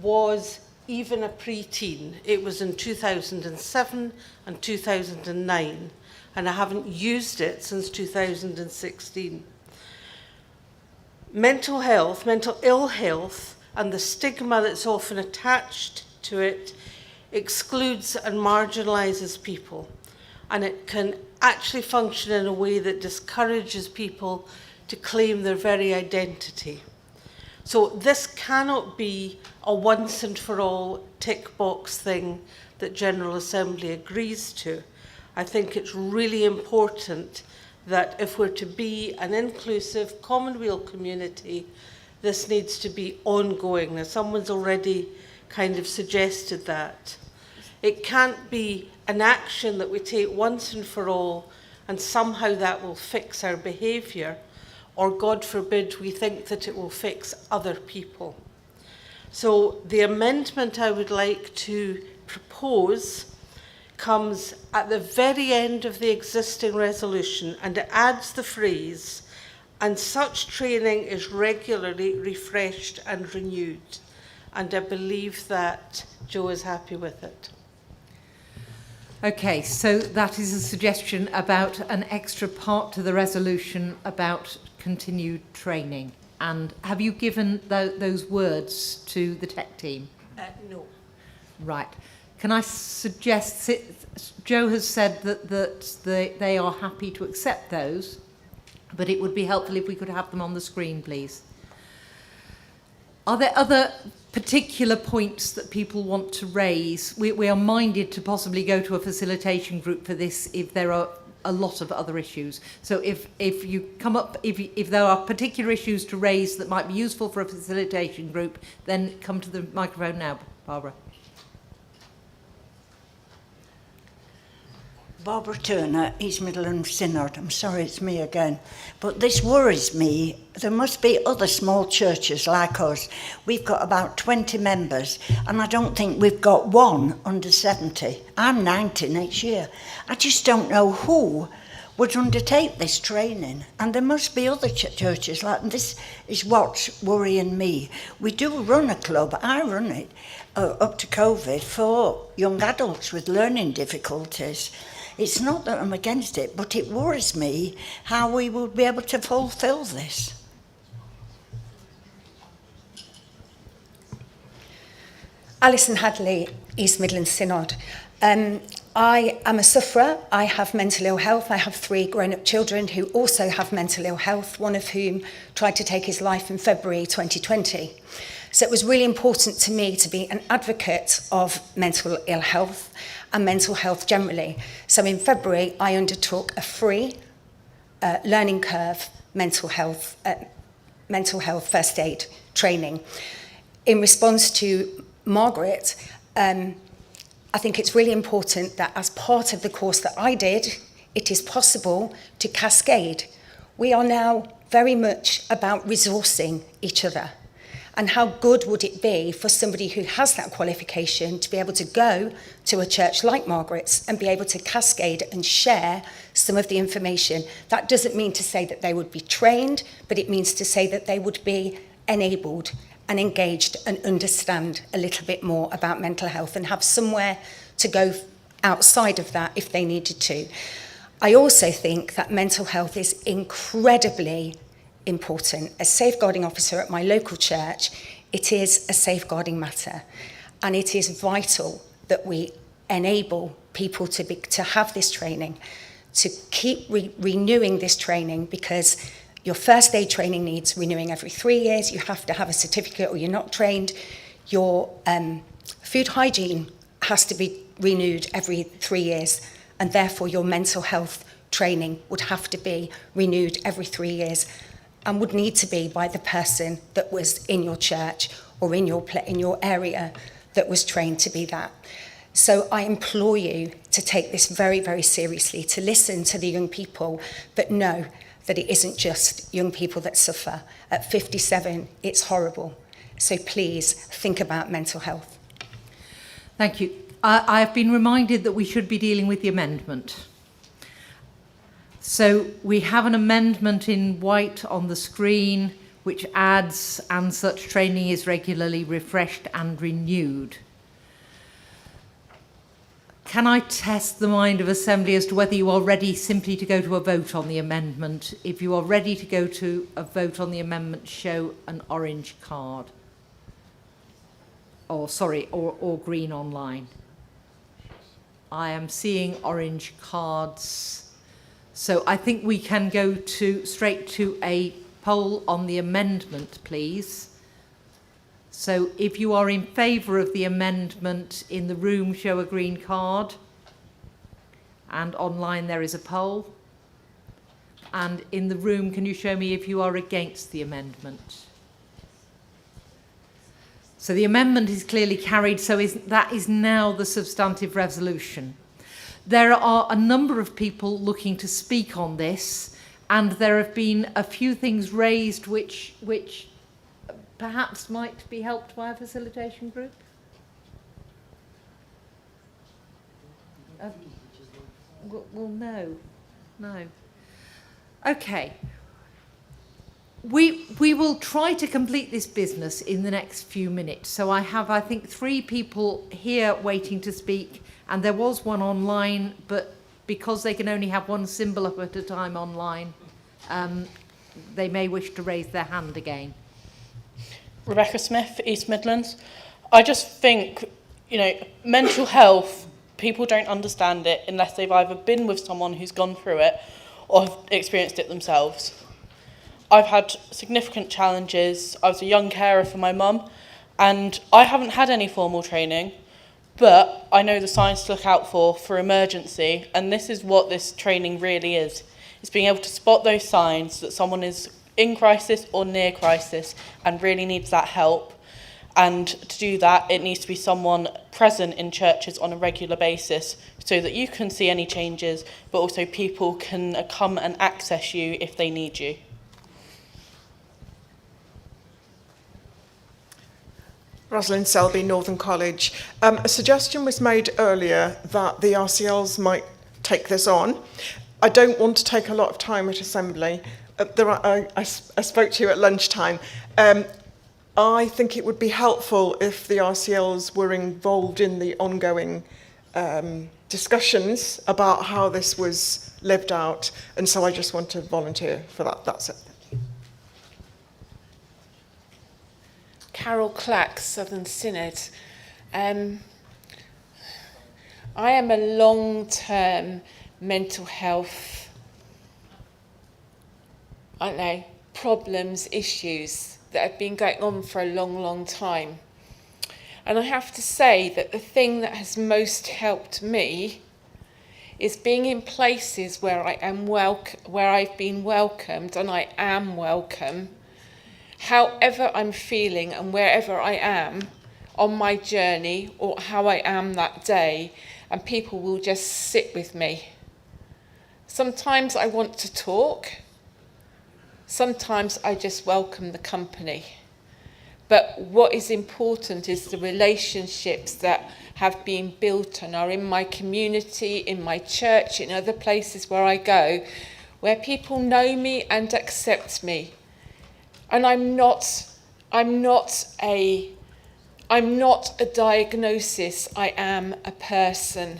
was even a preteen. It was in 2007 and 2009, and I haven't used it since 2016. Mental health, mental ill health, and the stigma that's often attached to it excludes and marginalises people, and it can actually function in a way that discourages people to claim their very identity. So this cannot be a once and for all tick box thing that General Assembly agrees to. I think it's really important that if we're to be an inclusive commonweal community, this needs to be ongoing. Now, someone's already kind of suggested that. It can't be an action that we take once and for all and somehow that will fix our behaviour, or God forbid we think that it will fix other people. So the amendment I would like to propose comes at the very end of the existing resolution, and it adds the phrase, and such training is regularly refreshed and renewed. And I believe that Joe is happy with it. Okay, so that is a suggestion about an extra part to the resolution about continued training. And have you given those words to the tech team? No. Right. Can I suggest, Joe has said that they are happy to accept those, but it would be helpful if we could have them on the screen, please. Are there other particular points that people want to raise? We are minded to possibly go to a facilitation group for this if there are a lot of other issues. So if you come up, if there are particular issues to raise that might be useful for a facilitation group, then come to the microphone now, Barbara. Barbara Turner, East Midlands Synod. I'm sorry it's me again, but this worries me. There must be other small churches like us. We've got about 20 members, and I don't think we've got one under 70. I'm 90 next year. I just don't know who would undertake this training, and there must be other churches like this. Is what's worrying me. We do run a club. I run it up to COVID for young adults with learning difficulties. It's not that I'm against it, but it worries me how we will be able to fulfil this. Alison Hadley, East Midlands Synod. I am a sufferer. I have mental ill health. I have 3 grown-up children who also have mental ill health, one of whom tried to take his life in February 2020. So it was really important to me to be an advocate of mental ill health and mental health generally. So in February, I undertook a free learning curve mental health first aid training. In response to Margaret, I think it's really important that as part of the course that I did, it is possible to cascade. We are now very much about resourcing each other. And how good would it be for somebody who has that qualification to be able to go to a church like Margaret's and be able to cascade and share some of the information? That doesn't mean to say that they would be trained, but it means to say that they would be enabled and engaged and understand a little bit more about mental health and have somewhere to go outside of that if they needed to. I also think that mental health is incredibly important. As safeguarding officer at my local church, it is a safeguarding matter, and it is vital that we enable people to have this training, to keep renewing this training, because your first aid training needs renewing every 3 years. You have to have a certificate or you're not trained. Your food hygiene has to be renewed every 3 years, and therefore your mental health training would have to be renewed every 3 years, and would need to be by the person that was in your church or in your area that was trained to be that. So I implore you to take this very, very seriously, to listen to the young people, but know that it isn't just young people that suffer. At 57, it's horrible. So please think about mental health. Thank you. I have been reminded that we should be dealing with the amendment. So we have an amendment in white on the screen which adds, and such training is regularly refreshed and renewed. can I test the mind of Assembly as to whether you are ready simply to go to a vote on the amendment? If you are ready to go to a vote on the amendment, show an orange card. Or green online. I am seeing orange cards. So I think we can go straight to a poll on the amendment, please. So if you are in favour of the amendment in the room, show a green card. And online there is a poll. And in the room, can you show me if you are against the amendment? So the amendment is clearly carried, so that is now the substantive resolution. There are a number of people looking to speak on this, and there have been a few things raised which perhaps might be helped by a facilitation group. Well, no. Okay. We will try to complete this business in the next few minutes. So I have, I think, 3 people here waiting to speak, and there was one online, but because they can only have one symbol up at a time online, they may wish to raise their hand again. Rebecca Smith, East Midlands. I just think, mental health, people don't understand it unless they've either been with someone who's gone through it or have experienced it themselves. I've had significant challenges. I was a young carer for my mum, and I haven't had any formal training, but I know the signs to look out for emergency, and this is what this training really is. It's being able to spot those signs that someone is in crisis or near crisis and really needs that help. And to do that, it needs to be someone present in churches on a regular basis so that you can see any changes, but also people can come and access you if they need you. Rosalind Selby, Northern College. A suggestion was made earlier that the RCLs might take this on. I don't want to take a lot of time at Assembly. I spoke to you at lunchtime. I think it would be helpful if the RCLs were involved in the ongoing discussions about how this was lived out, and so I just want to volunteer for that. That's it. Carol Clack, Southern Synod. I am a long-term mental health, problems, issues that have been going on for a long, long time. And I have to say that the thing that has most helped me is being in places where where I've been welcomed and I am welcome, however I'm feeling and wherever I am on my journey or how I am that day, and people will just sit with me. Sometimes I want to talk, sometimes I just welcome the company. But what is important is the relationships that have been built and are in my community, in my church, in other places where I go, where people know me and accept me. And I'm not a diagnosis, I am a person.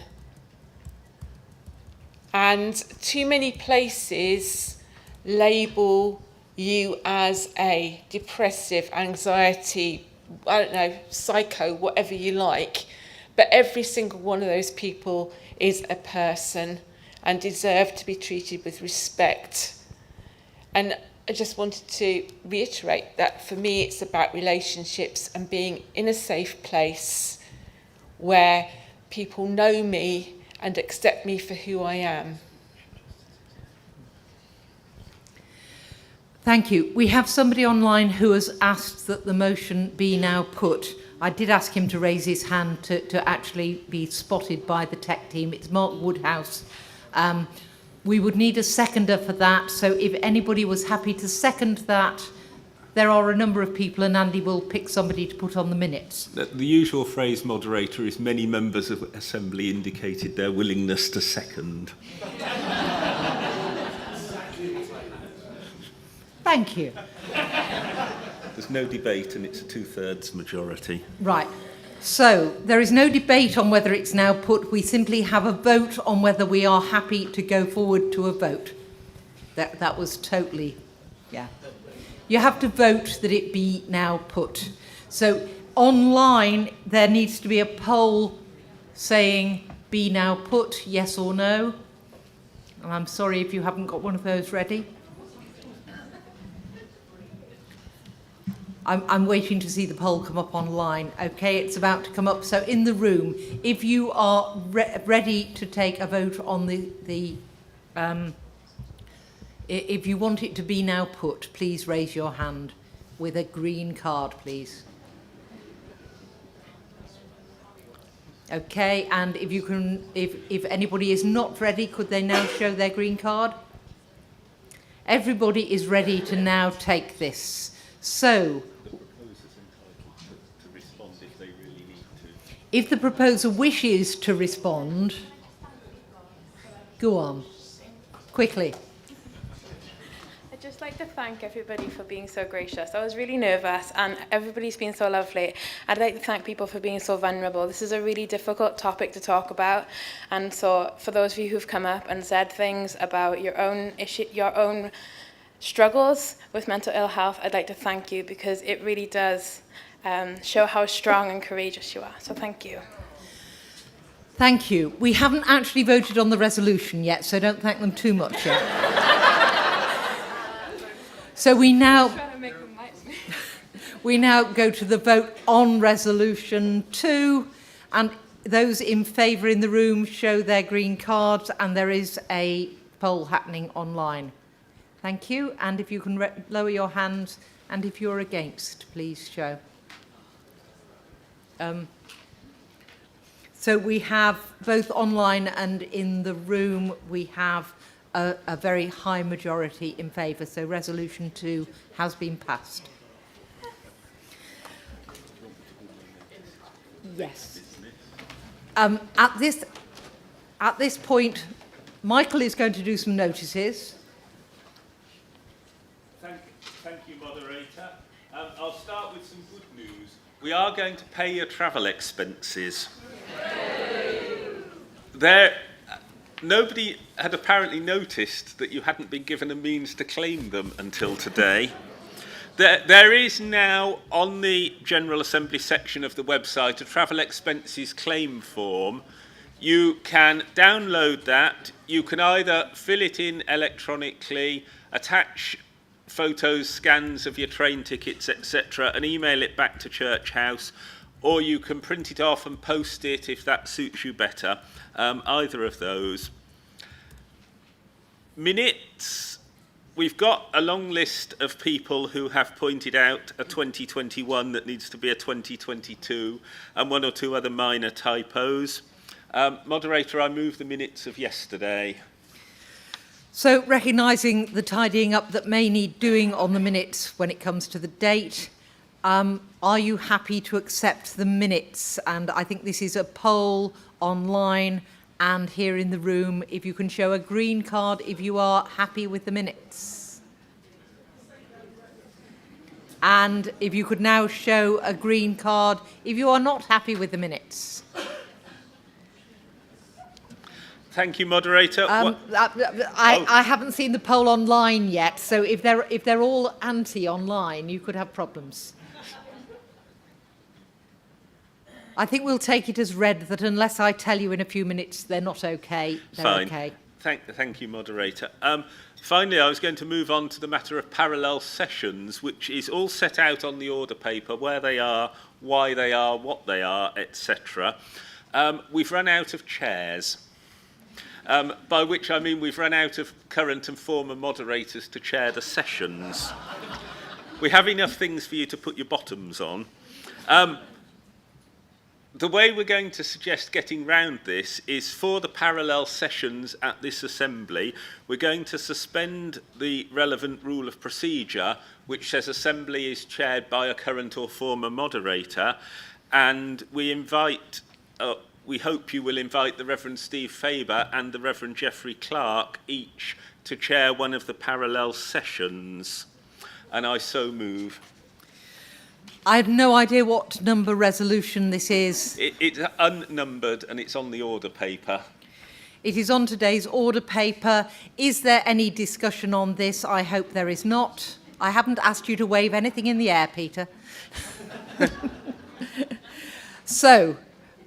And too many places label you as a depressive, anxiety, psycho, whatever you like. But every single one of those people is a person and deserve to be treated with respect. And I just wanted to reiterate that for me it's about relationships and being in a safe place where people know me and accept me for who I am. Thank you. We have somebody online who has asked that the motion be now put. I did ask him to raise his hand to actually be spotted by the tech team. It's Mark Woodhouse. We would need a seconder for that, so if anybody was happy to second that, there are a number of people, and Andy will pick somebody to put on the minutes. The usual phrase, moderator, is many members of Assembly indicated their willingness to second. Thank you. There's no debate and it's a 2/3 majority. Right. So, there is no debate on whether it's now put. We simply have a vote on whether we are happy to go forward to a vote. That was totally, yeah. You have to vote that it be now put. So, online, there needs to be a poll saying be now put, yes or no. And I'm sorry if you haven't got one of those ready. I'm waiting to see the poll come up online. Okay, it's about to come up. So in the room, if you are ready to take a vote on if you want it to be now put, please raise your hand with a green card, please. Okay, and if you can, if anybody is not ready, could they now show their green card? Everybody is ready to now take this. So, if the proposer wishes to respond, go on, quickly. I'd just like to thank everybody for being so gracious. I was really nervous and everybody's been so lovely. I'd like to thank people for being so vulnerable. This is a really difficult topic to talk about, and so for those of you who've come up and said things about your own issue, your own struggles with mental ill health, I'd like to thank you, because it really does show how strong and courageous you are. So thank you. Thank you. We haven't actually voted on the resolution yet, so don't thank them too much yet. So we now go to the vote on resolution 2, and those in favour in the room show their green cards, and there is a poll happening online. Thank you, and if you can lower your hands, and if you're against, please show. So we have, both online and in the room, we have a very high majority in favour, so resolution 2 has been passed. Yes. At this point, Michael is going to do some notices. Thank you, moderator. I'll start with some good news. We are going to pay your travel expenses. Nobody had apparently noticed that you hadn't been given a means to claim them until today. There is now on the General Assembly section of the website a travel expenses claim form. You can download that. You can either fill it in electronically, attach photos, scans of your train tickets, etc., and email it back to Church House, or you can print it off and post it if that suits you better. Either of those. Minutes. We've got a long list of people who have pointed out a 2021 that needs to be a 2022, and one or two other minor typos. Moderator, I move the minutes of yesterday. So, recognising the tidying up that may need doing on the minutes when it comes to the date, are you happy to accept the minutes? And I think this is a poll online and here in the room. If you can show a green card if you are happy with the minutes. And if you could now show a green card if you are not happy with the minutes. Thank you, moderator. I haven't seen the poll online yet, so if they're all anti-online, you could have problems. I think we'll take it as read that unless I tell you in a few minutes they're not okay, they're Fine. okay. Thank you, moderator. Finally, I was going to move on to the matter of parallel sessions, which is all set out on the order paper, where they are, why they are, what they are, etc. We've run out of chairs. By which I mean we've run out of current and former moderators to chair the sessions. We have enough things for you to put your bottoms on. The way we're going to suggest getting round this is for the parallel sessions at this assembly, we're going to suspend the relevant rule of procedure, which says assembly is chaired by a current or former moderator, and we hope you will invite the Reverend Steve Faber and the Reverend Geoffrey Clark each to chair one of the parallel sessions. And I so move. I have no idea what number resolution this is. It's unnumbered and it's on the order paper. It is on today's order paper. Is there any discussion on this? I hope there is not. I haven't asked you to wave anything in the air, Peter. So,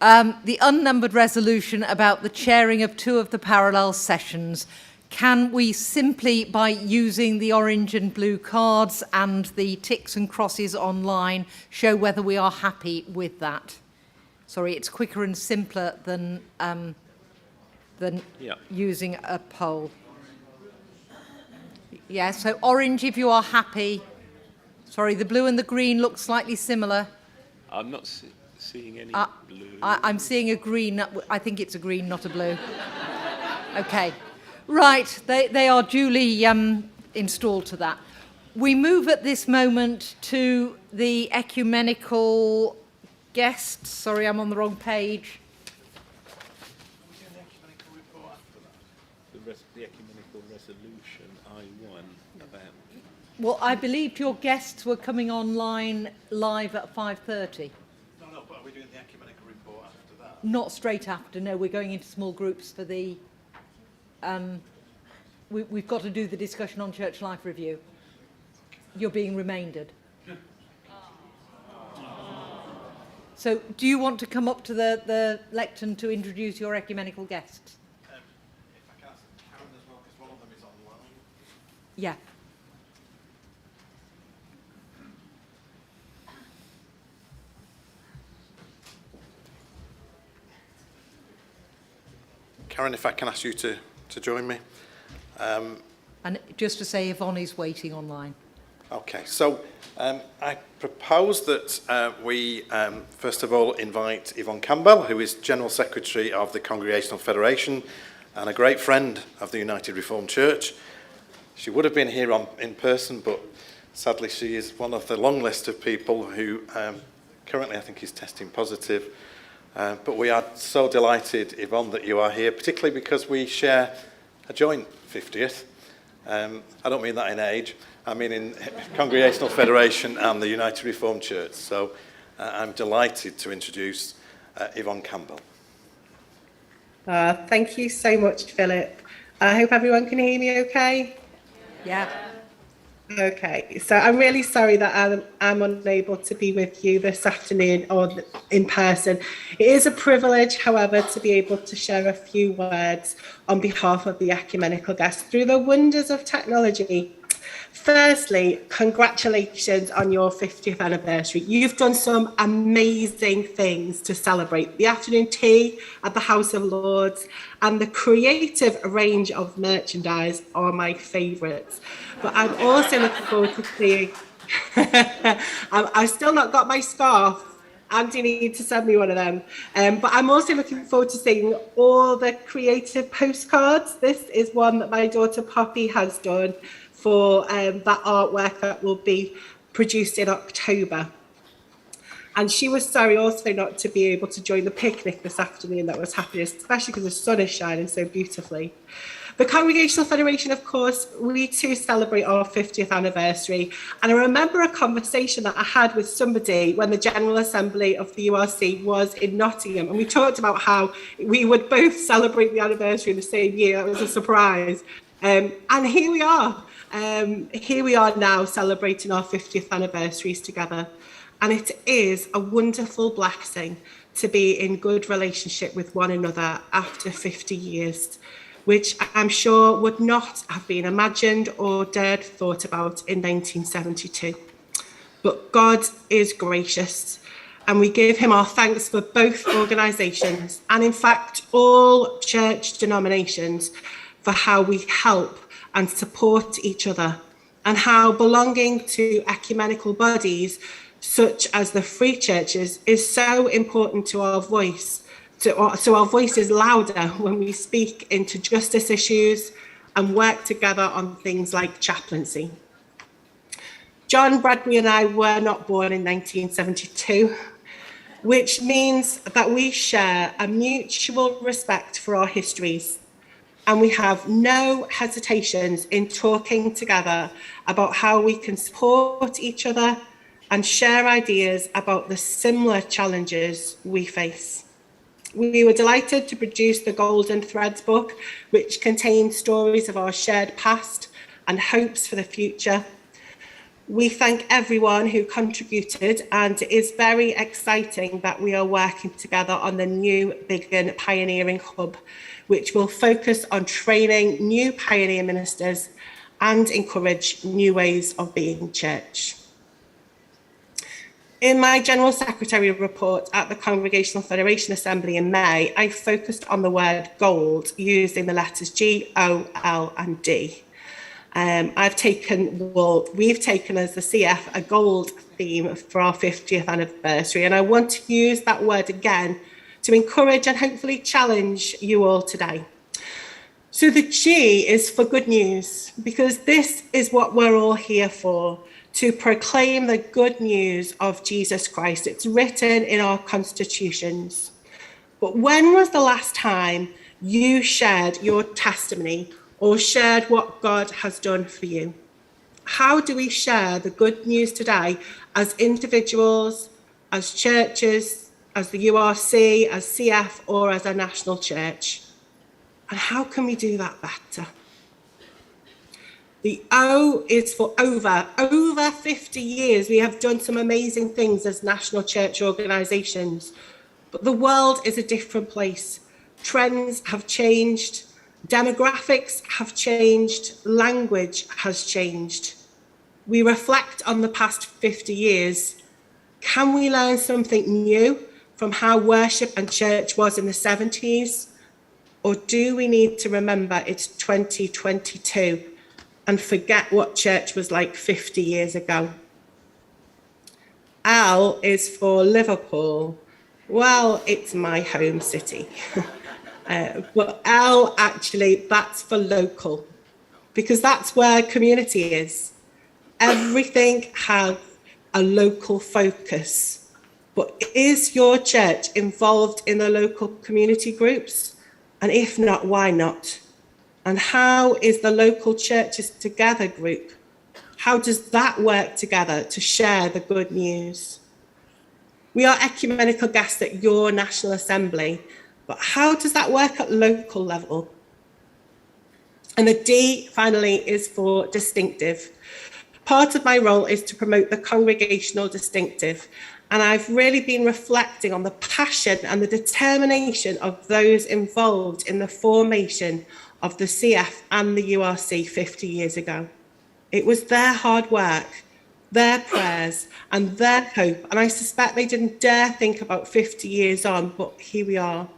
the unnumbered resolution about the chairing of 2 of the parallel sessions. Can we simply, by using the orange and blue cards and the ticks and crosses online, show whether we are happy with that? Sorry, it's quicker and simpler than using a poll. Yeah, so orange if you are happy. Sorry, the blue and the green look slightly similar. I'm not seeing any blue. I'm seeing a green. I think it's a green, not a blue. Okay. Right, they are duly installed to that. We move at this moment to the ecumenical guests. Sorry, I'm on the wrong page. The ecumenical resolution, I1, about... Well, I believed your guests were coming online live at 5:30. No, but are we doing the ecumenical report after that? Not straight after, no, we're going into small groups for the... we've got to do the discussion on church life review. You're being remaindered. So do you want to come up to the lectern to introduce your ecumenical guests? If I can ask Karen as well, because one of them is online. Yeah. Karen, if I can ask you to join me. And just to say, Yvonne is waiting online. Okay, so I propose that we first of all invite Yvonne Campbell, who is General Secretary of the Congregational Federation and a great friend of the United Reformed Church. She would have been here in person, but sadly she is one of the long list of people who currently I think is testing positive. But we are so delighted, Yvonne, that you are here, particularly because we share a joint 50th. I don't mean that in age, I mean in Congregational Federation and the United Reformed Church. So I'm delighted to introduce Yvonne Campbell. Thank you so much, Philip. I hope everyone can hear me okay. Yeah. Okay, so I'm really sorry that I'm unable to be with you this afternoon or in person. It is a privilege, however, to be able to share a few words on behalf of the ecumenical guests through the wonders of technology. Firstly, congratulations on your 50th anniversary. You've done some amazing things to celebrate. The afternoon tea at the House of Lords and the creative range of merchandise are my favourites. But I'm also looking forward to seeing... I've still not got my scarf. Andy needs to send me one of them. But I'm also looking forward to seeing all the creative postcards. This is one that my daughter Poppy has done for that artwork that will be produced in October. And she was sorry also not to be able to join the picnic this afternoon that was happening, especially because the sun is shining so beautifully. The Congregational Federation, of course, we too celebrate our 50th anniversary. And I remember a conversation that I had with somebody when the General Assembly of the URC was in Nottingham. And we talked about how we would both celebrate the anniversary in the same year. That was a surprise. And here we are. Here we are now celebrating our 50th anniversaries together. And it is a wonderful blessing to be in good relationship with one another after 50 years, which I'm sure would not have been imagined or dared thought about in 1972. But God is gracious, and we give him our thanks for both organisations, and in fact all church denominations, for how we help and support each other, and how belonging to ecumenical bodies such as the free churches is so important to our voice. So our voice is louder when we speak into justice issues and work together on things like chaplaincy. John, Bradbury and I were not born in 1972, which means that we share a mutual respect for our histories, and we have no hesitations in talking together about how we can support each other and share ideas about the similar challenges we face. We were delighted to produce the Golden Threads book, which contains stories of our shared past and hopes for the future. We thank everyone who contributed, and it is very exciting that we are working together on the new Biggin Pioneering Hub, which will focus on training new pioneer ministers and encourage new ways of being church. In my General Secretary report at the Congregational Federation Assembly in May, I focused on the word gold using the letters G, O, L and D. We've taken as the CF a gold theme for our 50th anniversary, and I want to use that word again to encourage and hopefully challenge you all today. So the G is for good news, because this is what we're all here for, to proclaim the good news of Jesus Christ. It's written in our constitutions. But when was the last time you shared your testimony or shared what God has done for you? How do we share the good news today as individuals, as churches, as the URC, as CF, or as a national church? And how can we do that better? The O is for over. Over 50 years, we have done some amazing things as national church organisations. But the world is a different place. Trends have changed. Demographics have changed. Language has changed. We reflect on the past 50 years. Can we learn something new from how worship and church was in the 70s? Or do we need to remember it's 2022 and forget what church was like 50 years ago? L is for Liverpool. Well, it's my home city. But L, actually, that's for local, because that's where community is. Everything has a local focus. But is your church involved in the local community groups? And if not, why not? And how is the local churches together group? How does that work together to share the good news? We are ecumenical guests at your National Assembly, but how does that work at local level? And the D, finally, is for distinctive. Part of my role is to promote the congregational distinctive, and I've really been reflecting on the passion and the determination of those involved in the formation of the CF and the URC 50 years ago. It was their hard work, their prayers and their hope, and I suspect they didn't dare think about 50 years on, but here we are.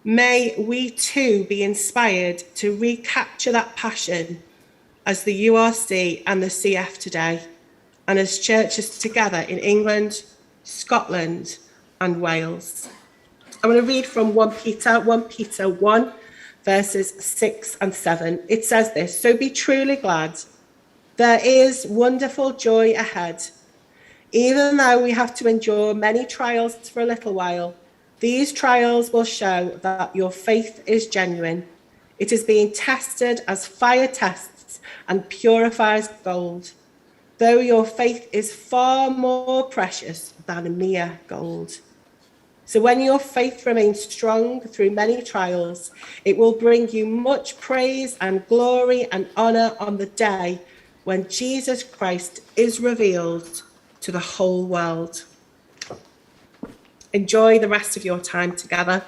May we too be inspired to recapture that passion as the URC and the CF today, and as churches together in England, Scotland and Wales. I'm going to read from 1 Peter 1, verses 6 and 7. It says this: "So be truly glad. There is wonderful joy ahead. Even though we have to endure many trials for a little while, these trials will show that your faith is genuine. It is being tested as fire tests and purifies gold, though your faith is far more precious than mere gold. So when your faith remains strong through many trials, it will bring you much praise and glory and honor on the day when Jesus Christ is revealed to the whole world." Enjoy the rest of your time together.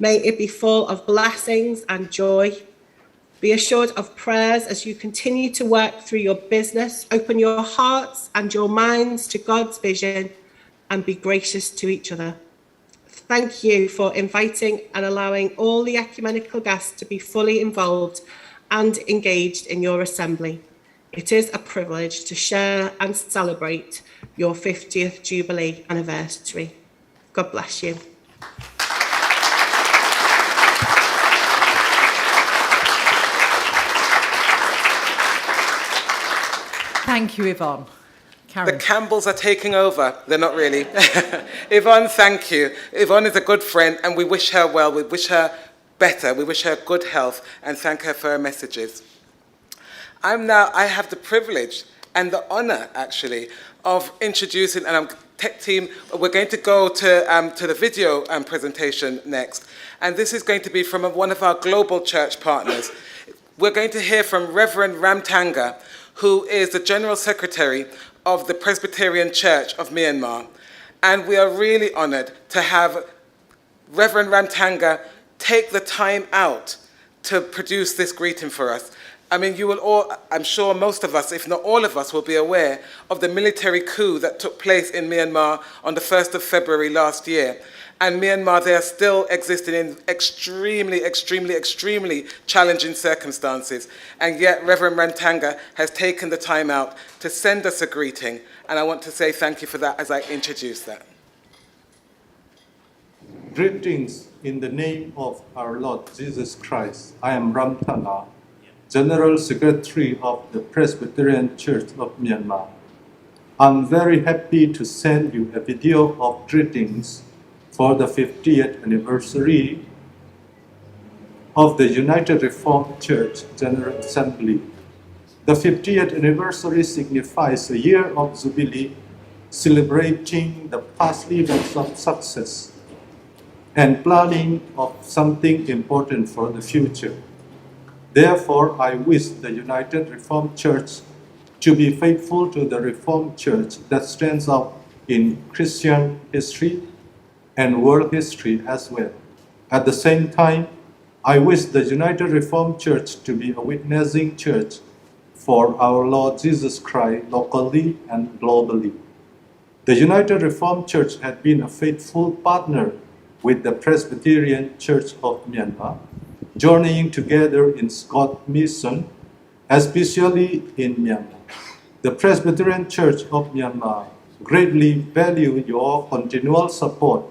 May it be full of blessings and joy. Be assured of prayers as you continue to work through your business. Open your hearts and your minds to God's vision and be gracious to each other. Thank you for inviting and allowing all the ecumenical guests to be fully involved and engaged in your assembly. It is a privilege to share and celebrate your 50th Jubilee anniversary. God bless you. Thank you, Yvonne. Karen. The Campbells are taking over. They're not really. Yvonne, thank you. Yvonne is a good friend, and we wish her well. We wish her better. We wish her good health, and thank her for her messages. I have the privilege and the honor, actually, of introducing, and tech team, we're going to go to the video presentation next. And this is going to be from one of our global church partners. We're going to hear from Reverend Ramtanga, who is the General Secretary of the Presbyterian Church of Myanmar. And we are really honored to have Reverend Ramtanga take the time out to produce this greeting for us. I mean, you will all, I'm sure most of us, if not all of us, will be aware of the military coup that took place in Myanmar on the 1st of February last year. And Myanmar, they are still existing in extremely, extremely, extremely challenging circumstances. And yet, Reverend Ramtanga has taken the time out to send us a greeting. And I want to say thank you for that as I introduce that. Greetings in the name of our Lord Jesus Christ. I am Ramtanga, General Secretary of the Presbyterian Church of Myanmar. I'm very happy to send you a video of greetings for the 50th anniversary of the United Reformed Church General Assembly. The 50th anniversary signifies a year of jubilee, celebrating the past events of success and planning of something important for the future. Therefore, I wish the United Reformed Church to be faithful to the Reformed Church that stands out in Christian history and world history as well. At the same time, I wish the United Reformed Church to be a witnessing church for our Lord Jesus Christ locally and globally. The United Reformed Church had been a faithful partner with the Presbyterian Church of Myanmar, journeying together in God's mission, especially in Myanmar. The Presbyterian Church of Myanmar greatly value your continual support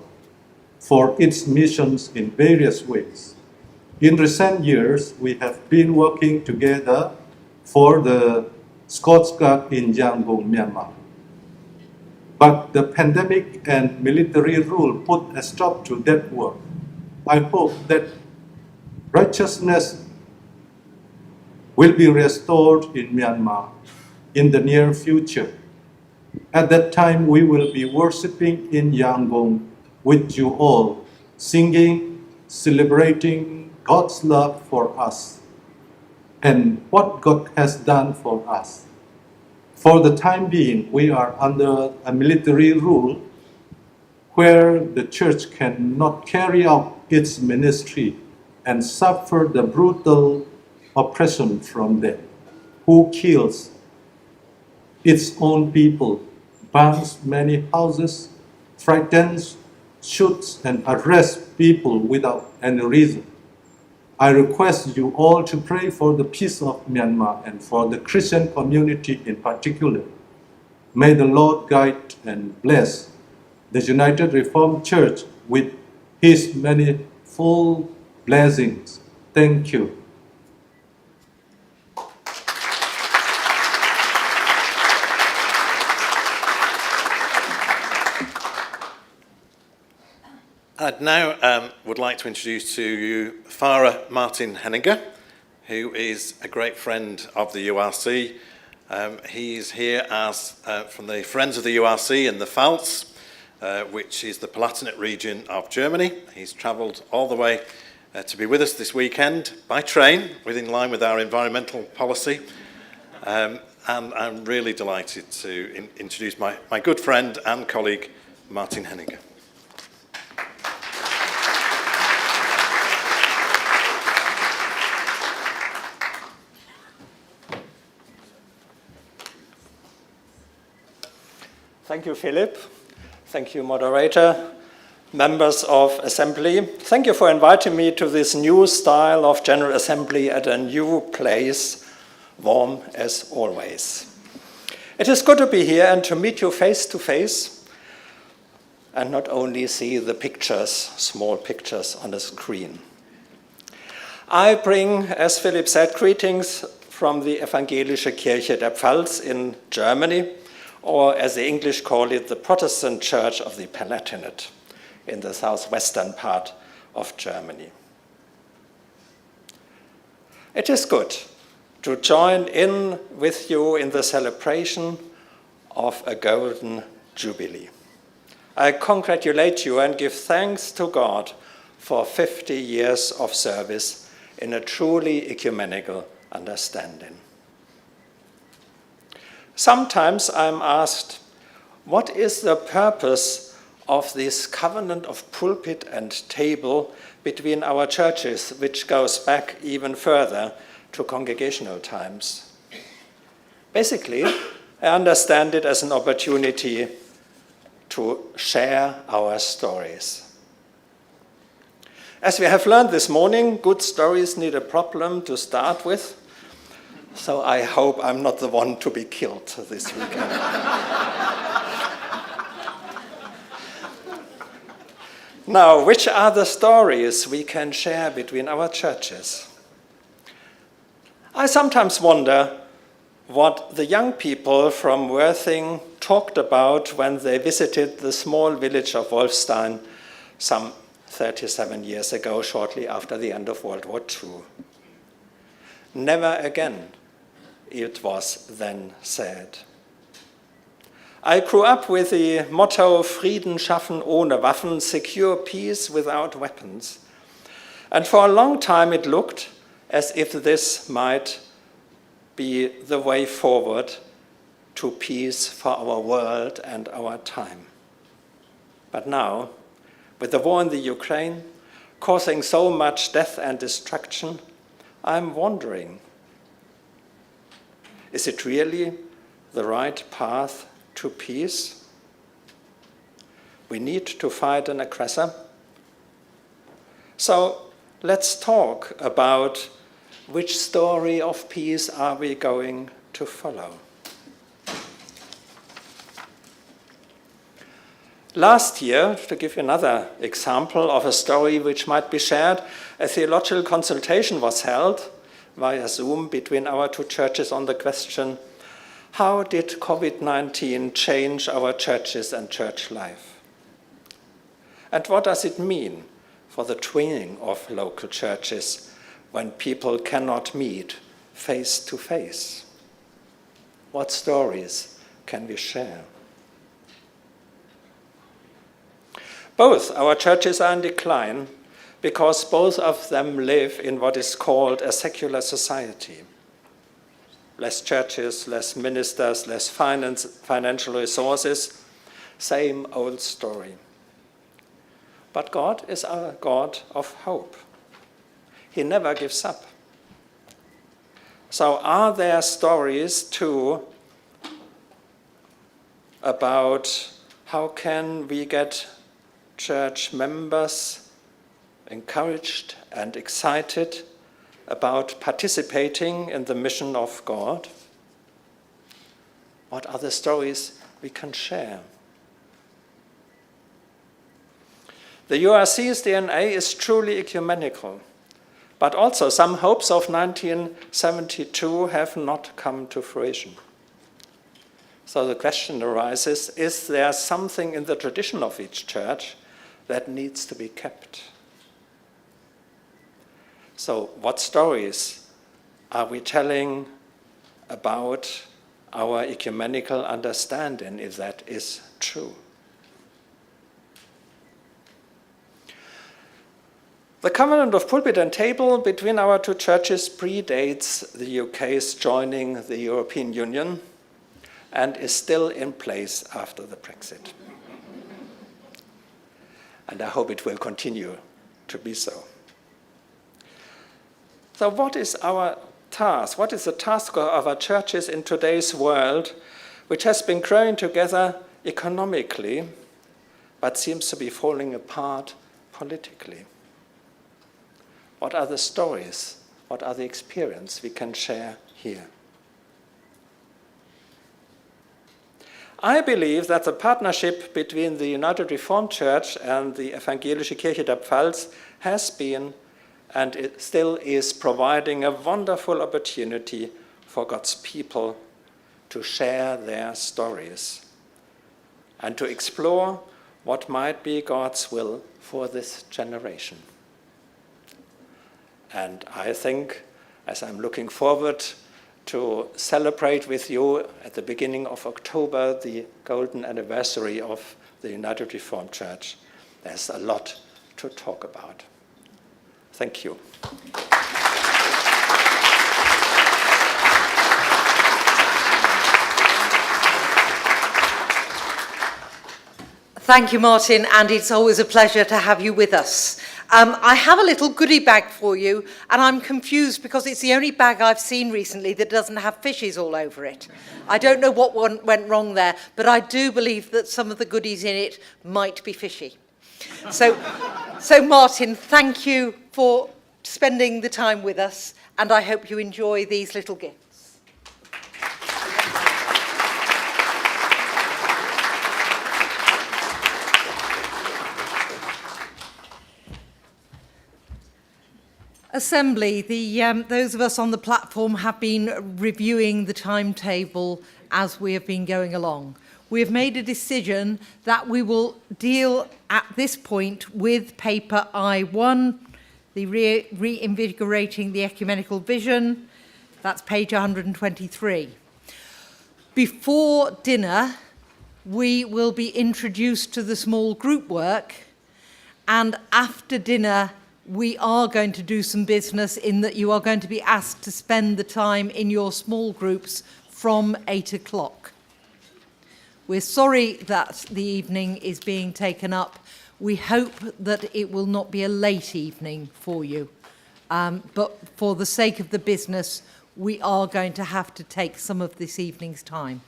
for its missions in various ways. In recent years, we have been working together for the Scots Guard in Yangon, Myanmar. But the pandemic and military rule put a stop to that work. I hope that righteousness will be restored in Myanmar in the near future. At that time, we will be worshiping in Yangon with you all, singing, celebrating God's love for us and what God has done for us. For the time being, we are under a military rule where the church cannot carry out its ministry and suffer the brutal oppression from them, who kills its own people, burns many houses, frightens, shoots, and arrests people without any reason. I request you all to pray for the peace of Myanmar and for the Christian community in particular. May the Lord guide and bless the United Reformed Church with His manifold blessings. Thank you. I'd now would like to introduce to you Farah Martin Henninger, who is a great friend of the URC. He's here as from the Friends of the URC in the Pfalz, which is the Palatinate region of Germany. He's travelled all the way to be with us this weekend by train, in line with our environmental policy. And I'm really delighted to introduce my good friend and colleague, Martin Henninger. Thank you, Philip. Thank you, moderator, members of Assembly. Thank you for inviting me to this new style of General Assembly at a new place, warm as always. It is good to be here and to meet you face to face and not only see the pictures, small pictures on the screen. I bring, as Philip said, greetings from the Evangelische Kirche der Pfalz in Germany, or as the English call it, the Protestant Church of the Palatinate in the southwestern part of Germany. It is good to join in with you in the celebration of a golden jubilee. I congratulate you and give thanks to God for 50 years of service in a truly ecumenical understanding. Sometimes I'm asked, what is the purpose of this covenant of pulpit and table between our churches, which goes back even further to congregational times? Basically, I understand it as an opportunity to share our stories. As we have learned this morning, good stories need a problem to start with, so I hope I'm not the one to be killed this weekend. Now, which are the stories we can share between our churches? I sometimes wonder what the young people from Worthing talked about when they visited the small village of Wolfstein some 37 years ago, shortly after the end of World War II. Never again, it was then said. I grew up with the motto, Frieden schaffen ohne Waffen, secure peace without weapons. And for a long time it looked as if this might be the way forward to peace for our world and our time. But now, with the war in the Ukraine causing so much death and destruction, I'm wondering, is it really the right path to peace? We need to fight an aggressor. So let's talk about which story of peace are we going to follow. Last year, to give you another example of a story which might be shared, a theological consultation was held via Zoom between our two churches on the question, how did COVID-19 change our churches and church life? And what does it mean for the twinning of local churches when people cannot meet face to face? What stories can we share? Both our churches are in decline because both of them live in what is called a secular society. Less churches, less ministers, less financial resources, same old story. But God is our God of hope. He never gives up. So are there stories too about how can we get church members encouraged and excited about participating in the mission of God? What are the stories we can share? The URC's DNA is truly ecumenical, but also some hopes of 1972 have not come to fruition. So the question arises, is there something in the tradition of each church that needs to be kept? So what stories are we telling about our ecumenical understanding, if that is true? The covenant of pulpit and table between our two churches predates the UK's joining the European Union and is still in place after the Brexit. And I hope it will continue to be so. So what is our task? What is the task of our churches in today's world, which has been growing together economically, but seems to be falling apart politically? What are the stories? What are the experiences we can share here? I believe that the partnership between the United Reformed Church and the Evangelische Kirche der Pfalz has been and it still is providing a wonderful opportunity for God's people to share their stories and to explore what might be God's will for this generation. And I think, as I'm looking forward to celebrate with you at the beginning of October the golden anniversary of the United Reformed Church. There's a lot to talk about. Thank you. Thank you, Martin, and it's always a pleasure to have you with us. I have a little goodie bag for you, and I'm confused because it's the only bag I've seen recently that doesn't have fishes all over it. I don't know what went wrong there, but I do believe that some of the goodies in it might be fishy. So Martin, thank you for spending the time with us, and I hope you enjoy these little gifts. Assembly, those of us on the platform have been reviewing the timetable as we have been going along. We have made a decision that we will deal at this point with paper I1, the reinvigorating the ecumenical vision. That's page 123. Before dinner, we will be introduced to the small group work, and after dinner, we are going to do some business in that you are going to be asked to spend the time in your small groups from 8 o'clock. We're sorry that the evening is being taken up. We hope that it will not be a late evening for you. But for the sake of the business, we are going to have to take some of this evening's time.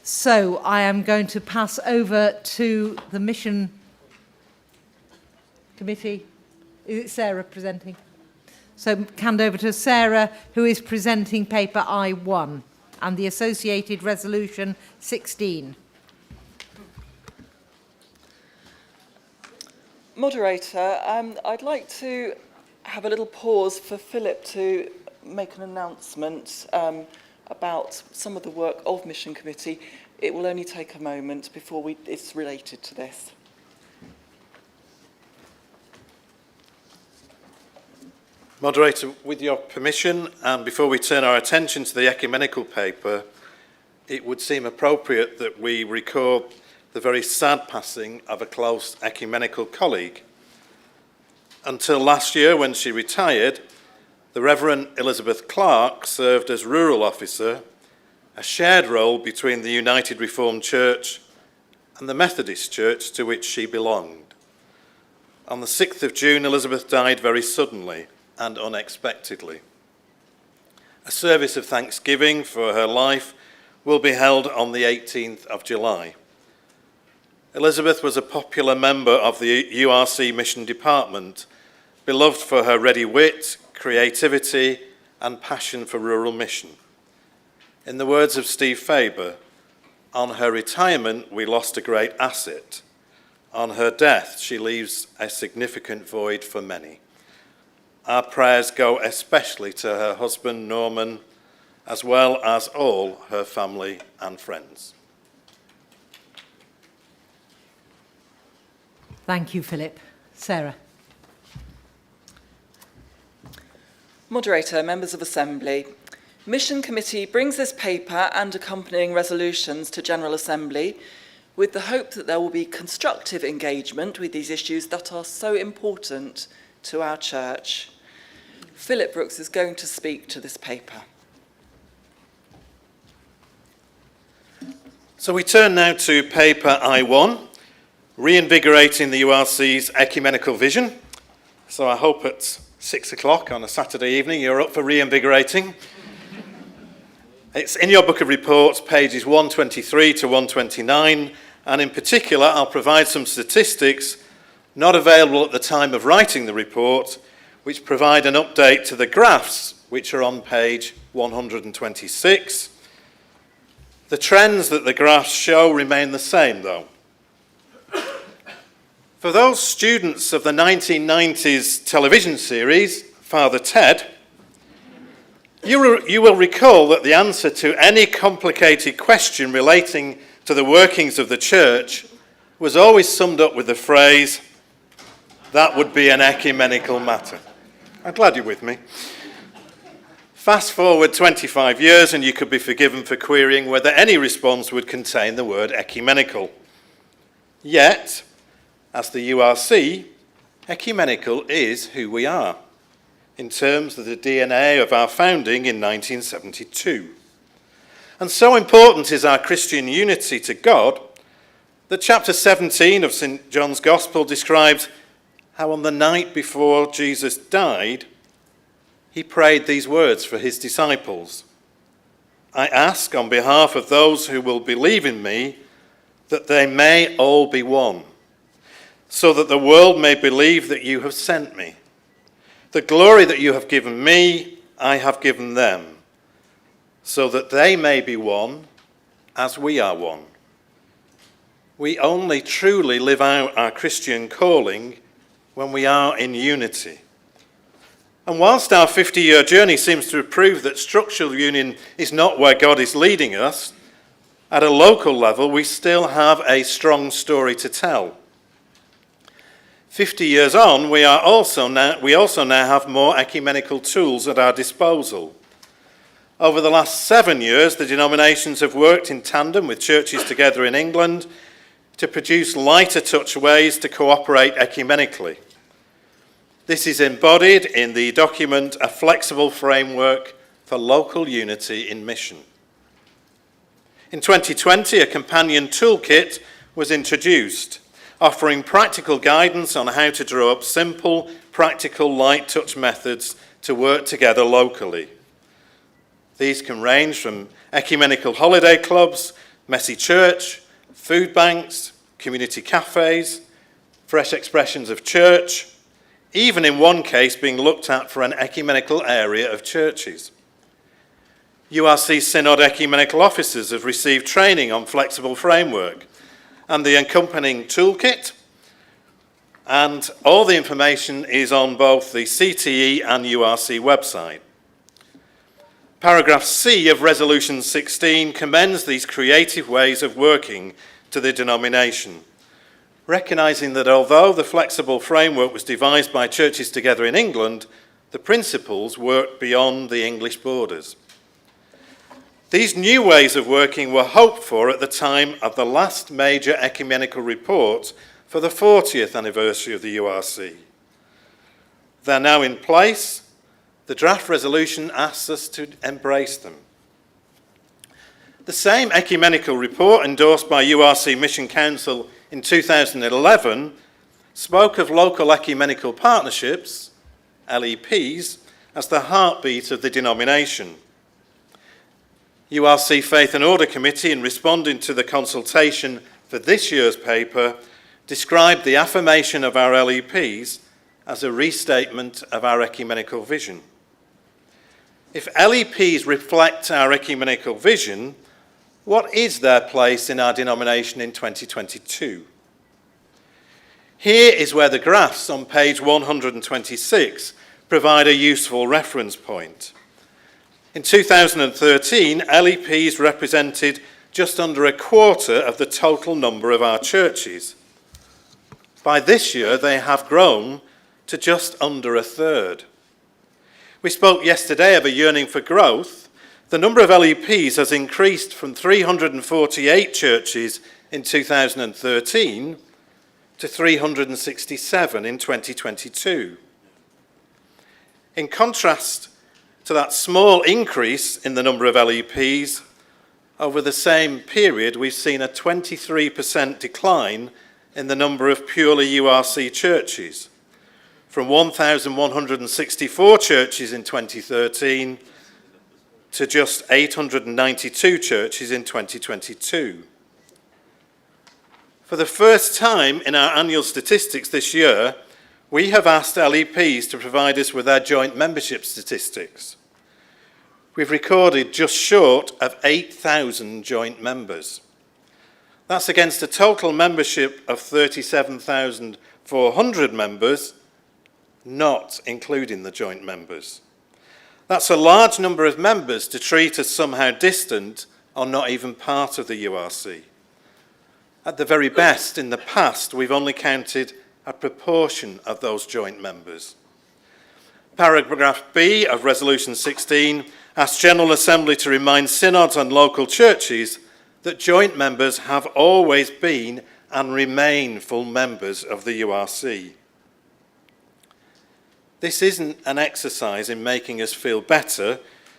So I am going to pass over to the Mission Committee. Is it Sarah presenting? So hand over to Sarah, who is presenting paper I1 and the associated resolution 16. Moderator, I'd like to have a little pause for Philip to make an announcement about some of the work of Mission Committee. It will only take a moment before it's related to this. Moderator, with your permission, and before we turn our attention to the ecumenical paper, it would seem appropriate that we record the very sad passing of a close ecumenical colleague. Until last year, when she retired, the Reverend Elizabeth Clark served as rural officer, a shared role between the United Reformed Church and the Methodist Church to which she belonged. On the 6th of June, Elizabeth died very suddenly and unexpectedly. A service of thanksgiving for her life will be held on the 18th of July. Elizabeth was a popular member of the URC Mission Department, beloved for her ready wit, creativity, and passion for rural mission. In the words of Steve Faber, on her retirement, we lost a great asset. On her death, she leaves a significant void for many. Our prayers go especially to her husband, Norman, as well as all her family and friends. Thank you, Philip. Sarah. Moderator, members of Assembly, Mission Committee brings this paper and accompanying resolutions to General Assembly with the hope that there will be constructive engagement with these issues that are so important to our church. Philip Brooks is going to speak to this paper. So we turn now to paper I1, reinvigorating the URC's ecumenical vision. So I hope at 6 o'clock on a Saturday evening you're up for reinvigorating. It's in your book of reports, pages 123 to 129, and in particular I'll provide some statistics not available at the time of writing the report, which provide an update to the graphs, which are on page 126. The trends that the graphs show remain the same, though. For those students of the 1990s television series, Father Ted, you will recall that the answer to any complicated question relating to the workings of the church was always summed up with the phrase, "That would be an ecumenical matter." I'm glad you're with me. Fast forward 25 years and you could be forgiven for querying whether any response would contain the word ecumenical. Yet, as the URC, ecumenical is who we are, in terms of the DNA of our founding in 1972. And so important is our Christian unity to God that chapter 17 of St. John's Gospel describes how on the night before Jesus died, he prayed these words for his disciples. I ask on behalf of those who will believe in me that they may all be one, so that the world may believe that you have sent me. The glory that you have given me, I have given them, so that they may be one as we are one. We only truly live out our Christian calling when we are in unity. And whilst our 50-year journey seems to prove that structural union is not where God is leading us, at a local level we still have a strong story to tell. 50 years on, we also now have more ecumenical tools at our disposal. Over the last 7 years, the denominations have worked in tandem with churches together in England to produce lighter touch ways to cooperate ecumenically. This is embodied in the document, A Flexible Framework for Local Unity in Mission. In 2020, a companion toolkit was introduced, offering practical guidance on how to draw up simple, practical, light touch methods to work together locally. These can range from ecumenical holiday clubs, messy church, food banks, community cafes, fresh expressions of church, even in one case being looked at for an ecumenical area of churches. URC Synod ecumenical officers have received training on flexible framework and the accompanying toolkit, and all the information is on both the CTE and URC website. Paragraph C of Resolution 16 commends these creative ways of working to the denomination, recognising that although the flexible framework was devised by churches together in England, the principles worked beyond the English borders. These new ways of working were hoped for at the time of the last major ecumenical report for the 40th anniversary of the URC. They're now in place. The draft resolution asks us to embrace them. The same ecumenical report endorsed by URC Mission Council in 2011 spoke of local ecumenical partnerships, LEPs, as the heartbeat of the denomination. URC Faith and Order Committee, in responding to the consultation for this year's paper, described the affirmation of our LEPs as a restatement of our ecumenical vision. If LEPs reflect our ecumenical vision, what is their place in our denomination in 2022? Here is where the graphs on page 126 provide a useful reference point. In 2013, LEPs represented just under a quarter of the total number of our churches. By this year, they have grown to just under a third. We spoke yesterday of a yearning for growth. The number of LEPs has increased from 348 churches in 2013 to 367 in 2022. In contrast to that small increase in the number of LEPs, over the same period we've seen a 23% decline in the number of purely URC churches, from 1,164 churches in 2013 to just 892 churches in 2022. For the first time in our annual statistics this year, we have asked LEPs to provide us with their joint membership statistics. We've recorded just short of 8,000 joint members. That's against a total membership of 37,400 members, not including the joint members. That's a large number of members to treat as somehow distant or not even part of the URC. At the very best, in the past, we've only counted a proportion of those joint members. Paragraph B of Resolution 16 asks General Assembly to remind synods and local churches that joint members have always been and remain full members of the URC. This isn't an exercise in making us feel better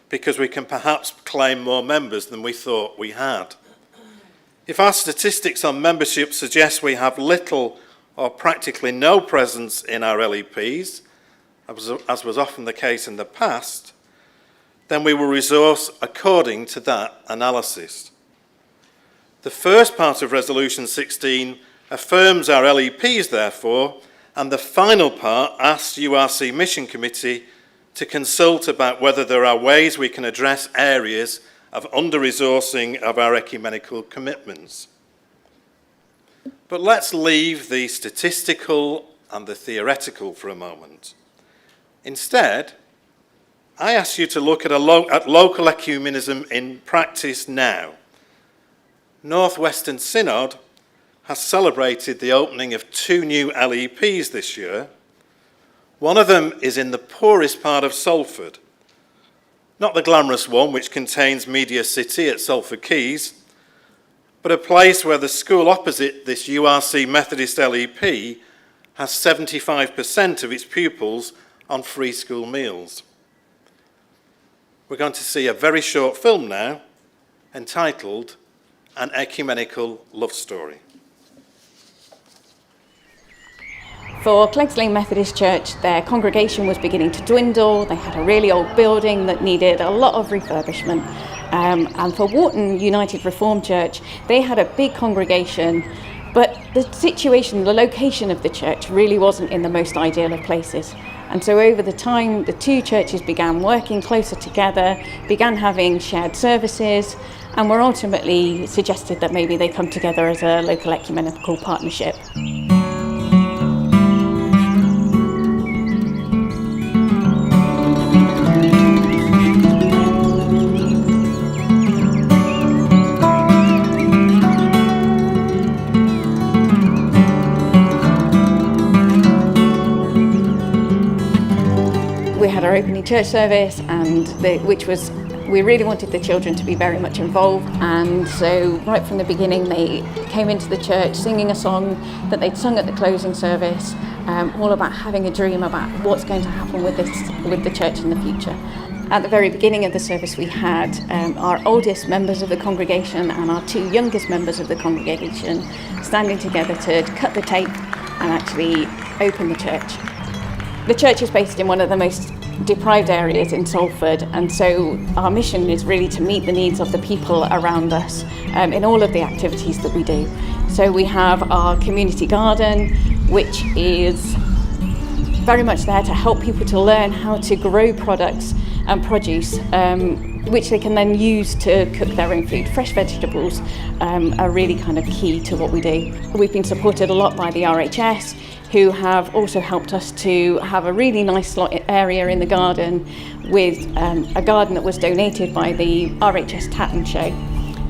because we can perhaps claim more members than we thought we had. If our statistics on membership suggest we have little or practically no presence in our LEPs, as was often the case in the past, then we will resource according to that analysis. The first part of Resolution 16 affirms our LEPs, therefore, and the final part asks URC Mission Committee to consult about whether there are ways we can address areas of under-resourcing of our ecumenical commitments. But let's leave the statistical and the theoretical for a moment. Instead, I ask you to look at local ecumenism in practice now. North Western Synod has celebrated the opening of 2 new LEPs this year. One of them is in the poorest part of Salford, not the glamorous one which contains Media City at Salford Quays, but a place where the school opposite this URC Methodist LEP has 75% of its pupils on free school meals. We're going to see a very short film now entitled An Ecumenical Love Story. For Cleggslane Methodist Church, their congregation was beginning to dwindle. They had a really old building that needed a lot of refurbishment. And for Wharton United Reformed Church, they had a big congregation, but the situation, the location of the church really wasn't in the most ideal of places. And so over the time, the 2 churches began working closer together, began having shared services, and were ultimately suggested that maybe they come together as a local ecumenical partnership. We had our opening church service, and we really wanted the children to be very much involved, and so right from the beginning they came into the church singing a song that they'd sung at the closing service, all about having a dream about what's going to happen with the church in the future. At the very beginning of the service we had our oldest members of the congregation and our 2 youngest members of the congregation standing together to cut the tape and actually open the church. The church is based in one of the most deprived areas in Salford, and so our mission is really to meet the needs of the people around us in all of the activities that we do. So we have our community garden, which is very much there to help people to learn how to grow products and produce, which they can then use to cook their own food. Fresh vegetables are really kind of key to what we do. We've been supported a lot by the RHS, who have also helped us to have a really nice area in the garden with a garden that was donated by the RHS Tatton Show,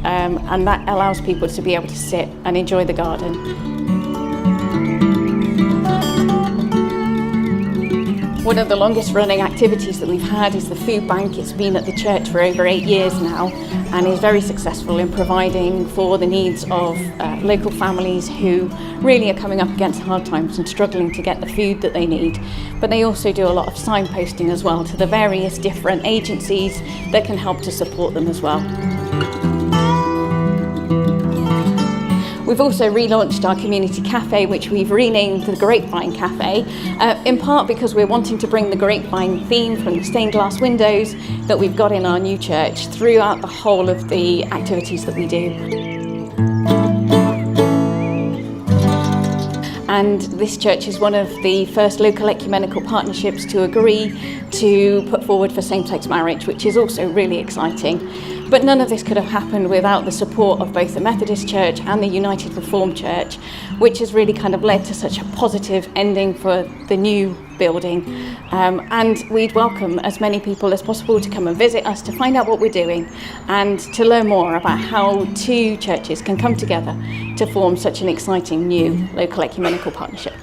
and that allows people to be able to sit and enjoy the garden. One of the longest running activities that we've had is the food bank. It's been at the church for over 8 years now and is very successful in providing for the needs of local families who really are coming up against hard times and struggling to get the food that they need. But they also do a lot of signposting as well to the various different agencies that can help to support them as well. We've also relaunched our community cafe, which we've renamed the Grapevine Cafe, in part because we're wanting to bring the grapevine theme from the stained glass windows that we've got in our new church throughout the whole of the activities that we do. And this church is one of the first local ecumenical partnerships to agree to put forward for same-sex marriage, which is also really exciting. But none of this could have happened without the support of both the Methodist Church and the United Reformed Church, which has really kind of led to such a positive ending for the new building. And we'd welcome as many people as possible to come and visit us to find out what we're doing and to learn more about how 2 churches can come together to form such an exciting new local ecumenical partnership.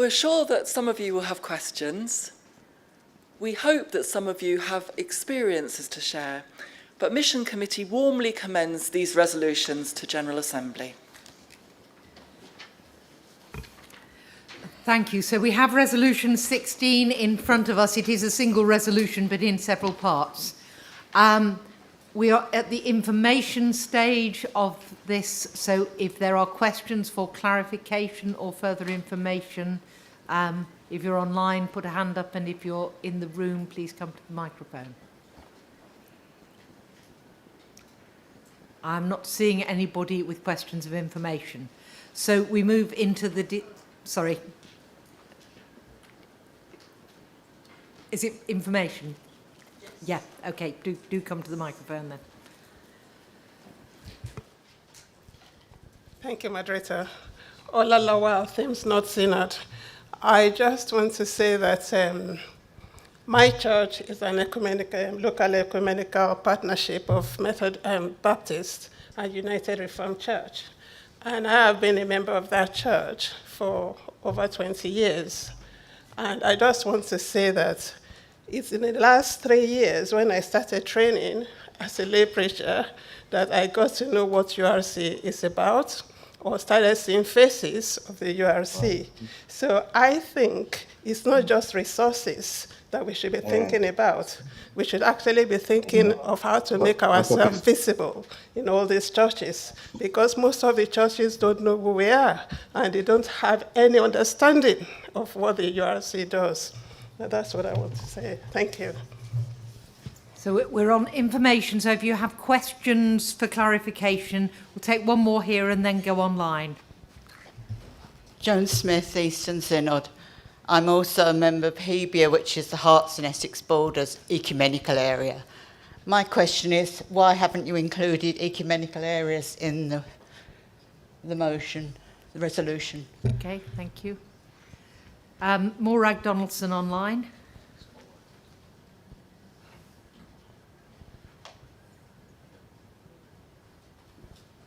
We're sure that some of you will have questions. We hope that some of you have experiences to share, but Mission Committee warmly commends these resolutions to General Assembly. Thank you. So we have Resolution 16 in front of us. It is a single resolution, but in several parts. We are at the information stage of this, so if there are questions for clarification or further information, if you're online, put a hand up, and if you're in the room, please come to the microphone. I'm not seeing anybody with questions of information. So we move into the... Sorry. Is it information? Yes. Yeah, okay. Do come to the microphone then. Thank you, Moderator. Ola Lawal, Thames North Synod. I just want to say that my church is an local ecumenical partnership of Baptist and United Reformed Church. And I have been a member of that church for over 20 years. And I just want to say that it's in the last 3 years when I started training as a lay preacher that I got to know what URC is about, or started seeing faces of the URC. So I think it's not just resources that we should be thinking about. We should actually be thinking of how to make ourselves visible in all these churches, because most of the churches don't know who we are, and they don't have any understanding of what the URC does. That's what I want to say. Thank you. So we're on information, so if you have questions for clarification, we'll take one more here and then go online. Joan Smith, Eastern Synod. I'm also a member of Hebia, which is the Herts and Essex Borders ecumenical area. My question is, why haven't you included ecumenical areas in the motion, the resolution? Okay, thank you. Morag Donaldson online.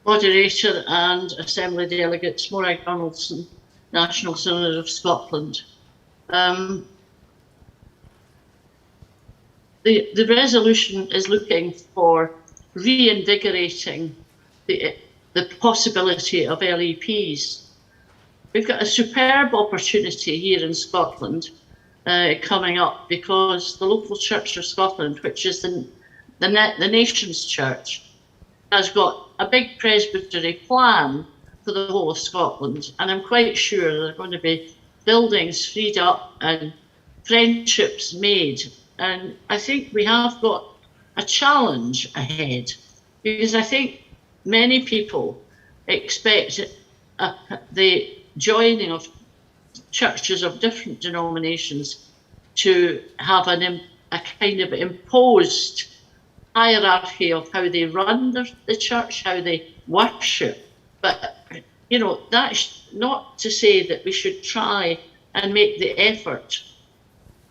Moderator and Assembly delegates, Morag Donaldson, National Synod of Scotland. The resolution is looking for reinvigorating the possibility of LEPs. We've got a superb opportunity here in Scotland coming up, because the local Church of Scotland, which is the nation's church, has got a big presbytery plan for the whole of Scotland, and I'm quite sure there are going to be buildings freed up and friendships made. And I think we have got a challenge ahead, because I think many people expect the joining of churches of different denominations to have a kind of imposed hierarchy of how they run the church, how they worship. But, you know, that's not to say that we should try and make the effort.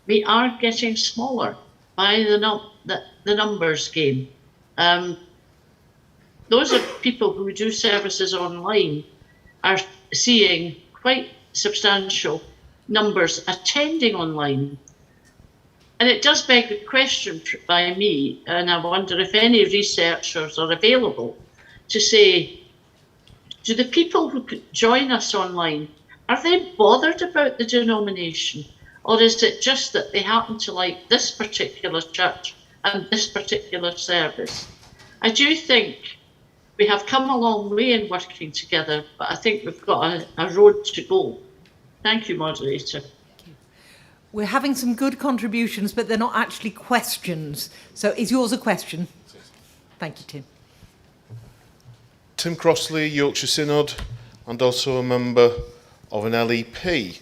We are getting smaller by the numbers game. Those of people who do services online are seeing quite substantial numbers attending online. And it does beg a question by me, and I wonder if any researchers are available to say, do the people who could join us online, are they bothered about the denomination? Or is it just that they happen to like this particular church and this particular service? I do think we have come a long way in working together, but I think we've got a road to go. Thank you, Moderator. We're having some good contributions, but they're not actually questions. So is yours a question? Thank you, Tim. Tim Crossley, Yorkshire Synod, and also a member of an LEP.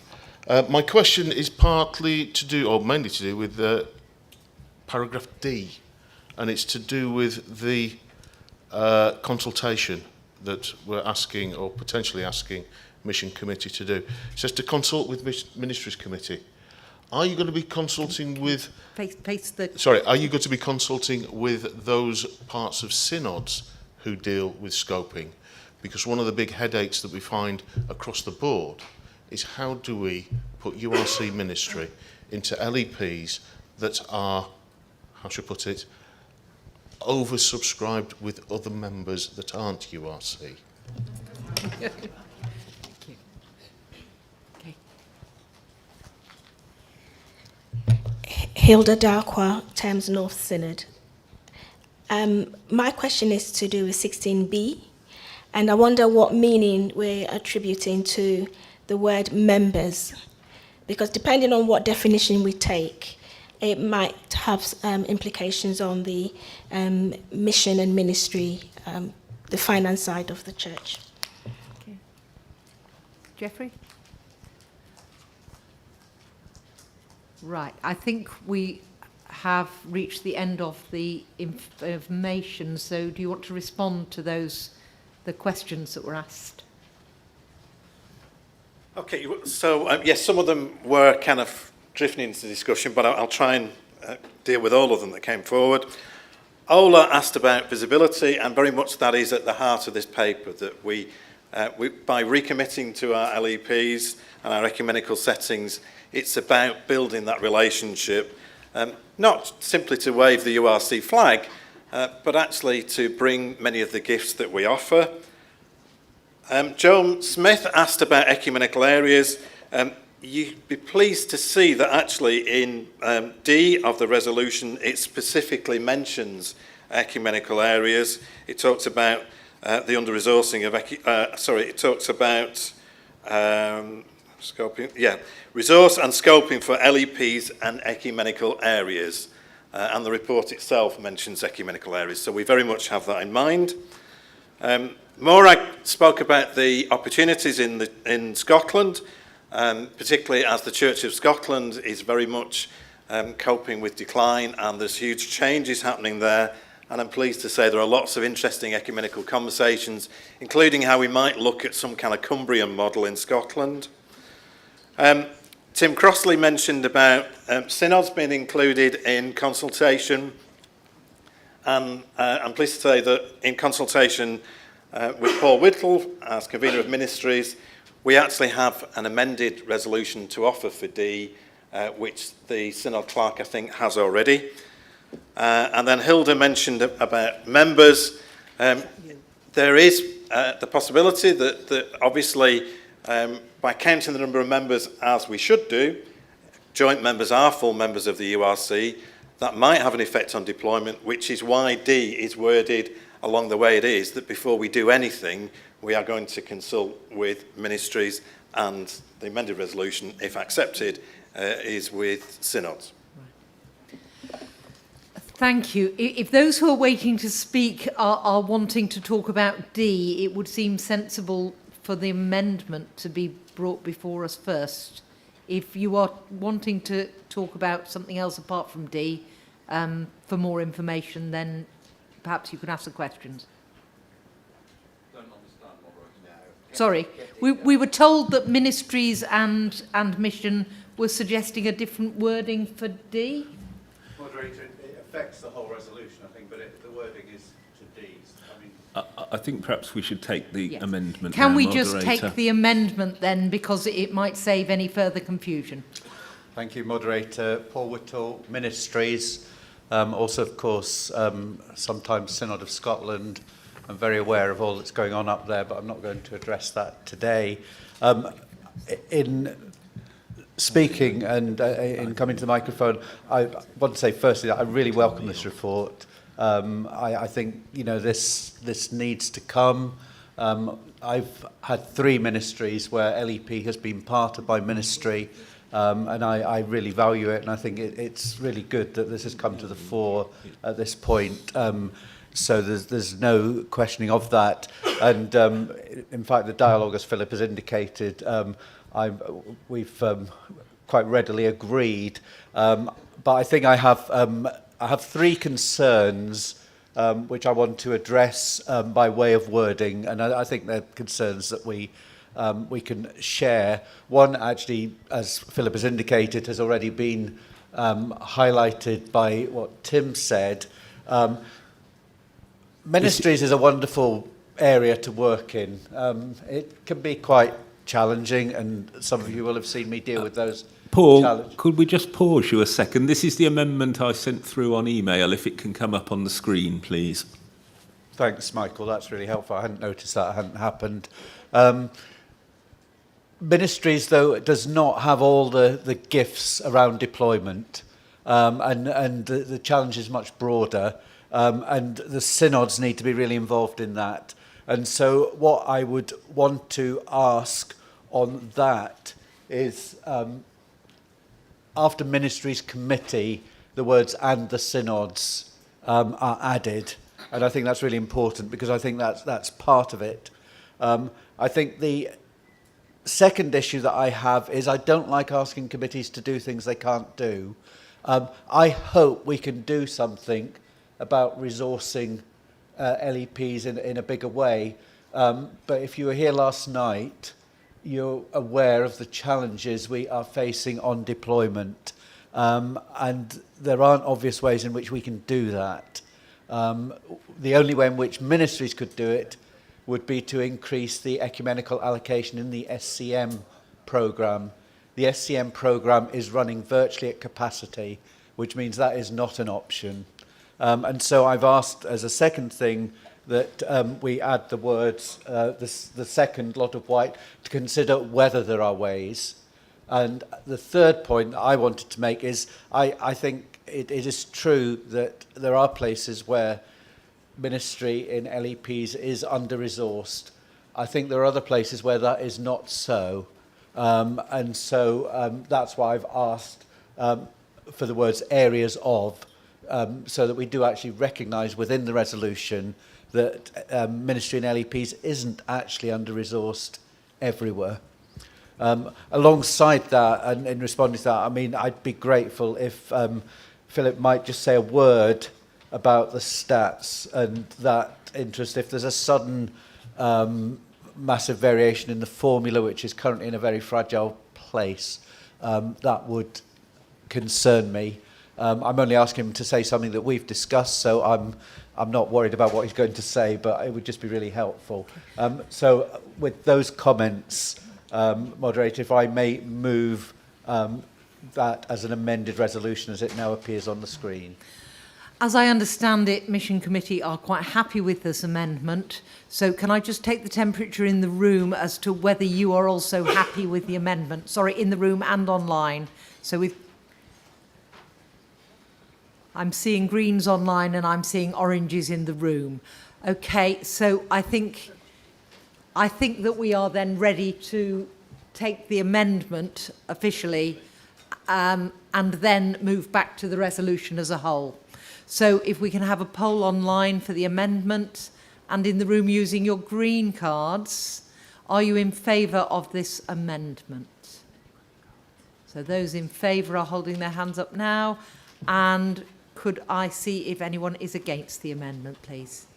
My question is partly to do, or mainly to do, with paragraph D, and it's to do with the consultation that we're asking, or potentially asking, Mission Committee to do. It says to consult with Ministries Committee. Are you going to be consulting with... Are you going to be consulting with those parts of synods who deal with scoping? Because one of the big headaches that we find across the board is how do we put URC ministry into LEPs that are, how should I put it, oversubscribed with other members that aren't URC? Hilda Darkwa, Thames North Synod. My question is to do with 16b, and I wonder what meaning we're attributing to the word members, because depending on what definition we take, it might have implications on the mission and ministry, the finance side of the church. Okay. Jeffrey? Right, I think we have reached the end of the information, so do you want to respond to the questions that were asked? Okay, so yes, some of them were kind of drifting into the discussion, but I'll try and deal with all of them that came forward. Ola asked about visibility, and very much that is at the heart of this paper, that we by recommitting to our LEPs and our ecumenical settings, it's about building that relationship, not simply to wave the URC flag, but actually to bring many of the gifts that we offer. Joan Smith asked about ecumenical areas. You'd be pleased to see that actually in D of the resolution, it specifically mentions ecumenical areas. It talks about the under-resourcing of, it talks about scoping, resource and scoping for LEPs and ecumenical areas. And the report itself mentions ecumenical areas, so we very much have that in mind. Morag spoke about the opportunities in Scotland, particularly as the Church of Scotland is very much coping with decline, and there's huge changes happening there. And I'm pleased to say there are lots of interesting ecumenical conversations, including how we might look at some kind of Cumbrian model in Scotland. Tim Crossley mentioned about synods being included in consultation, and I'm pleased to say that in consultation with Paul Whittle as convener of ministries, we actually have an amended resolution to offer for D, which the synod clerk, I think, has already. And then Hilda mentioned about members. There is the possibility that obviously, by counting the number of members as we should do, joint members are full members of the URC, that might have an effect on deployment, which is why D is worded along the way it is, that before we do anything, we are going to consult with ministries, and the amended resolution, if accepted, is with synods. Thank you. If those who are waiting to speak are wanting to talk about D, it would seem sensible for the amendment to be brought before us first. If you are wanting to talk about something else apart from D, for more information, then perhaps you can ask the questions. Sorry, we were told that ministries and mission were suggesting a different wording for D. Moderator, it affects the whole resolution, I think, but the wording is to D's. I think perhaps we should take the amendment. Can now, we moderator. just take the amendment then, because it might save any further confusion? Thank you, Moderator. Paul Whittle, Ministries. Also, of course, sometimes Synod of Scotland. I'm very aware of all that's going on up there, but I'm not going to address that today. In speaking and in coming to the microphone, I want to say firstly that I really welcome this report. I think this needs to come. I've had 3 ministries where LEP has been part of my ministry, and I really value it, and I think it's really good that this has come to the fore at this point. So there's no questioning of that. And in fact, the dialogue, as Philip has indicated, we've quite readily agreed. But I think I have 3 concerns which I want to address by way of wording, and I think they're concerns that we can share. One, actually, as Philip has indicated, has already been highlighted by what Tim said. Ministries is a wonderful area to work in. It can be quite challenging, and some of you will have seen me deal with those Paul, challenges. could we just pause you a second? This is the amendment I sent through on email. If it can come up on the screen, please. Thanks, Michael. That's really helpful. I hadn't noticed that hadn't happened. Ministries, though, does not have all the gifts around deployment, and the challenge is much broader, and the synods need to be really involved in that. And so what I would want to ask on that is, after Ministries Committee, the words "and the synods" are added. And I think that's really important, because I think that's part of it. I think the second issue that I have is I don't like asking committees to do things they can't do. I hope we can do something about resourcing LEPs in a bigger way. But if you were here last night, you're aware of the challenges we are facing on deployment. And there aren't obvious ways in which we can do that. The only way in which ministries could do it would be to increase the ecumenical allocation in the SCM programme. The SCM programme is running virtually at capacity, which means that is not an option. And so I've asked, as a second thing, that we add the words, the second lot of white, to consider whether there are ways. And the third point I wanted to make is I think it is true that there are places where ministry in LEPs is under-resourced. I think there are other places where that is not so. And so that's why I've asked for the words areas of, so that we do actually recognise within the resolution that ministry in LEPs isn't actually under-resourced everywhere. Alongside that, and in responding to that, I mean, I'd be grateful if Philip might just say a word about the stats and that interest. If there's a sudden massive variation in the formula, which is currently in a very fragile place, that would concern me. I'm only asking him to say something that we've discussed, so I'm not worried about what he's going to say, but it would just be really helpful. So with those comments, moderator, if I may move that as an amended resolution as it now appears on the screen. As I understand it, Mission Committee are quite happy with this amendment. So can I just take the temperature in the room as to whether you are also happy with the amendment? Sorry, in the room and online. So I'm seeing greens online and I'm seeing oranges in the room. Okay, so I think that we are then ready to take the amendment officially and then move back to the resolution as a whole. So if we can have a poll online for the amendment and in the room using your green cards, are you in favour of this amendment? So those in favour are holding their hands up now. And could I see if anyone is against the amendment, please?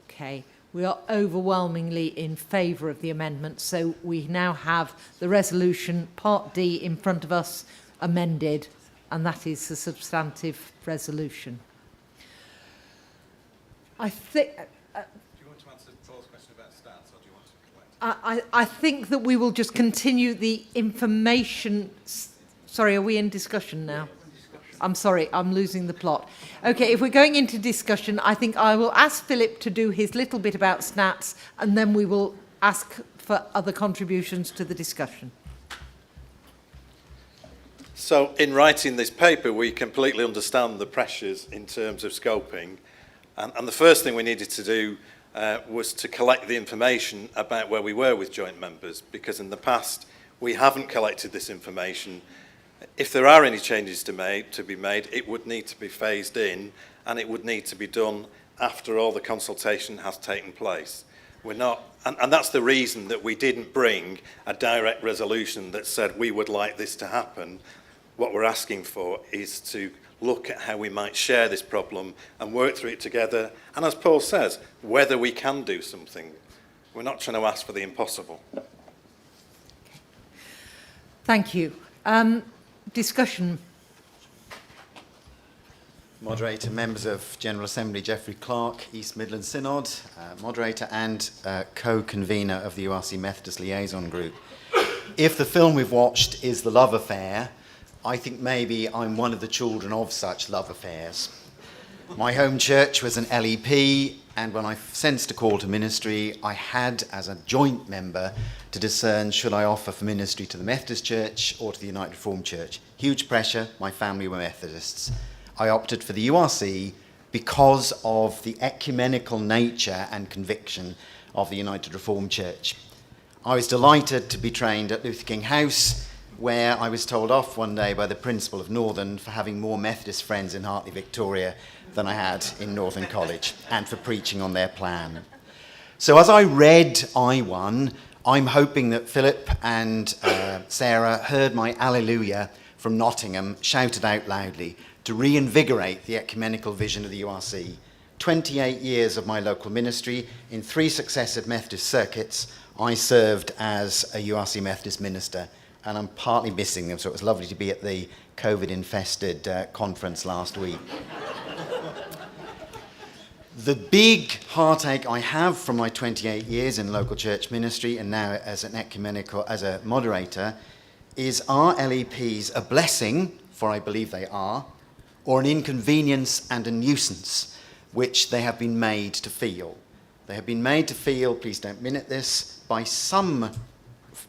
Okay. We are overwhelmingly in favour of the amendment, so we now have the resolution, Part D, in front of us, amended, and that is the substantive resolution. I think... do you want to answer Paul's question about stats, or do you want to collect? I think that we will just continue the information... Sorry, are we in discussion now? I'm sorry, I'm losing the plot. Okay, if we're going into discussion, I think I will ask Philip to do his little bit about stats, and then we will ask for other contributions to the discussion. So in writing this paper, we completely understand the pressures in terms of scoping. And the first thing we needed to do was to collect the information about where we were with joint members, because in the past, we haven't collected this information. If there are any changes to be made, it would need to be phased in, and it would need to be done after all the consultation has taken place. We're not, and that's the reason that we didn't bring a direct resolution that said we would like this to happen. What we're asking for is to look at how we might share this problem and work through it together. And as Paul says, whether we can do something. We're not trying to ask for the impossible. Thank you. Discussion. Moderator, members of General Assembly, Geoffrey Clark, East Midlands Synod, moderator and co-convener of the URC Methodist Liaison Group. If the film we've watched is The Love Affair, I think maybe I'm one of the children of such love affairs. My home church was an LEP, and when I sensed a call to ministry, I had, as a joint member, to discern should I offer for ministry to the Methodist Church or to the United Reformed Church. Huge pressure, my family were Methodists. I opted for the URC because of the ecumenical nature and conviction of the United Reformed Church. I was delighted to be trained at Luther King House, where I was told off one day by the principal of Northern for having more Methodist friends in Hartley, Victoria than I had in Northern College, and for preaching on their plan. So as I read I1, I'm hoping that Philip and Sarah heard my Alleluia from Nottingham shouted out loudly to reinvigorate the ecumenical vision of the URC. 28 years of my local ministry in 3 successive Methodist circuits, I served as a URC Methodist minister, and I'm partly missing them, so it was lovely to be at the COVID-infested conference last week. The big heartache I have from my 28 years in local church ministry and now as a moderator is, are LEPs a blessing, for I believe they are, or an inconvenience and a nuisance which they have been made to feel. They have been made to feel, please don't minute this, by some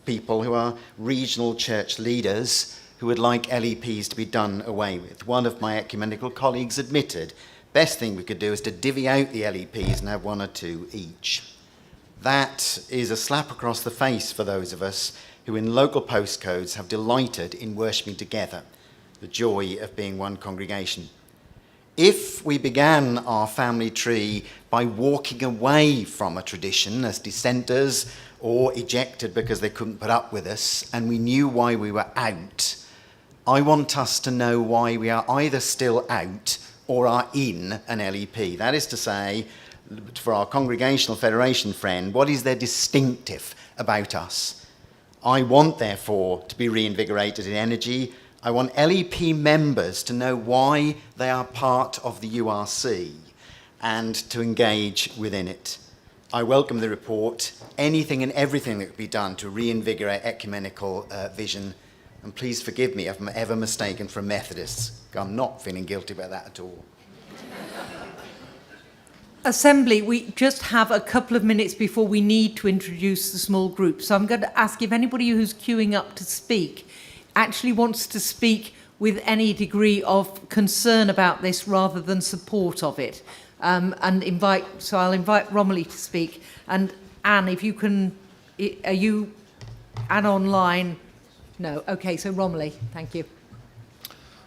people who are regional church leaders who would like LEPs to be done away with. One of my ecumenical colleagues admitted, best thing we could do is to divvy out the LEPs and have 1 or 2 each. That is a slap across the face for those of us who in local postcodes have delighted in worshipping together, the joy of being one congregation. If we began our family tree by walking away from a tradition as dissenters or ejected because they couldn't put up with us, and we knew why we were out, I want us to know why we are either still out or are in an LEP. That is to say, for our Congregational Federation friend, what is their distinctive about us? I want, therefore, to be reinvigorated in energy. I want LEP members to know why they are part of the URC and to engage within it. I welcome the report, anything and everything that could be done to reinvigorate ecumenical vision. And please forgive me if I'm ever mistaken for a Methodist. I'm not feeling guilty about that at all. Assembly, we just have a couple of minutes before we need to introduce the small group. So I'm going to ask if anybody who's queuing up to speak actually wants to speak with any degree of concern about this rather than support of it. And I'll invite Romilly to speak. And Anne, if you can, are you, Anne online? No, okay, so Romilly, thank you.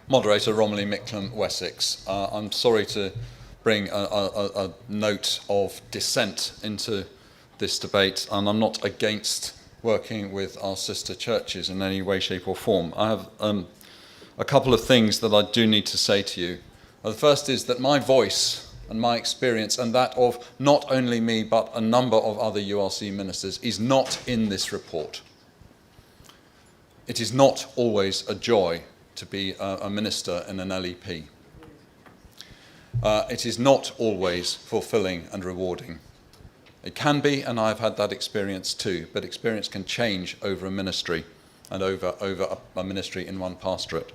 Moderator Romilly Micklem, Wessex. I'm sorry to bring a note of dissent into this debate, and I'm not against working with our sister churches in any way, shape or form. I have a couple of things that I do need to say to you. The first is that my voice and my experience, and that of not only me but a number of other URC ministers, is not in this report. It is not always a joy to be a minister in an LEP. It is not always fulfilling and rewarding. It can be, and I've had that experience too, but experience can change over a ministry and over a ministry in one pastorate.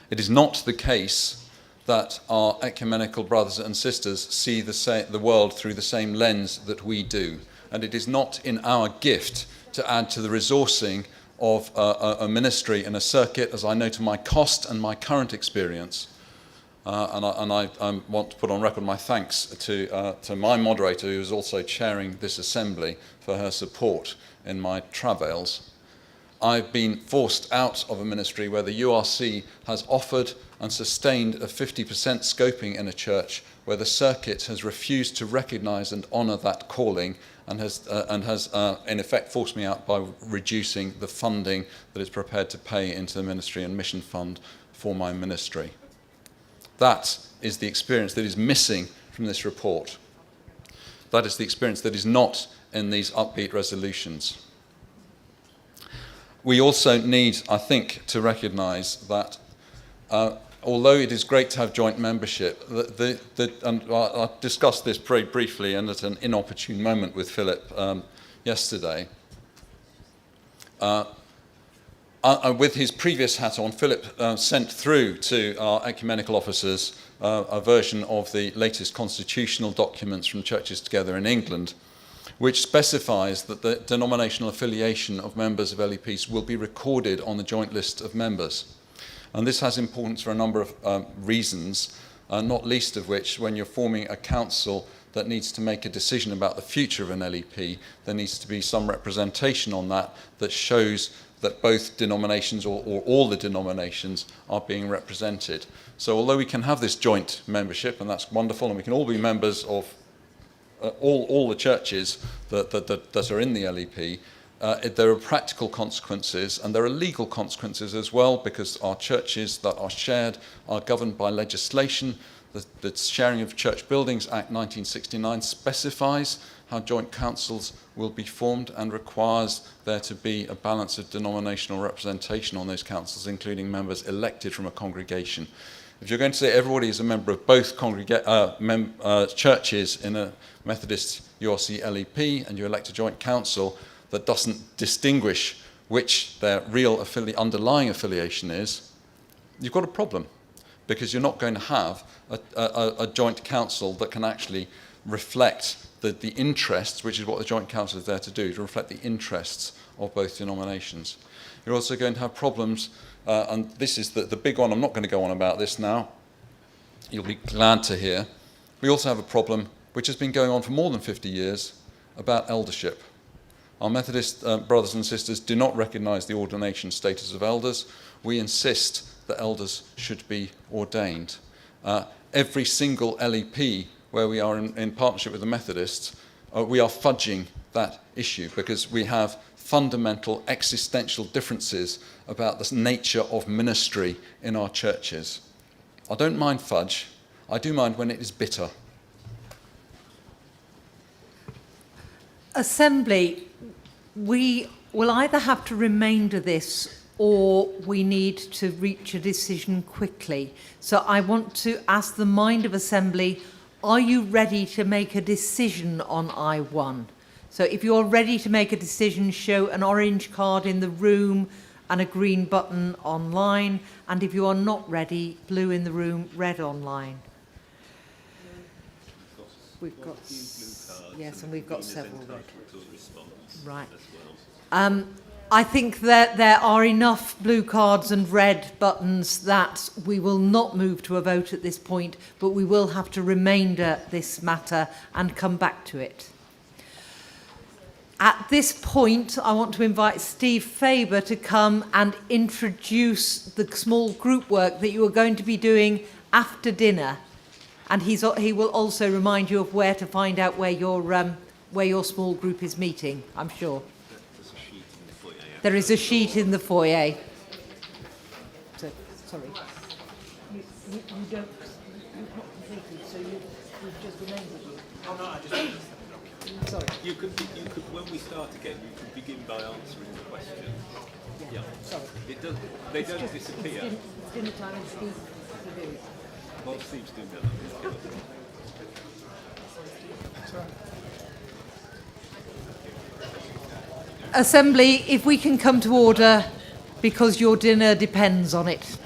It is not the case that our ecumenical brothers and sisters see the world through the same lens that we do, and it is not in our gift to add to the resourcing of a ministry and a circuit, as I know to my cost and my current experience. And I want to put on record my thanks to my moderator, who is also chairing this assembly, for her support in my travails. I've been forced out of a ministry where the URC has offered and sustained a 50% scoping in a church, where the circuit has refused to recognise and honour that calling, and has in effect forced me out by reducing the funding that it's prepared to pay into the ministry and mission fund for my ministry. That is the experience that is missing from this report. That is the experience that is not in these upbeat resolutions. We also need, I think, to recognise that although it is great to have joint membership, and I discussed this very briefly and at an inopportune moment with Philip yesterday. With his previous hat on, Philip sent through to our ecumenical officers a version of the latest constitutional documents from Churches Together in England, which specifies that the denominational affiliation of members of LEPs will be recorded on the joint list of members. And this has importance for a number of reasons, not least of which, when you're forming a council that needs to make a decision about the future of an LEP, there needs to be some representation on that that shows that both denominations or all the denominations are being represented. So although we can have this joint membership, and that's wonderful, and we can all be members of all the churches that are in the LEP, there are practical consequences and there are legal consequences as well, because our churches that are shared are governed by legislation. The Sharing of Church Buildings Act 1969 specifies how joint councils will be formed and requires there to be a balance of denominational representation on those councils, including members elected from a congregation. If you're going to say everybody is a member of both churches in a Methodist URC LEP and you elect a joint council that doesn't distinguish which their real underlying affiliation is, you've got a problem, because you're not going to have a joint council that can actually reflect the interests, which is what the joint council is there to do, to reflect the interests of both denominations. You're also going to have problems, and this is the big one. I'm not going to go on about this now. You'll be glad to hear. We also have a problem, which has been going on for more than 50 years, about eldership. Our Methodist brothers and sisters do not recognise the ordination status of elders. We insist that elders should be ordained. Every single LEP where we are in partnership with the Methodists, we are fudging that issue because we have fundamental existential differences about the nature of ministry in our churches. I don't mind fudge. I do mind when it is bitter. Assembly, we will either have to remainder this or we need to reach a decision quickly. So I want to ask the mind of Assembly, are you ready to make a decision on I1? So if you're ready to make a decision, show an orange card in the room and a green button online. And if you are not ready, blue in the room, red online. We've got yes, and we've got several red. Right. I think that there are enough blue cards and red buttons that we will not move to a vote at this point, but we will have to remainder this matter and come back to it. At this point, I want to invite Steve Faber to come and introduce the small group work that you are going to be doing after dinner. And he will also remind you of where to find out where your small group is meeting, I'm sure. There is a sheet in the foyer. So, sorry. You don't, you've not completed, so you've just remembered you. Oh, no, I just... Sorry. You could, when we start again, you could begin by answering the question. Yeah. Sorry. They don't disappear. It's dinner time and Steve to do it. Well, Steve's doing that. Assembly, if we can come to order, because your dinner depends on it.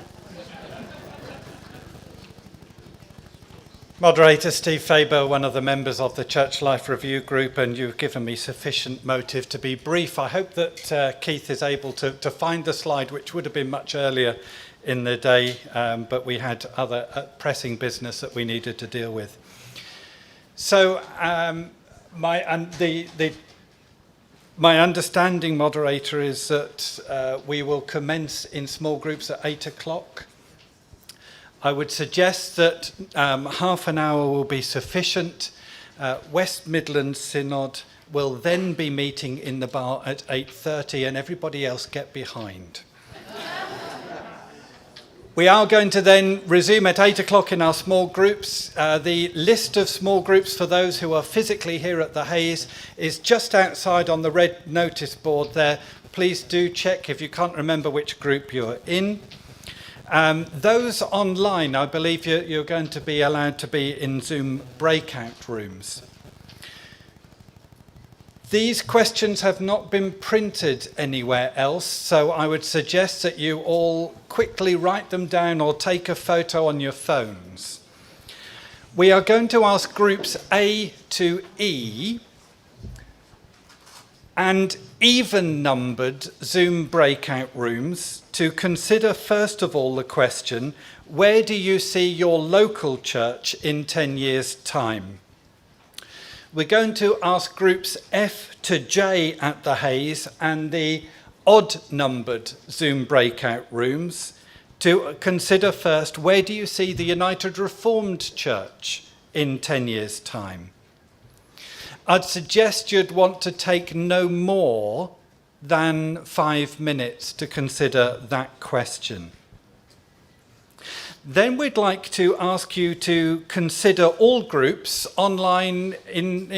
Moderator Steve Faber, one of the members of the Church Life Review Group, and you've given me sufficient motive to be brief. I hope that Keith is able to find the slide, which would have been much earlier in the day, but we had other pressing business that we needed to deal with. So my understanding, moderator, is that we will commence in small groups at 8 o'clock. I would suggest that half an hour will be sufficient. West Midlands Synod will then be meeting in the bar at 8:30, and everybody else get behind. We are going to then resume at 8 o'clock in our small groups. The list of small groups for those who are physically here at the Hayes is just outside on the red notice board there. Please do check if you can't remember which group you're in. Those online, I believe you're going to be allowed to be in Zoom breakout rooms. These questions have not been printed anywhere else, so I would suggest that you all quickly write them down or take a photo on your phones. We are going to ask groups A to E and even-numbered Zoom breakout rooms to consider first of all the question, where do you see your local church in 10 years' time? We're going to ask groups F to J at the Hayes and the odd-numbered Zoom breakout rooms to consider first, where do you see the United Reformed Church in 10 years' time? I'd suggest you'd want to take no more than 5 minutes to consider that question. Then we'd like to ask you to consider all groups online in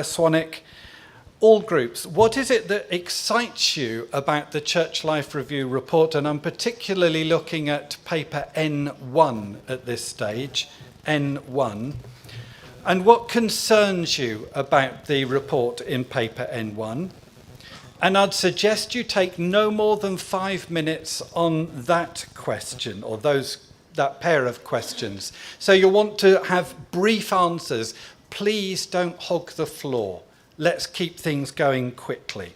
Swanwick, all groups. What is it that excites you about the Church Life Review report? And I'm particularly looking at paper N1 at this stage, N1. And what concerns you about the report in paper N1? And I'd suggest you take no more than 5 minutes on that question or that pair of questions. So you want to have brief answers. Please don't hog the floor. Let's keep things going quickly.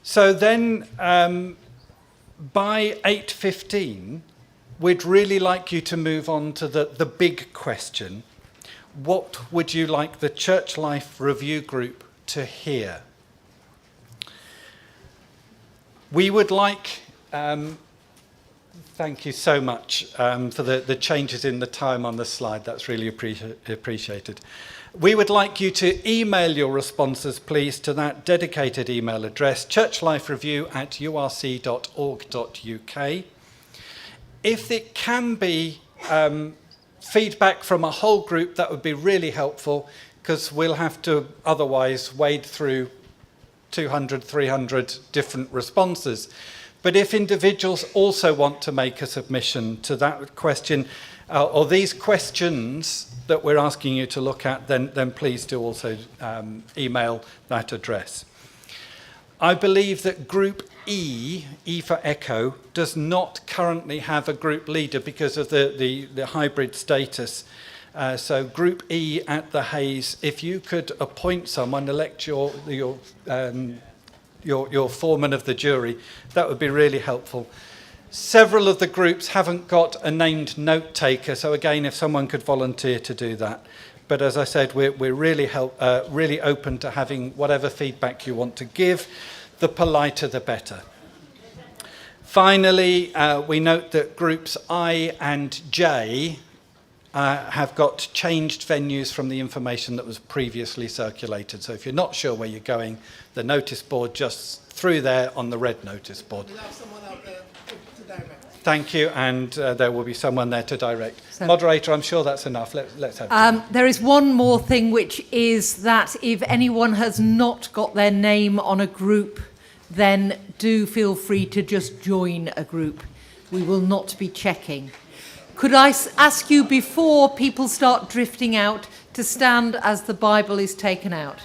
So then by 8:15, we'd really like you to move on to the big question. What would you like the Church Life Review Group to hear? We would like, thank you so much for the changes in the time on the slide. That's really appreciated. We would like you to email your responses, please, to that dedicated email address, churchlifereview@urc.org.uk. If it can be feedback from a whole group, that would be really helpful, because we'll have to otherwise wade through 200, 300 different responses. But if individuals also want to make a submission to that question, or these questions that we're asking you to look at, then please do also email that address. I believe that Group E for Echo, does not currently have a group leader because of the hybrid status. So Group E at the Hayes, if you could appoint someone, elect your foreman of the jury, that would be really helpful. Several of the groups haven't got a named note taker, so again, if someone could volunteer to do that. But as I said, we're really open to having whatever feedback you want to give. The politer, the better. Finally, we note that groups I and J have got changed venues from the information that was previously circulated. So if you're not sure where you're going, the notice board just through there on the red notice board. We'll have someone out there to direct. Thank you, and there will be someone there to direct. So, Moderator, I'm sure that's enough. Let's have there is one more thing, which is that if anyone has not got their name on a group, then do feel free to just join a group. We will not be checking. Could I ask you, before people start drifting out, to stand as the Bible is taken out?